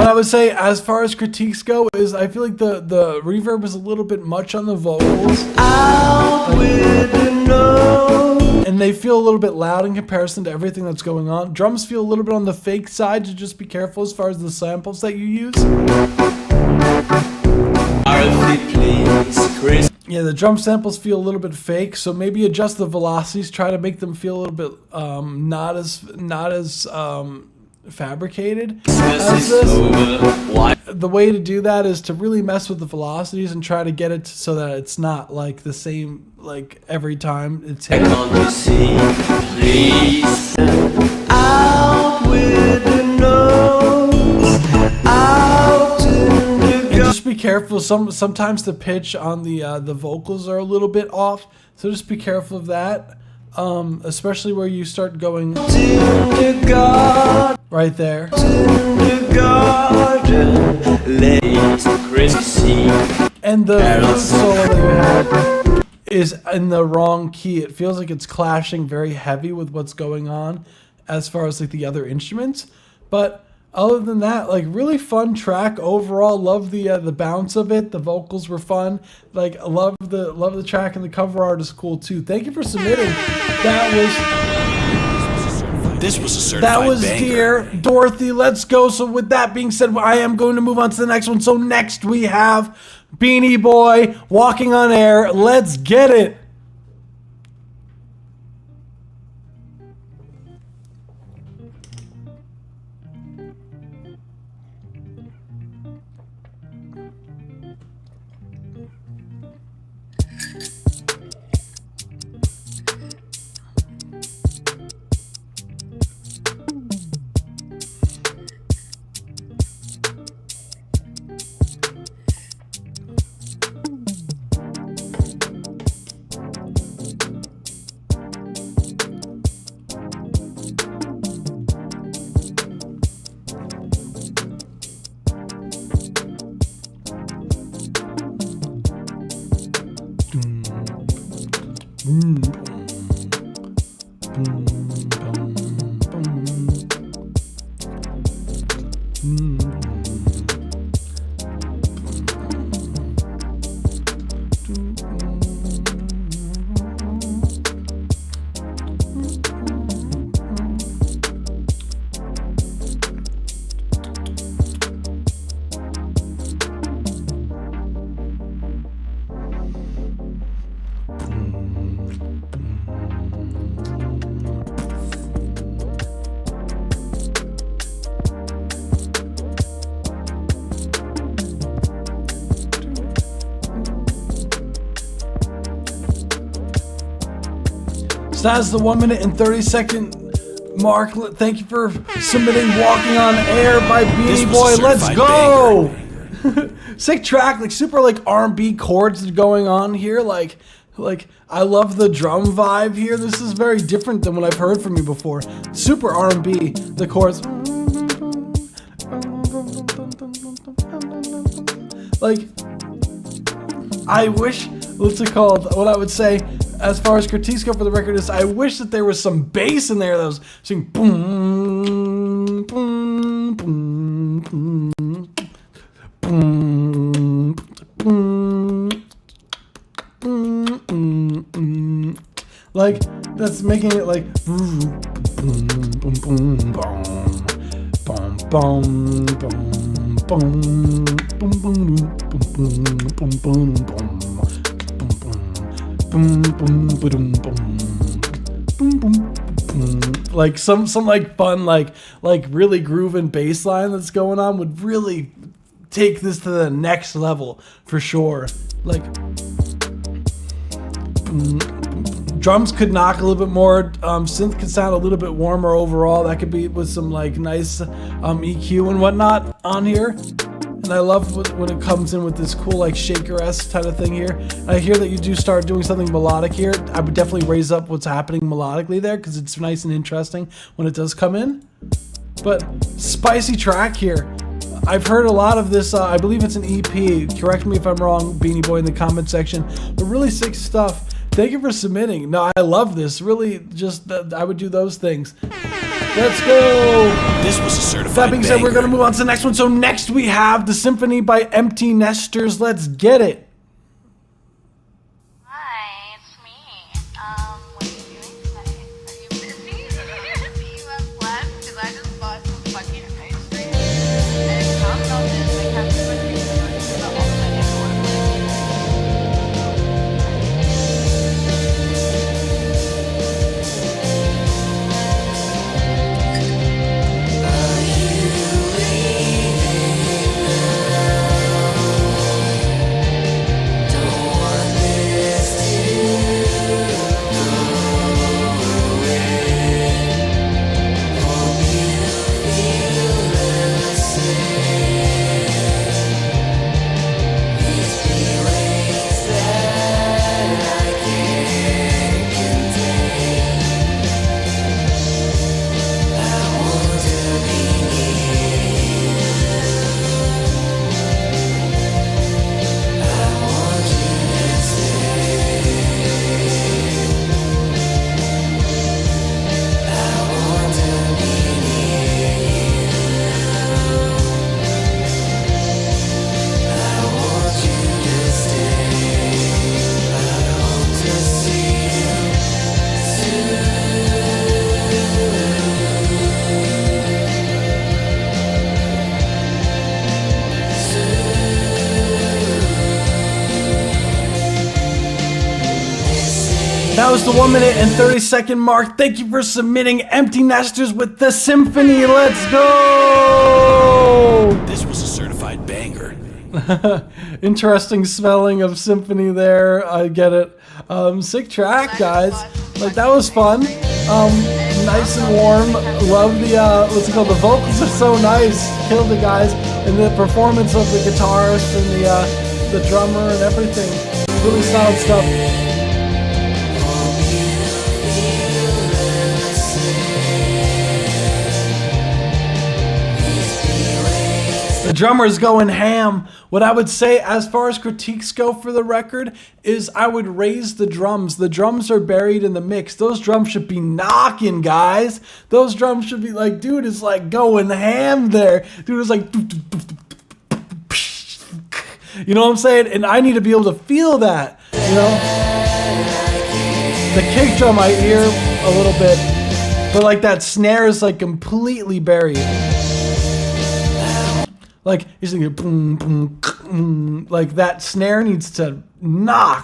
E: I would say as far as critiques go is I feel like the reverb is a little bit much on the vocals.
F: Out with the nose.
E: And they feel a little bit loud in comparison to everything that's going on. Drums feel a little bit on the fake side, so just be careful as far as the samples that you use.
F: Dorothy, please, Chris.
E: Yeah, the drum samples feel a little bit fake, so maybe adjust the velocities, try to make them feel a little bit not as fabricated as this. The way to do that is to really mess with the velocities and try to get it so that it's not like the same like every time it's hit.
F: Can't you see? Please, out with the nose. Out in the
E: And just be careful. Sometimes the pitch on the vocals are a little bit off, so just be careful of that. Especially where you start going right there. And the flute solo that you had is in the wrong key. It feels like it's clashing very heavy with what's going on as far as like the other instruments. But other than that, like really fun track overall. Love the bounce of it. The vocals were fun. Like love the track, and the cover art is cool too. Thank you for submitting.
A: This was a certified banger.
E: Dear Dorothy. Let's go. So with that being said, I am going to move on to the next one. So next we have Beanie Boy, Walking on Air. Let's get it. So that's the 1 minute and 30-second mark. Thank you for submitting "Walking on Air" by
A: This
E: Beanie
A: was a
E: Boy. Let's
A: certified
E: go. Sick track, like super like R&B chords going on here. Like I love the drum vibe here. This is very different than what I've heard from you before. Super R&B. The chords. Like, I wish, what's it called? What I would say, as far as critiques go for the record, is I wish that there was some bass in there that was saying boom, boom, boom, boom, boom, boom, boom, boom. Like, that's making it like boom, boom, boom, boom, boom, boom, boom, boom, boom, boom, boom, boom, boom, boom. Boom, boom, boom, boom, boom, boom. Like some like fun like really grooving bass line that's going on would really take this to the next level for sure. Like drums could knock a little bit more. Synth could sound a little bit warmer overall. That could be with some like nice EQ and whatnot on here. And I love when it comes in with this cool like shaker-esque kind of thing here. I hear that you do start doing something melodic here. I would definitely raise up what's happening melodically there because it's nice and interesting when it does come in. But spicy track here. I've heard a lot of this. I believe it's an EP. Correct me if I'm wrong, Beanie Boy, in the comment section. But really sick stuff. Thank you for submitting. No, I love this. Really, just I would do those things. Let's go.
A: This was a certified
E: That being said, we're
A: banger.
E: going to move on to the next one. So next we have The Symphony by Empty Nesters. Let's get it.
J: Hi, it's me. What are you doing tonight? Are you busy? Do you have plans? Because I just bought some fucking ice cream. And it's not melted. Like, have to put things in the ultimate
E: That was the 1 minute and 30-second mark. Thank you for submitting Empty Nesters with The Symphony. Let's go.
A: This was a certified banger.
E: Interesting spelling of symphony there. I get it. Sick track, guys. Like, that was fun. Nice and warm. Love the what's it called? The vocals are so nice. Killed the guys, and the performance of the guitarist and the drummer and everything. Really solid stuff. The drummer's going ham. What I would say as far as critiques go for the record is I would raise the drums. The drums are buried in the mix. Those drums should be knocking, guys. Those drums should be like, dude is like going ham there. Dude is like, you know what I'm saying? And I need to be able to feel that, you know? The kick drum I hear a little bit, but like that snare is like completely buried. Like he's thinking boom, boom, boom. Like that snare needs to knock.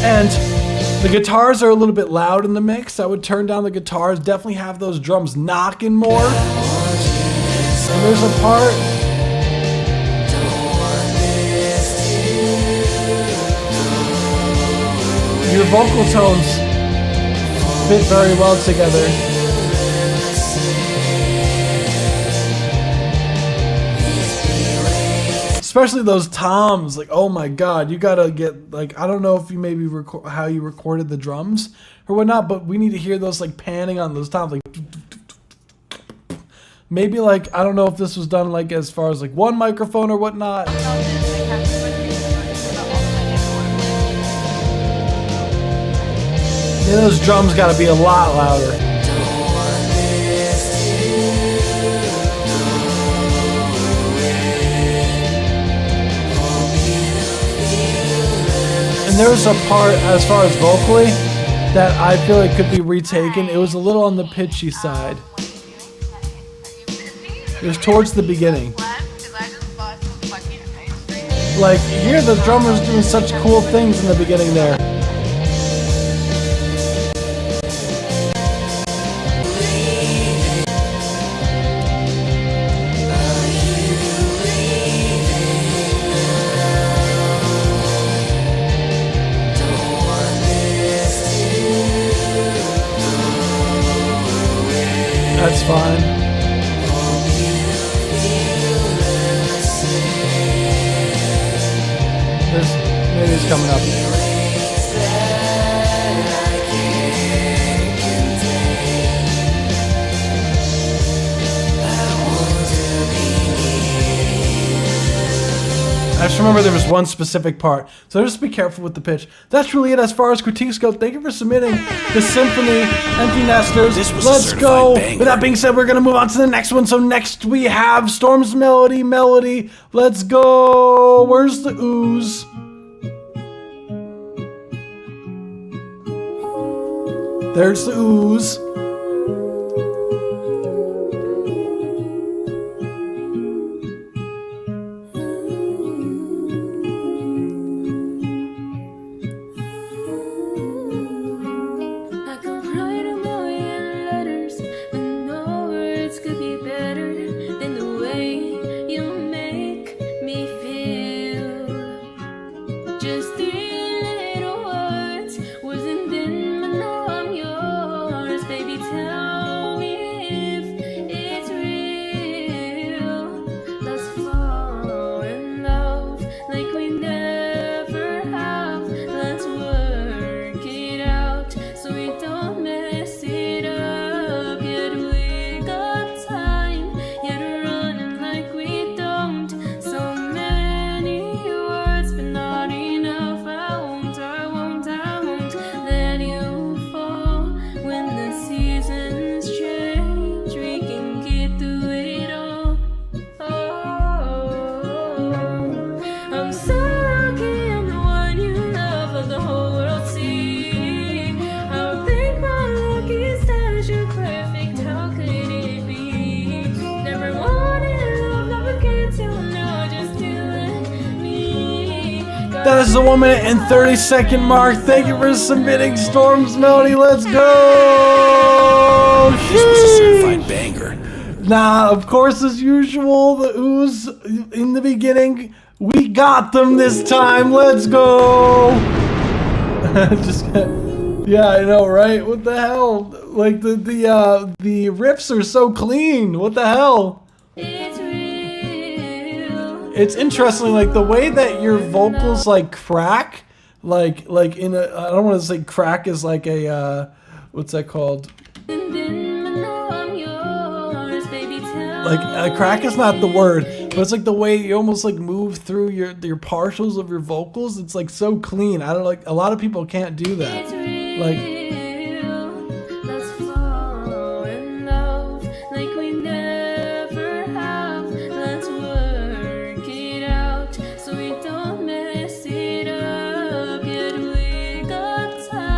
E: And the guitars are a little bit loud in the mix. I would turn down the guitars, definitely have those drums knocking more. And there's a part. Your vocal tones fit very well together. Especially those toms, like, oh my god, you gotta get, like, I don't know if you maybe how you recorded the drums or whatnot, but we need to hear those like panning on those toms, like maybe like, I don't know if this was done like as far as like one microphone or whatnot. Yeah, those drums gotta be a lot louder. And there was a part, as far as vocally, that I feel like could be retaken. It was a little on the pitchy side. It was towards the beginning. Like, here the drummer's doing such cool things in the beginning there. That's fine. Maybe it's coming up. I just remember there was one specific part, so just be careful with the pitch. That's really it as far as critiques go. Thank you for submitting the Symphony, Empty Nesters. Let's go. With that being said, we're going to move on to the next one. So next we have Storm's Melody. Let's go. Where's the ooze? There's the ooze. That is the 1 minute and 30-second mark. Thank you for submitting Storm's Melody. Let's go!
A: This was a certified banger.
E: Nah, of course, as usual, the ooze in the beginning. We got them this time. Let's go! Just, yeah, I know, right? What the hell? Like the riffs are so clean. What the hell? It's interesting, like the way that your vocals like crack, like in a, I don't want to say crack is like a, what's that called? like crack is not the word, but it's like the way you almost like move through your partials of your vocals. It's like so clean. I don't like, a lot of people can't do that. Like,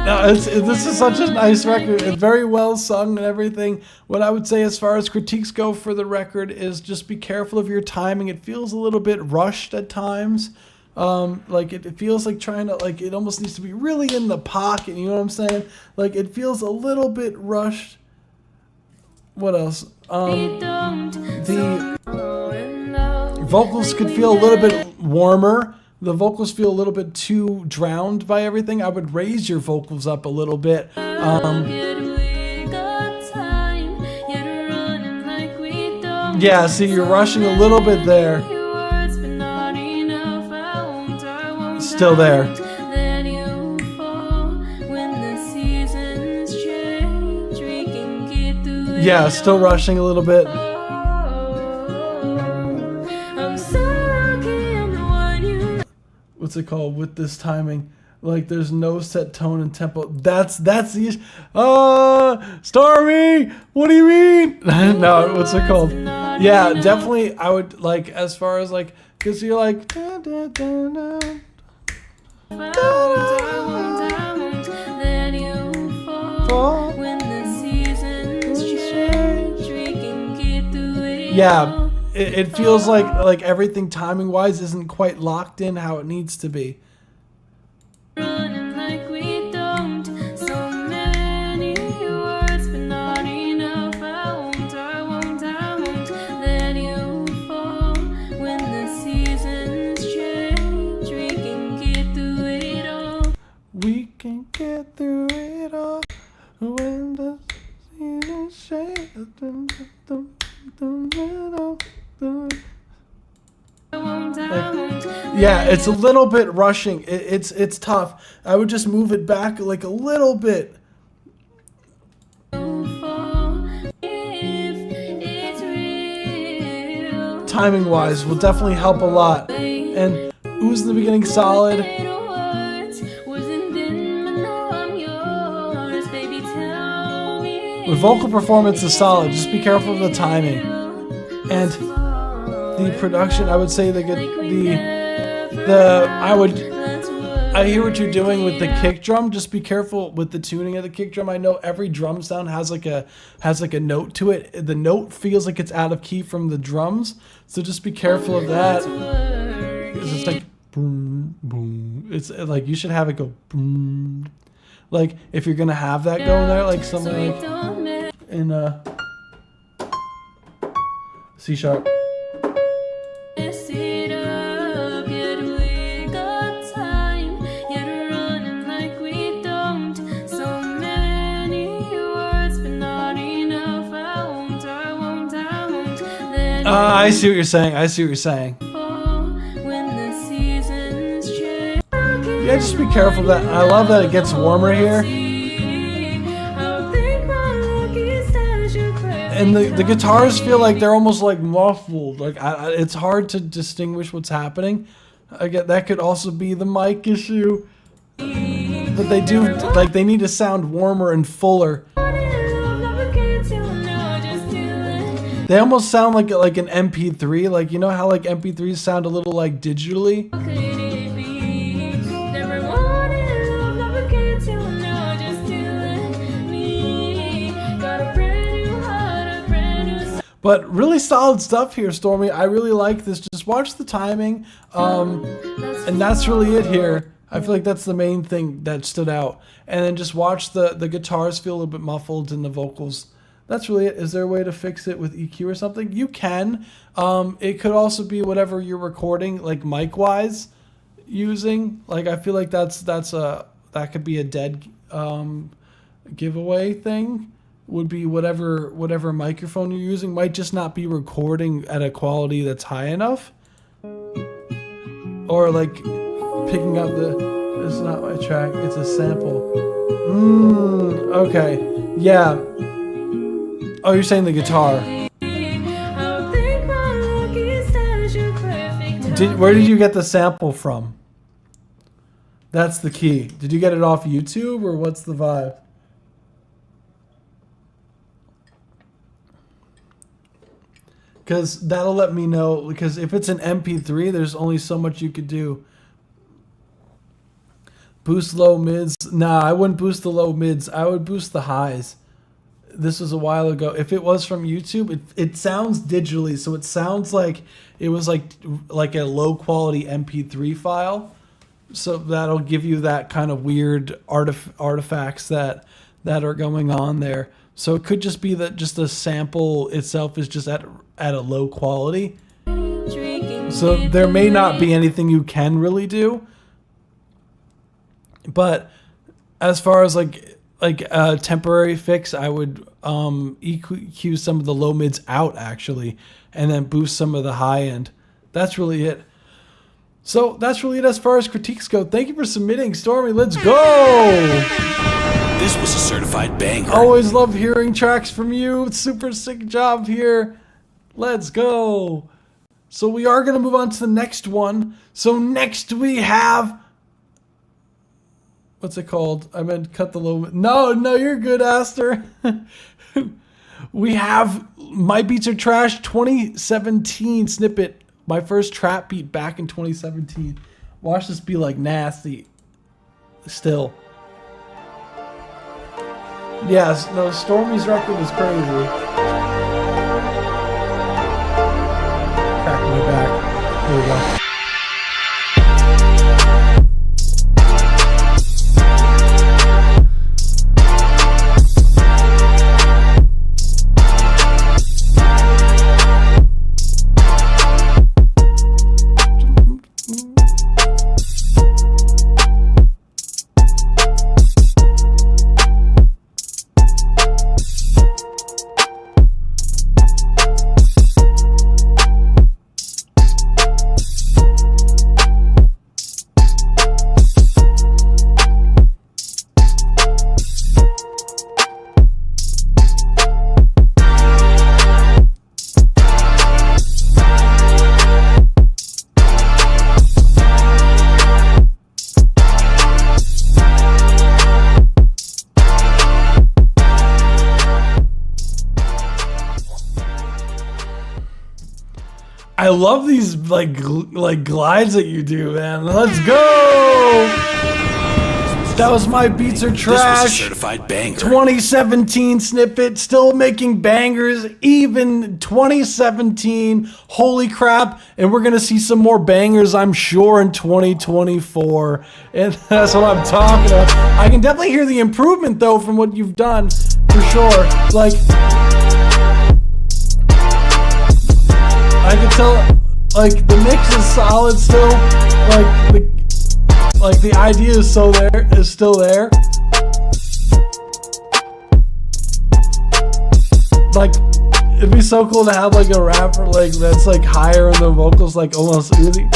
E: no, this is such a nice record. It's very well sung and everything. What I would say as far as critiques go for the record is just be careful of your timing. It feels a little bit rushed at times. Like it feels like trying to, like, it almost needs to be really in the pocket. You know what I'm saying? Like it feels a little bit rushed. What else? The vocals could feel a little bit warmer. The vocals feel a little bit too drowned by everything. I would raise your vocals up a little bit. Yeah, see, you're rushing a little bit there. Still there. Yeah, still rushing a little bit. What's it called with this timing? Like there's no set tone and tempo. That's the issue. Stormy, what do you mean? No, what's it called? Yeah, definitely. I would like, as far as like, cause you're like, yeah. It feels like everything timing wise isn't quite locked in how it needs to be. We can get through it all when the seasons change. Yeah, it's a little bit rushing. It's tough. I would just move it back like a little bit. Timing wise will definitely help a lot. And ooh's in the beginning solid. With vocal performance is solid. Just be careful of the timing. And the production, I would say I hear what you're doing with the kick drum. Just be careful with the tuning of the kick drum. I know every drum sound has like a note to it. The note feels like it's out of key from the drums, so just be careful of that. It's like boom, boom. It's like you should have it go boom. Like if you're gonna have that going there, like something like in C sharp. I see what you're saying. Yeah, just be careful of that. I love that it gets warmer here. And the guitars feel like they're almost like muffled. Like it's hard to distinguish what's happening. I get that could also be the mic issue. But they do, like, they need to sound warmer and fuller. They almost sound like an MP3. Like, you know how like MP3s sound a little like digitally? But really solid stuff here, Stormy. I really like this. Just watch the timing. And that's really it here. I feel like that's the main thing that stood out. And then just watch the guitars feel a little bit muffled in the vocals. That's really it. Is there a way to fix it with EQ or something? You can. It could also be whatever you're recording, like mic-wise, using. Like, I feel like that could be a dead giveaway thing. Would be whatever microphone you're using might just not be recording at a quality that's high enough. Or like picking up it's not my track, it's a sample. Okay. Yeah. Oh, you're saying the guitar. Where did you get the sample from? That's the key. Did you get it off YouTube or what's the vibe? Because that'll let me know. Because if it's an MP3, there's only so much you could do. Boost low mids. Nah, I wouldn't boost the low mids. I would boost the highs. This was a while ago. If it was from YouTube, it sounds digitally, so it sounds like it was like a low quality MP3 file. So that'll give you that kind of weird artifacts that are going on there. So it could just be that just the sample itself is just at a low quality. So there may not be anything you can really do. But as far as like a temporary fix, I would EQ some of the low mids out actually, and then boost some of the high end. That's really it. So that's really it as far as critiques go. Thank you for submitting, Stormy. Let's go.
A: This was a certified banger.
E: Always love hearing tracks from you. Super sick job here. Let's go. So we are gonna move on to the next one. So next we have. What's it called? I meant cut the low. No, you're good, Aster. We have My Beats Are Trash 2017 snippet. My first trap beat back in 2017. Watch this be like nasty. Still. Yes, no, Stormy's record is crazy. Crack my back. Here we go. I love these like glides that you do, man. Let's go. That was My Beats Are Trash.
A: This was a certified banger.
E: 2017 snippet, still making bangers, even 2017. Holy crap. And we're going to see some more bangers, I'm sure, in 2024. And that's what I'm talking about. I can definitely hear the improvement, though, from what you've done, for sure. Like, I can tell, like, the mix is solid still. Like the idea is still there. Like, it'd be so cool to have like a rapper like that's like higher in the vocals, like almost Uzi.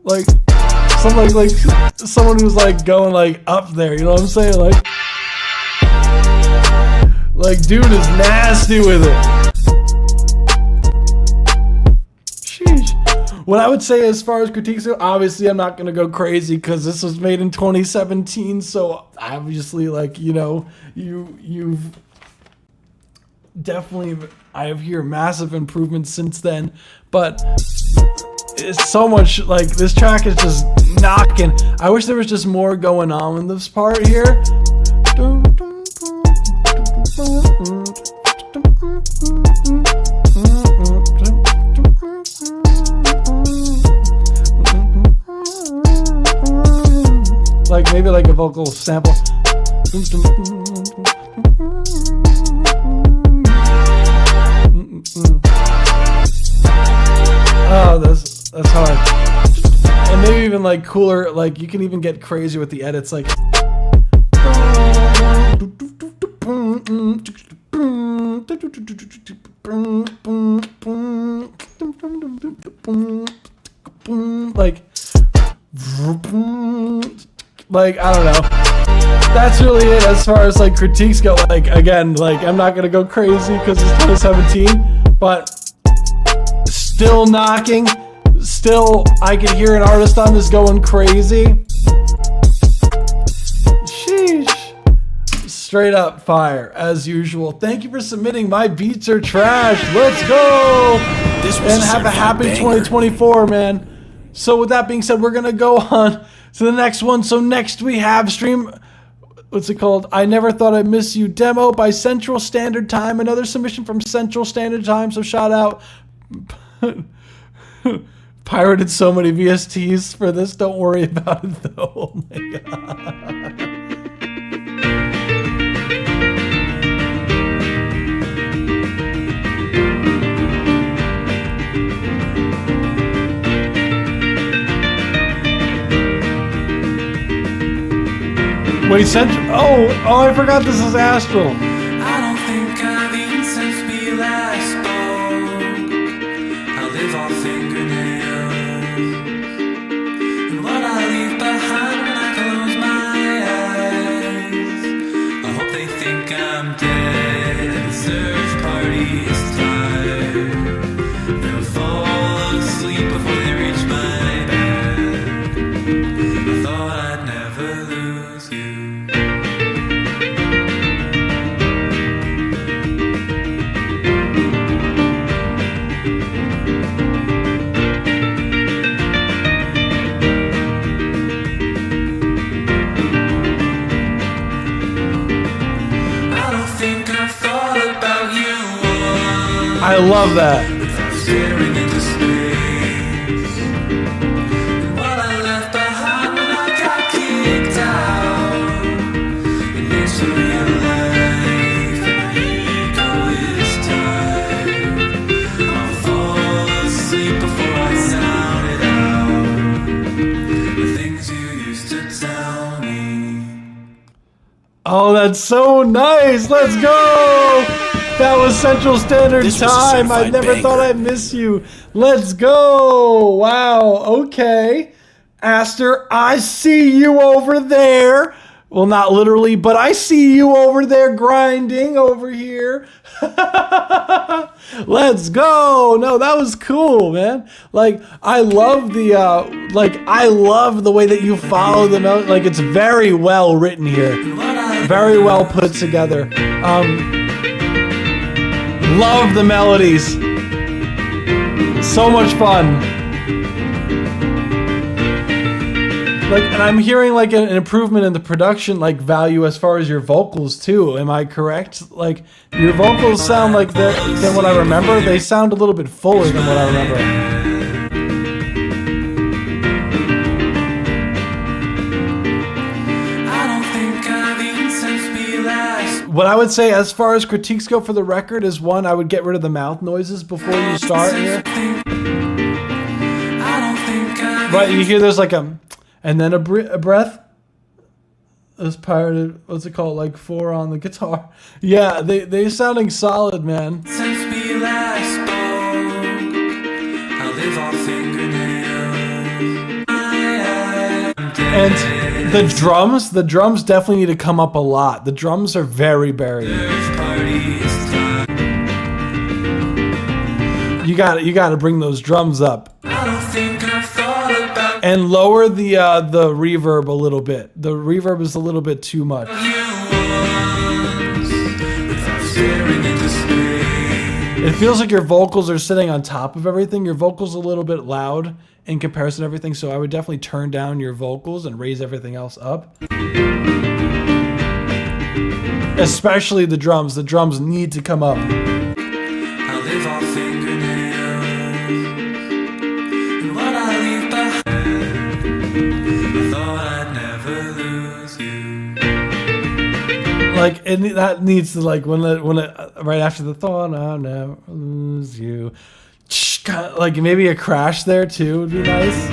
E: Like something like someone who's like going like up there, you know what I'm saying? Like dude is nasty with it. Sheesh. What I would say as far as critiques go, obviously I'm not gonna go crazy because this was made in 2017, so obviously like, you know, you've definitely, I have heard massive improvements since then, but it's so much, like, this track is just knocking. I wish there was just more going on in this part here. Like maybe like a vocal sample. Oh, that's hard. And maybe even like cooler, like you can even get crazy with the edits, like like I don't know. that's really it as far as like critiques go. Like again, like I'm not gonna go crazy because it's 2017, but still knocking. Still, I can hear an artist on this going crazy. Sheesh. Straight up fire, as usual. Thank you for submitting. My beats are trash. Let's go!
A: This was
E: And have a happy 2024, man. So with that being said, we're going to go on to the next one. So next we have stream... What's it called? I Never Thought I'd Miss You demo by Central Standard Time. Another submission from Central Standard Time. So shout out... Pirated so many VSTs for this. Don't worry about it though. Oh my god. Wait, Central. Oh, I forgot this is Astral.
F: I don't think I've eaten since we last spoke. I live off fingernails, and what I leave behind when I close my eyes. I hope they think I'm dead, and the search party's tired. They'll fall asleep before they reach my bed. I thought I'd never lose you.
E: I love that.
F: Staring into space, and what I left behind when I got kicked out, and it's a real life, and my ego is tired. I'll fall asleep before I sound it out, the things you used to tell me.
E: Oh, that's so nice. Let's go. That was Central Standard Time. I never thought I'd miss you. Let's go. Wow. Okay. Aster, I see you over there. Well, not literally, but I see you over there grinding over here. Let's go. No, that was cool, man. Like, I love the, I love the way that you follow them out. Like, it's very well written here. Very well put together. Love the melodies. So much fun. Like, and I'm hearing like an improvement in the production like value as far as your vocals too. Am I correct? Like your vocals sound like than what I remember. They sound a little bit fuller than what I remember. What I would say as far as critiques go for the record is one, I would get rid of the mouth noises before you start here. Right, you hear there's like a, and then a breath. This pirated, what's it called? Like 4 on the guitar. Yeah, they sounding solid, man.
F: Since we last spoke, I live off fingernails.
E: And the drums definitely need to come up a lot. The drums are very buried. You got to bring those drums up. And lower the reverb a little bit. The reverb is a little bit too much. It feels like your vocals are sitting on top of everything. Your vocals are a little bit loud in comparison to everything, so I would definitely turn down your vocals and raise everything else up. Especially the drums. The drums need to come up.
F: I live off fingernails, and what I leave behind, I thought I'd never lose you.
E: Like that needs to like when it right after the thought I'll never lose you. Like maybe a crash there too would be nice.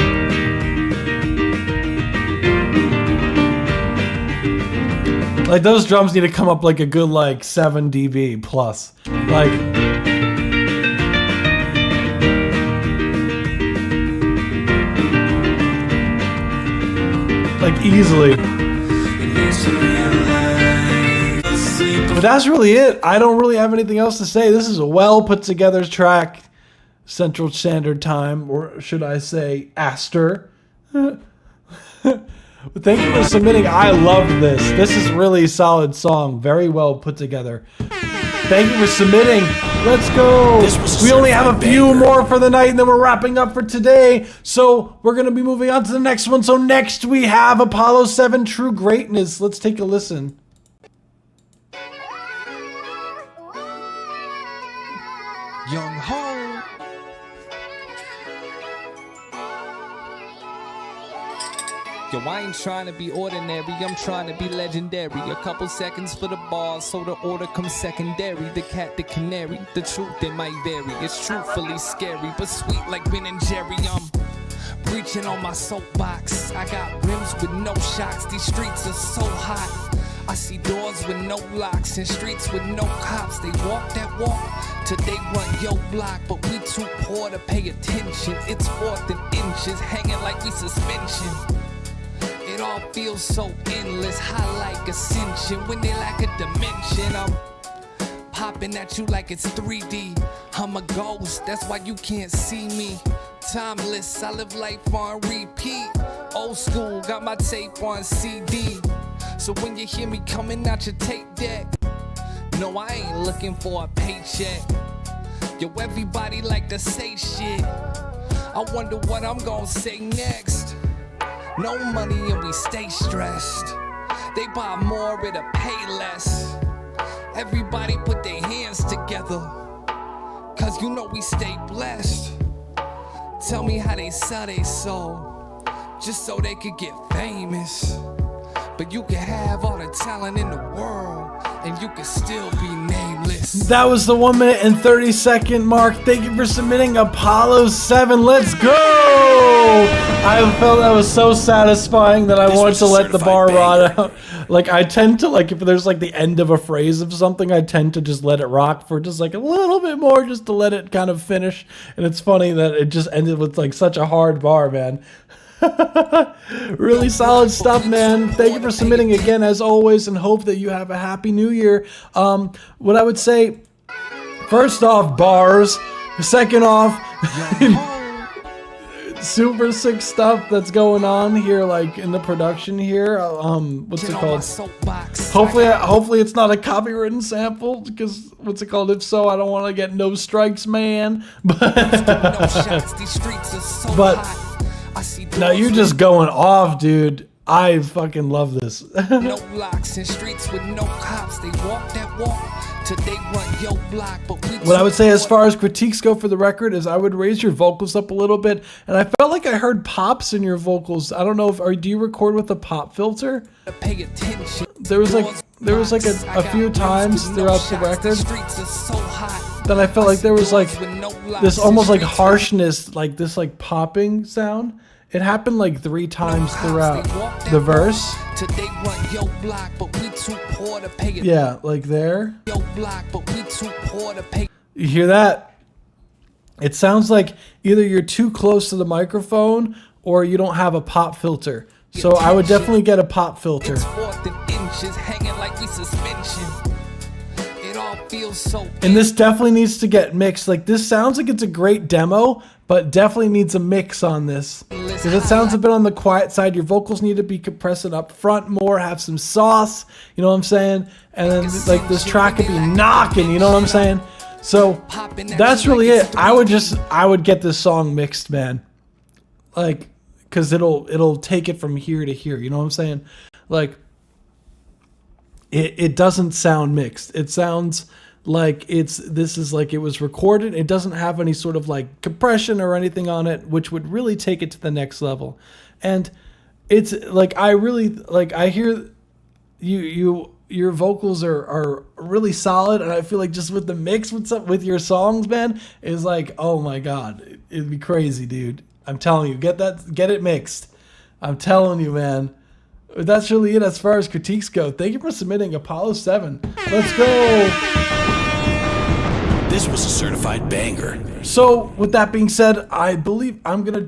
E: Like those drums need to come up like a good like 7 dB plus. Like easily. But that's really it. I don't really have anything else to say. This is a well put together track. Central Standard Time, or should I say Aster. Thank you for submitting. I love this. This is really solid song. Very well put together. Thank you for submitting. Let's go. We only have a few more for the night, and then we're wrapping up for today. So we're going to be moving on to the next one. So next we have Apollo 7 True Greatness. Let's take a listen.
K: Young Ho. Yo, I ain't trying to be ordinary, I'm trying to be legendary. A couple seconds for the bars, so the order comes secondary. The cat, the canary, the truth, it might vary. It's truthfully scary, but sweet like Ben and Jerry. I'm preaching on my soapbox. I got rims with no shocks, these streets are so hot. I see doors with no locks and streets with no cops. They walk that walk till they run your block, but we too poor to pay attention. It's fourth and inches, hanging like we suspension. It all feels so endless, high like ascension. When they lack a dimension, I'm popping at you like it's 3D. I'm a ghost, that's why you can't see me. Timeless, I live life on repeat. Old school, got my tape on CD. So when you hear me coming out your tape deck, no, I ain't looking for a paycheck. Yo, everybody like to say shit. I wonder what I'm gonna say next. No money and we stay stressed. They buy more, it'll pay less. Everybody put their hands together, cause you know we stay blessed. Tell me how they sell they soul, just so they could get famous. But you can have all the talent in the world, and you can still be nameless.
E: That was the 1 minute and 30-second mark. Thank you for submitting Apollo 7. Let's go! I felt that was so satisfying that I wanted to let the bar rot out. Like, I tend to, like, if there's like the end of a phrase of something, I tend to just let it rock for just like a little bit more, just to let it kind of finish. And it's funny that it just ended with like such a hard bar, man. Really solid stuff, man. Thank you for submitting again, as always, and hope that you have a happy new year. What I would say, first off, bars. Second off, super sick stuff that's going on here, like in the production here. What's it called? Hopefully it's not a copywritten sample, because what's it called? If so, I don't want to get no strikes, man. But now you're just going off, dude. I fucking love this.
K: No locks and streets with no cops. They walk that walk till they run your block. But
E: what I would say as far as critiques go for the record is I would raise your vocals up a little bit. And I felt like I heard pops in your vocals. I don't know if do you record with a pop filter?
K: Pay attention.
E: There was like a few times throughout the record that I felt like there was like this almost like harshness, like this like popping sound. It happened like 3 times throughout the verse. Yeah, like there. You hear that? It sounds like either you're too close to the microphone or you don't have a pop filter. So I would definitely get a pop filter. And this definitely needs to get mixed. Like, this sounds like it's a great demo, but definitely needs a mix on this. Because it sounds a bit on the quiet side. Your vocals need to be compressing up front more, have some sauce, you know what I'm saying? And then like this track could be knocking, you know what I'm saying? So that's really it. I would get this song mixed, man. Like, cause it'll take it from here to here, you know what I'm saying? Like, it doesn't sound mixed. It sounds like this is like it was recorded. It doesn't have any sort of like compression or anything on it, which would really take it to the next level. And it's like, I really like, I hear your vocals are really solid, and I feel like just with the mix with your songs, man, is like, oh my God, it'd be crazy, dude. I'm telling you, get it mixed. I'm telling you, man. That's really it as far as critiques go. Thank you for submitting Apollo 7. Let's go.
A: This was a certified banger.
E: So with that being said, I believe I'm gonna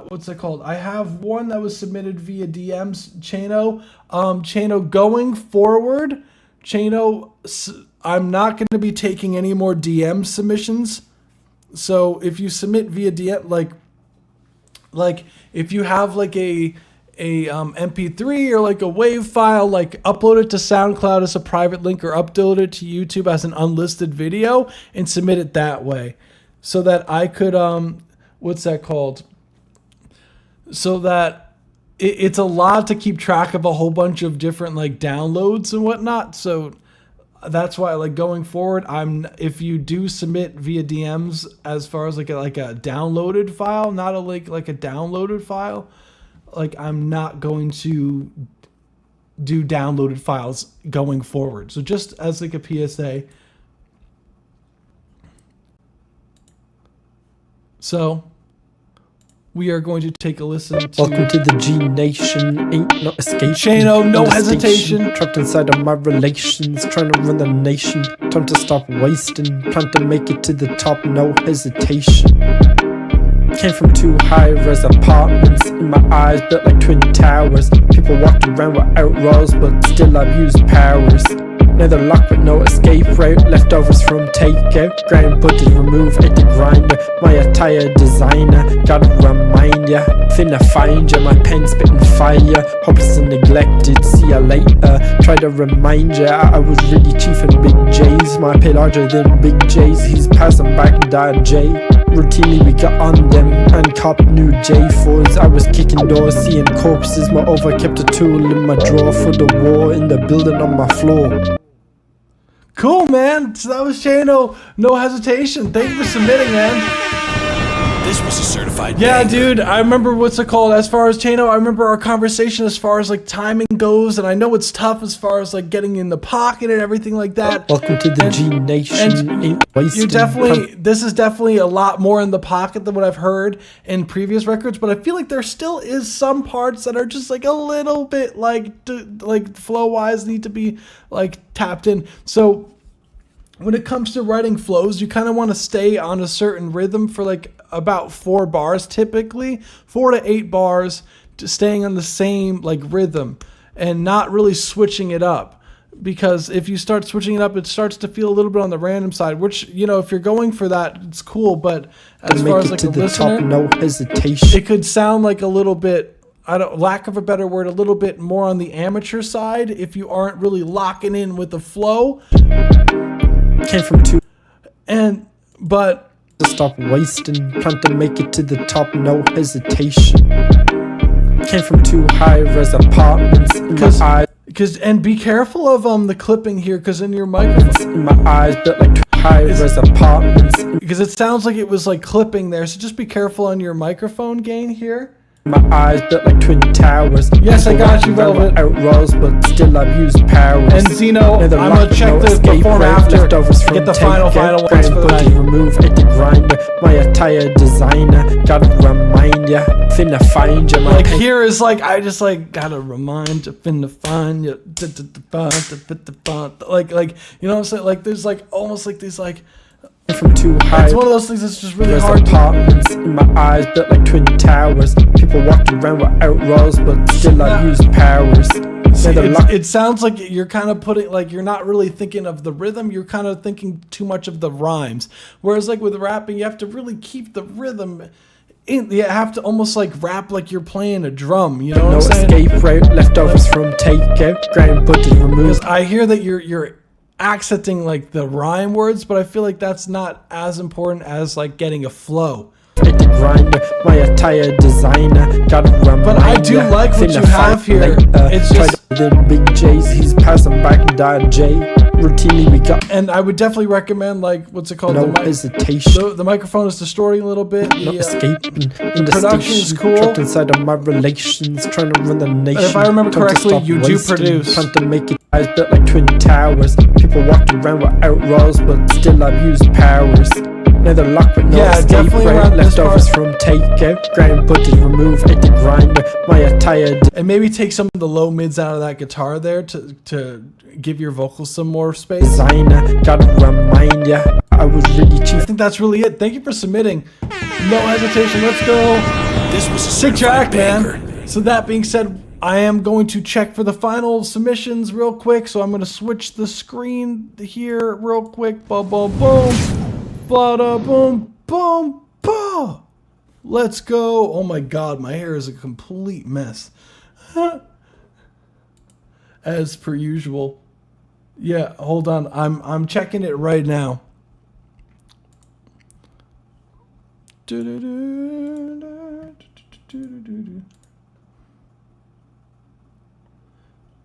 E: what's it called? I have one that was submitted via DMs. Chano, going forward, I'm not gonna be taking any more DM submissions. So if you submit via DM, like if you have like a MP3 or like a WAV file, like upload it to SoundCloud as a private link or upload it to YouTube as an unlisted video and submit it that way, so that I could so that it's a lot to keep track of a whole bunch of different like downloads and whatnot. So that's why, like, going forward, if you do submit via DMs as far as like a downloaded file, not a like a downloaded file, like I'm not going to do downloaded files going forward. So just as like a PSA. So we are going to take a listen to...
L: Welcome to the G Nation, ain't no escape.
E: Chano, no hesitation.
L: Trapped inside of my relations, trying to run the nation. Time to stop wasting, plan to make it to the top, no hesitation. Came from 2 high-rise apartments, in my eyes built like twin towers. People walked around without roles, but still I've used powers. Now they're locked with no escape route, leftovers from takeout. Ground butted, remove at the grinder. My attire designer, gotta remind ya. Finna find ya, my pen spitting fire. Hopeless and neglected, see ya later. Try to remind ya, I was really chief in Big J's. My pay larger than Big J's, he's passing back Dad J. Routinely we got on them and cop new J4s. I was kicking doors, seeing corpses. Moreover, kept a tool in my drawer for the war in the building on my floor.
E: Cool, man. So that was Chano, no hesitation. Thank you for submitting, man.
A: This was a certified
E: Yeah,
A: banger.
E: dude, I remember as far as Chano, I remember our conversation as far as like timing goes, and I know it's tough as far as like getting in the pocket and everything like that.
L: Welcome to the G Nation, ain't wasting.
E: This is definitely a lot more in the pocket than what I've heard in previous records, but I feel like there still is some parts that are just like a little bit like flow-wise need to be like tapped in. So when it comes to writing flows, you kind of want to stay on a certain rhythm for like about 4 bars, typically 4 to 8 bars, to staying on the same like rhythm and not really switching it up. Because if you start switching it up, it starts to feel a little bit on the random side, which, you know, if you're going for that, it's cool. But as far as like a listener,
L: no hesitation.
E: It could sound like a little bit, lack of a better word, a little bit more on the amateur side if you aren't really locking in with the flow.
L: Came from 2
E: but
L: to stop wasting, plan to make it to the top, no hesitation. Came from 2 high-rise apartments, in my eyes.
E: And be careful of the clipping here, because in your microphone,
L: in my eyes built like 2 high-rise apartments.
E: Because it sounds like it was like clipping there, so just be careful on your microphone gain here.
L: My eyes built like twin towers.
E: Yes, I got you, Velvet.
L: Out rolls, but still I've used powers.
E: And Zeno, I'm gonna check the before and after. Get the final ones for the night.
L: Remove at the grinder. My attire designer, gotta remind ya. Finna find ya.
E: Like here is like I just like gotta remind ya. Finna find ya. Like you know what I'm saying? Like there's like almost like these like.
L: From 2 high.
E: It's one of those things that's just really hard.
L: Apartments in my eyes built like twin towers. People walking around without roles, but still I use powers.
E: It sounds like you're kind of putting like you're not really thinking of the rhythm. You're kind of thinking too much of the rhymes. Whereas like with rapping, you have to really keep the rhythm. You have to almost like rap like you're playing a drum. You know what I'm saying?
L: No escape route, leftovers from takeout, ground butted, removed.
E: I hear that you're accenting like the rhyme words, but I feel like that's not as important as like getting a flow.
L: At the grinder, my attire designer, gotta remind.
E: But I do like what you have here. It's just
L: the Big J's, he's passing back Dad J. Routinely we got.
E: And I would definitely recommend like what's it called?
L: No hesitation.
E: The microphone is distorting a little bit.
L: Not escaping.
E: The production is cool.
L: Trapped inside of my relations, trying to run the nation.
E: If I remember correctly, you do produce.
L: Plan to make it. Eyes built like twin towers. People walking around without roles, but still I've used powers. Nether lock with no
E: Yeah,
L: escape
E: definitely
L: route.
E: around this
L: Leftovers
E: part.
L: from takeout. Grind button remove at the grinder. My attire
E: And maybe take some of the low mids out of that guitar there to give your vocals some more space.
L: designer. Gotta remind ya, I was really cheap.
E: I think that's really it. Thank you for submitting. No hesitation. Let's go.
A: This was a
E: Sick
A: certified
E: track,
A: banger.
E: man. So that being said, I am going to check for the final submissions real quick. So I'm going to switch the screen here real quick. Boom, boom, boom. Bada, boom, boom, boom. Let's go. Oh my God, my hair is a complete mess. As per usual. Yeah, hold on. I'm checking it right now.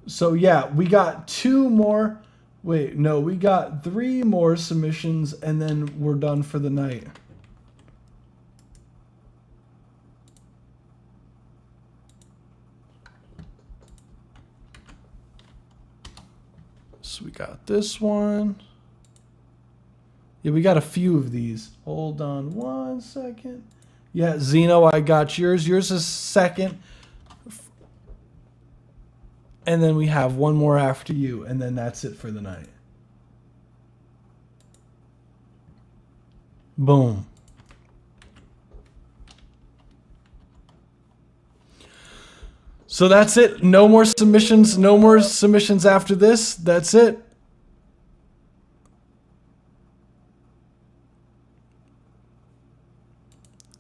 E: So yeah, we got 2 more. Wait, no, we got 3 more submissions and then we're done for the night. So we got this one. Yeah, we got a few of these. Hold on 1 second. Yeah, Zeno, I got yours. Yours is second. And then we have 1 more after you, and then that's it for the night. Boom. So that's it. No more submissions. No more submissions after this. That's it.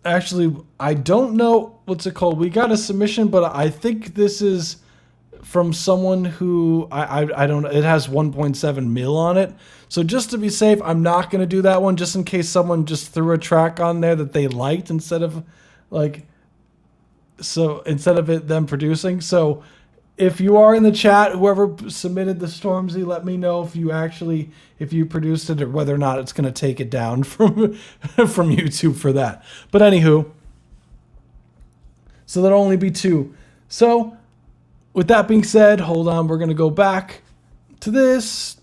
E: Actually, I don't know what's it called. We got a submission, but I think this is from someone who I don't know. It has 1.7 mil on it. So just to be safe, I'm not going to do that one just in case someone just threw a track on there that they liked instead of like, so instead of it them producing. So if you are in the chat, whoever submitted the Stormzy, let me know if you produced it or whether or not it's going to take it down from from YouTube for that. But anywho, so there'll only be 2. So with that being said, hold on, we're going to go back to this.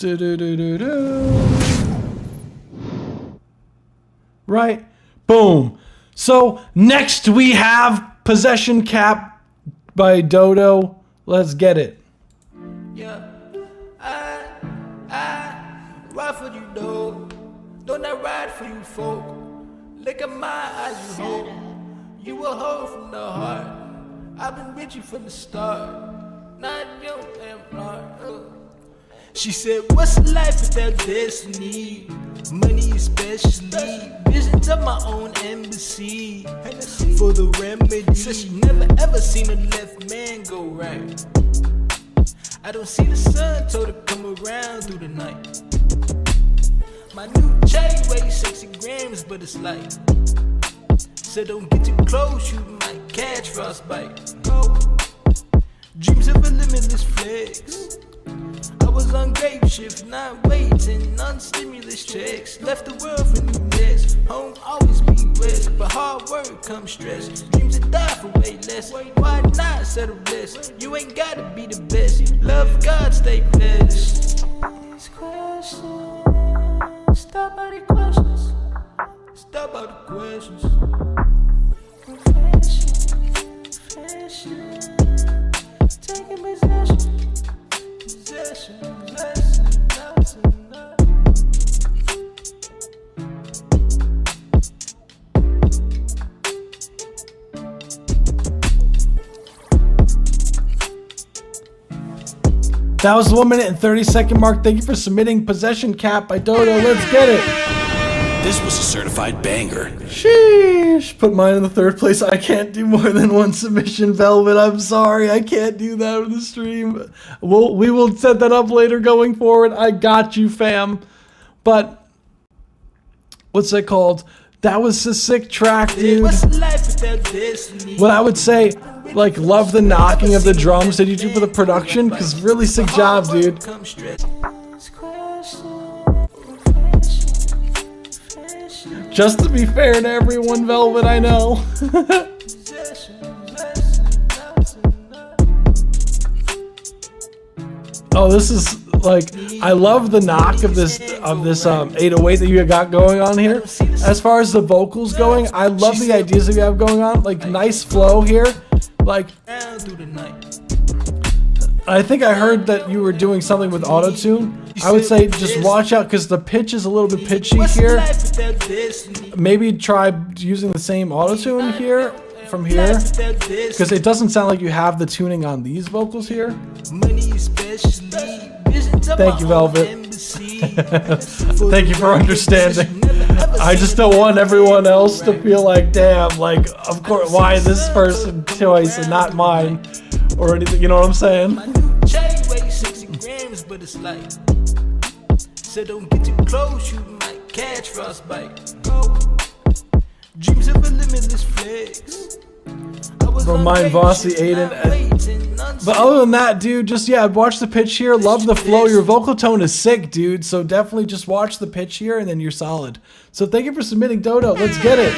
E: Right? Boom. So next we have Possession Cap by Dodo. Let's get it.
F: Yeah, I ride for you, though. Don't I ride for you, folk? Look at my eyes, you hold. You a hoe from the heart. I've been with you from the start. Not your damn heart. She said, what's life without destiny? Money especially. Visions of my own embassy. For the remedy. Said she never ever seen a left man go right. I don't see the sun, told her come around through the night. My new chain weighs 60 grams, but it's light. Said don't get too close, you might catch frostbite. Dreams of a limitless flex. I was on grave shift, not waiting on stimulus checks. Left the world for new best. Home always be blessed, but hard work comes stress. Dreams that die for way less. Why not settle less? You ain't gotta be the best. Love God, stay blessed. These questions, stop all the questions. Stop all the questions. Confession, taking possession.
E: That was the 1 minute and 30-second mark. Thank you for submitting Possession Cap by Dodo. Let's get it.
A: This was a certified banger.
E: Sheesh. Put mine in the 3rd place. I can't do more than 1 submission, Velvet. I'm sorry. I can't do that on the stream. We will set that up later going forward. I got you, fam. But what's that called? That was a sick track, dude. What I would say, like, love the knocking of the drums that you do for the production, because really sick job, dude. Just to be fair to everyone, Velvet, I know. Oh, this is like, I love the knock of this this 808 that you got going on here. As far as the vocals going, I love the ideas that you have going on. Like, nice flow here. Like, I think I heard that you were doing something with auto-tune. I would say just watch out because the pitch is a little bit pitchy here. Maybe try using the same auto-tune here, from here. Because it doesn't sound like you have the tuning on these vocals here. Thank you, Velvet. Thank you for understanding. I just don't want everyone else to feel like, damn, like, of course, why this person's choice and not mine? Or anything, you know what I'm saying?
F: But it's like, so don't get too close, you might catch frostbite. Dreams of a limitless flex.
E: From mine, Vossi, Aiden. But other than that, dude, just, yeah, watch the pitch here. Love the flow. Your vocal tone is sick, dude. So definitely just watch the pitch here and then you're solid. So thank you for submitting, Dodo. Let's get it.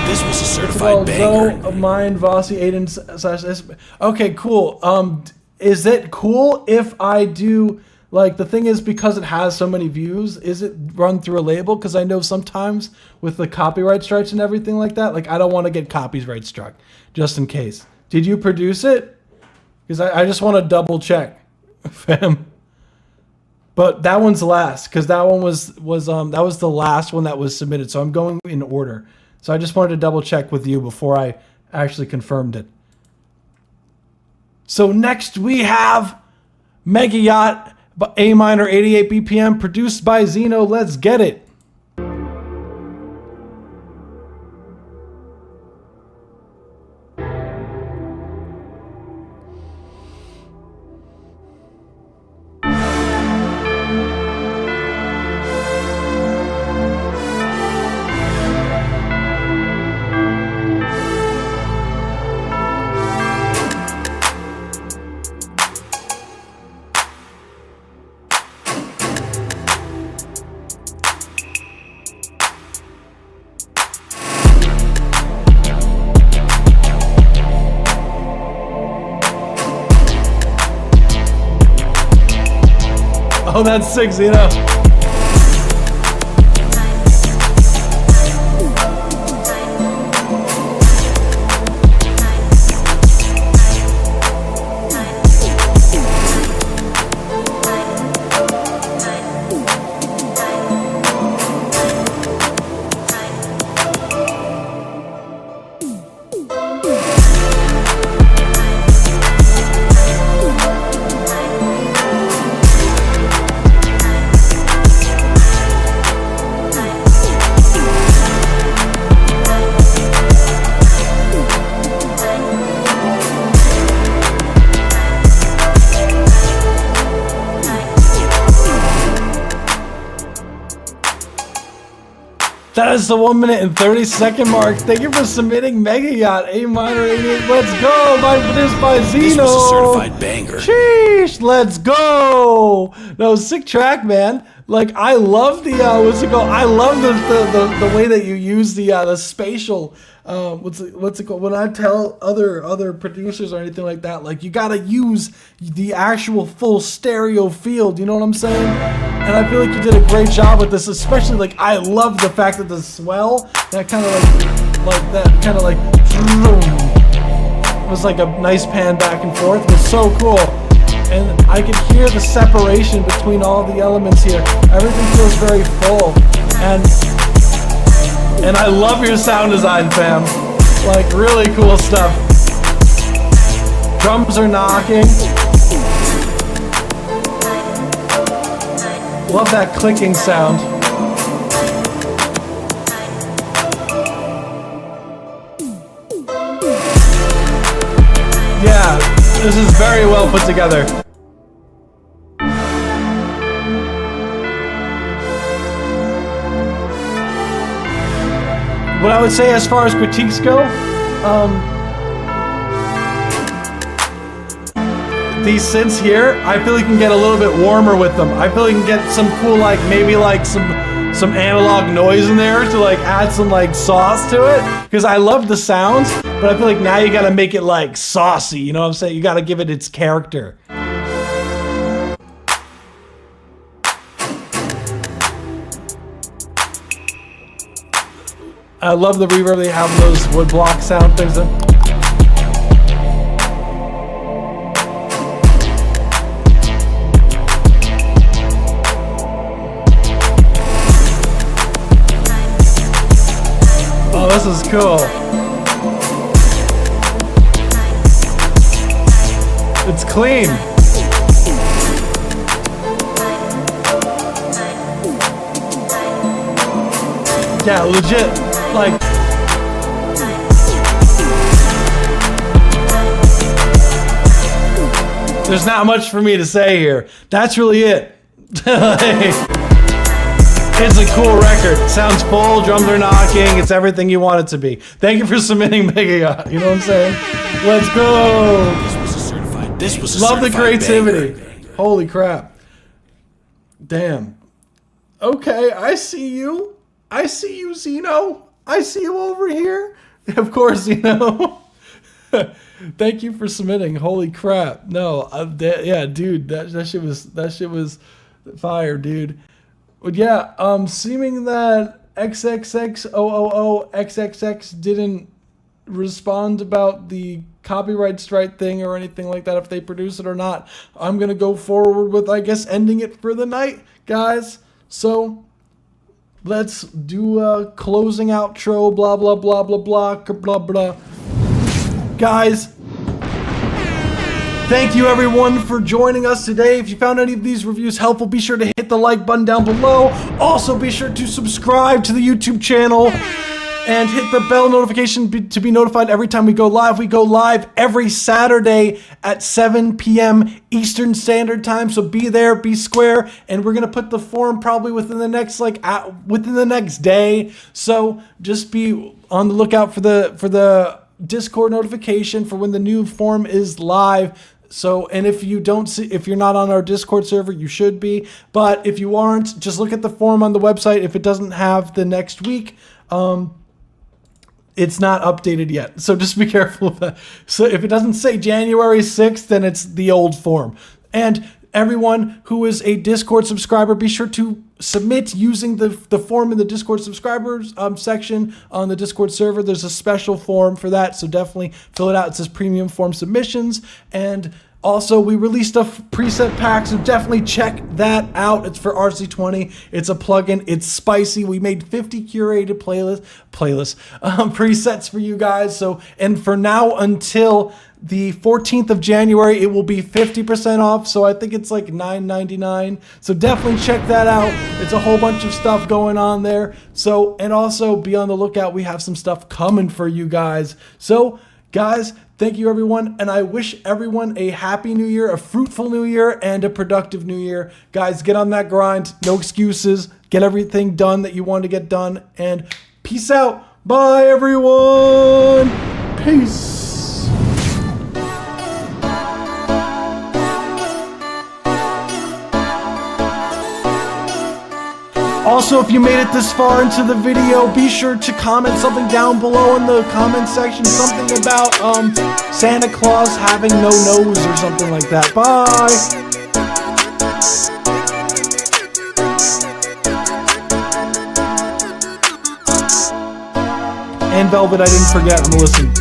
A: This was a certified banger.
E: Mine, Vossi, Aiden, / Okay, cool. Is it cool if I do, like, the thing is, because it has so many views, is it run through a label? Because I know sometimes with the copyright strikes and everything like that, like, I don't want to get copyright struck, just in case. Did you produce it? Because I just want to double check, fam. But that one's last, because that one was that was the last one that was submitted. So I'm going in order. So I just wanted to double check with you before I actually confirmed it. So next we have Mega Yacht A minor 88 BPM produced by Zeno. Let's get it. Oh, that's sick, Zeno. That is the 1 minute and 30-second mark. Thank you for submitting Mega Yacht A minor 88. Let's go. Produced by Zeno.
A: This was a certified banger.
E: Sheesh. Let's go. No, sick track, man. Like, I love the what's it called? I love the way that you use the spatial. What's it called? When I tell other producers or anything like that, like, you gotta use the actual full stereo field. You know what I'm saying? And I feel like you did a great job with this, especially, like, I love the fact that the swell, that kind of was like a nice pan back and forth. It was so cool. And I could hear the separation between all the elements here. Everything feels very full. And I love your sound design, fam. Like, really cool stuff. Drums are knocking. Love that clicking sound. Yeah, this is very well put together. What I would say as far as critiques go, these synths here, I feel you can get a little bit warmer with them. I feel you can get some cool, like, maybe like some analog noise in there to, like, add some, like, sauce to it. Because I love the sounds, but I feel like now you gotta make it, like, saucy, you know what I'm saying? You gotta give it its character. I love the reverb. They have those wood block sound things. Oh, this is cool. It's clean. Yeah, legit. Like, there's not much for me to say here. That's really it. It's a cool record. Sounds full, drums are knocking, it's everything you want it to be. Thank you for submitting Mega Yacht. You know what I'm saying? Let's go.
A: This was a
E: Love the
A: certified
E: creativity.
A: banger.
E: Holy crap. Damn. Okay, I see you. I see you, Zeno. I see you over here. Of course, Zeno. Thank you for submitting. Holy crap. No, yeah, dude, that shit was fire, dude. But yeah, seeming that XXX didn't respond about the copyright strike thing or anything like that, if they produce it or not, I'm gonna go forward with, I guess, ending it for the night, guys. So let's do a closing outro, blah blah blah blah blah blah blah. Guys, thank you everyone for joining us today. If you found any of these reviews helpful, be sure to hit the like button down below. Also, be sure to subscribe to the YouTube channel and hit the bell notification to be notified every time we go live. We go live every Saturday at 7 p.m. Eastern Standard Time, so be there, be square, and we're gonna put the forum probably within the next day. So just be on the lookout for the Discord notification for when the new forum is live. So, and if you're not on our Discord server, you should be. But if you aren't, just look at the forum on the website. If it doesn't have the next week, it's not updated yet. So just be careful of that. So if it doesn't say January 6th, then it's the old form. And everyone who is a Discord subscriber, be sure to submit using the form in the Discord subscribers section on the Discord server. There's a special form for that, so definitely fill it out. It says premium form submissions. And also, we released a preset pack, so definitely check that out. It's for RC20. It's a plugin. It's spicy. We made 50 curated presets for you guys. So, and for now until the 14th of January, it will be 50% off. So I think it's like $9.99. So definitely check that out. It's a whole bunch of stuff going on there. So, and also be on the lookout. We have some stuff coming for you guys. So, guys, thank you everyone, and I wish everyone a happy new year, a fruitful new year, and a productive new year. Guys, get on that grind, no excuses, get everything done that you want to get done, and peace out. Bye everyone, peace. Also, if you made it this far into the video, be sure to comment something down below in the comment section. Something about Santa Claus having no nose or something like that. Bye! And Velvet, I didn't forget. I'm listening.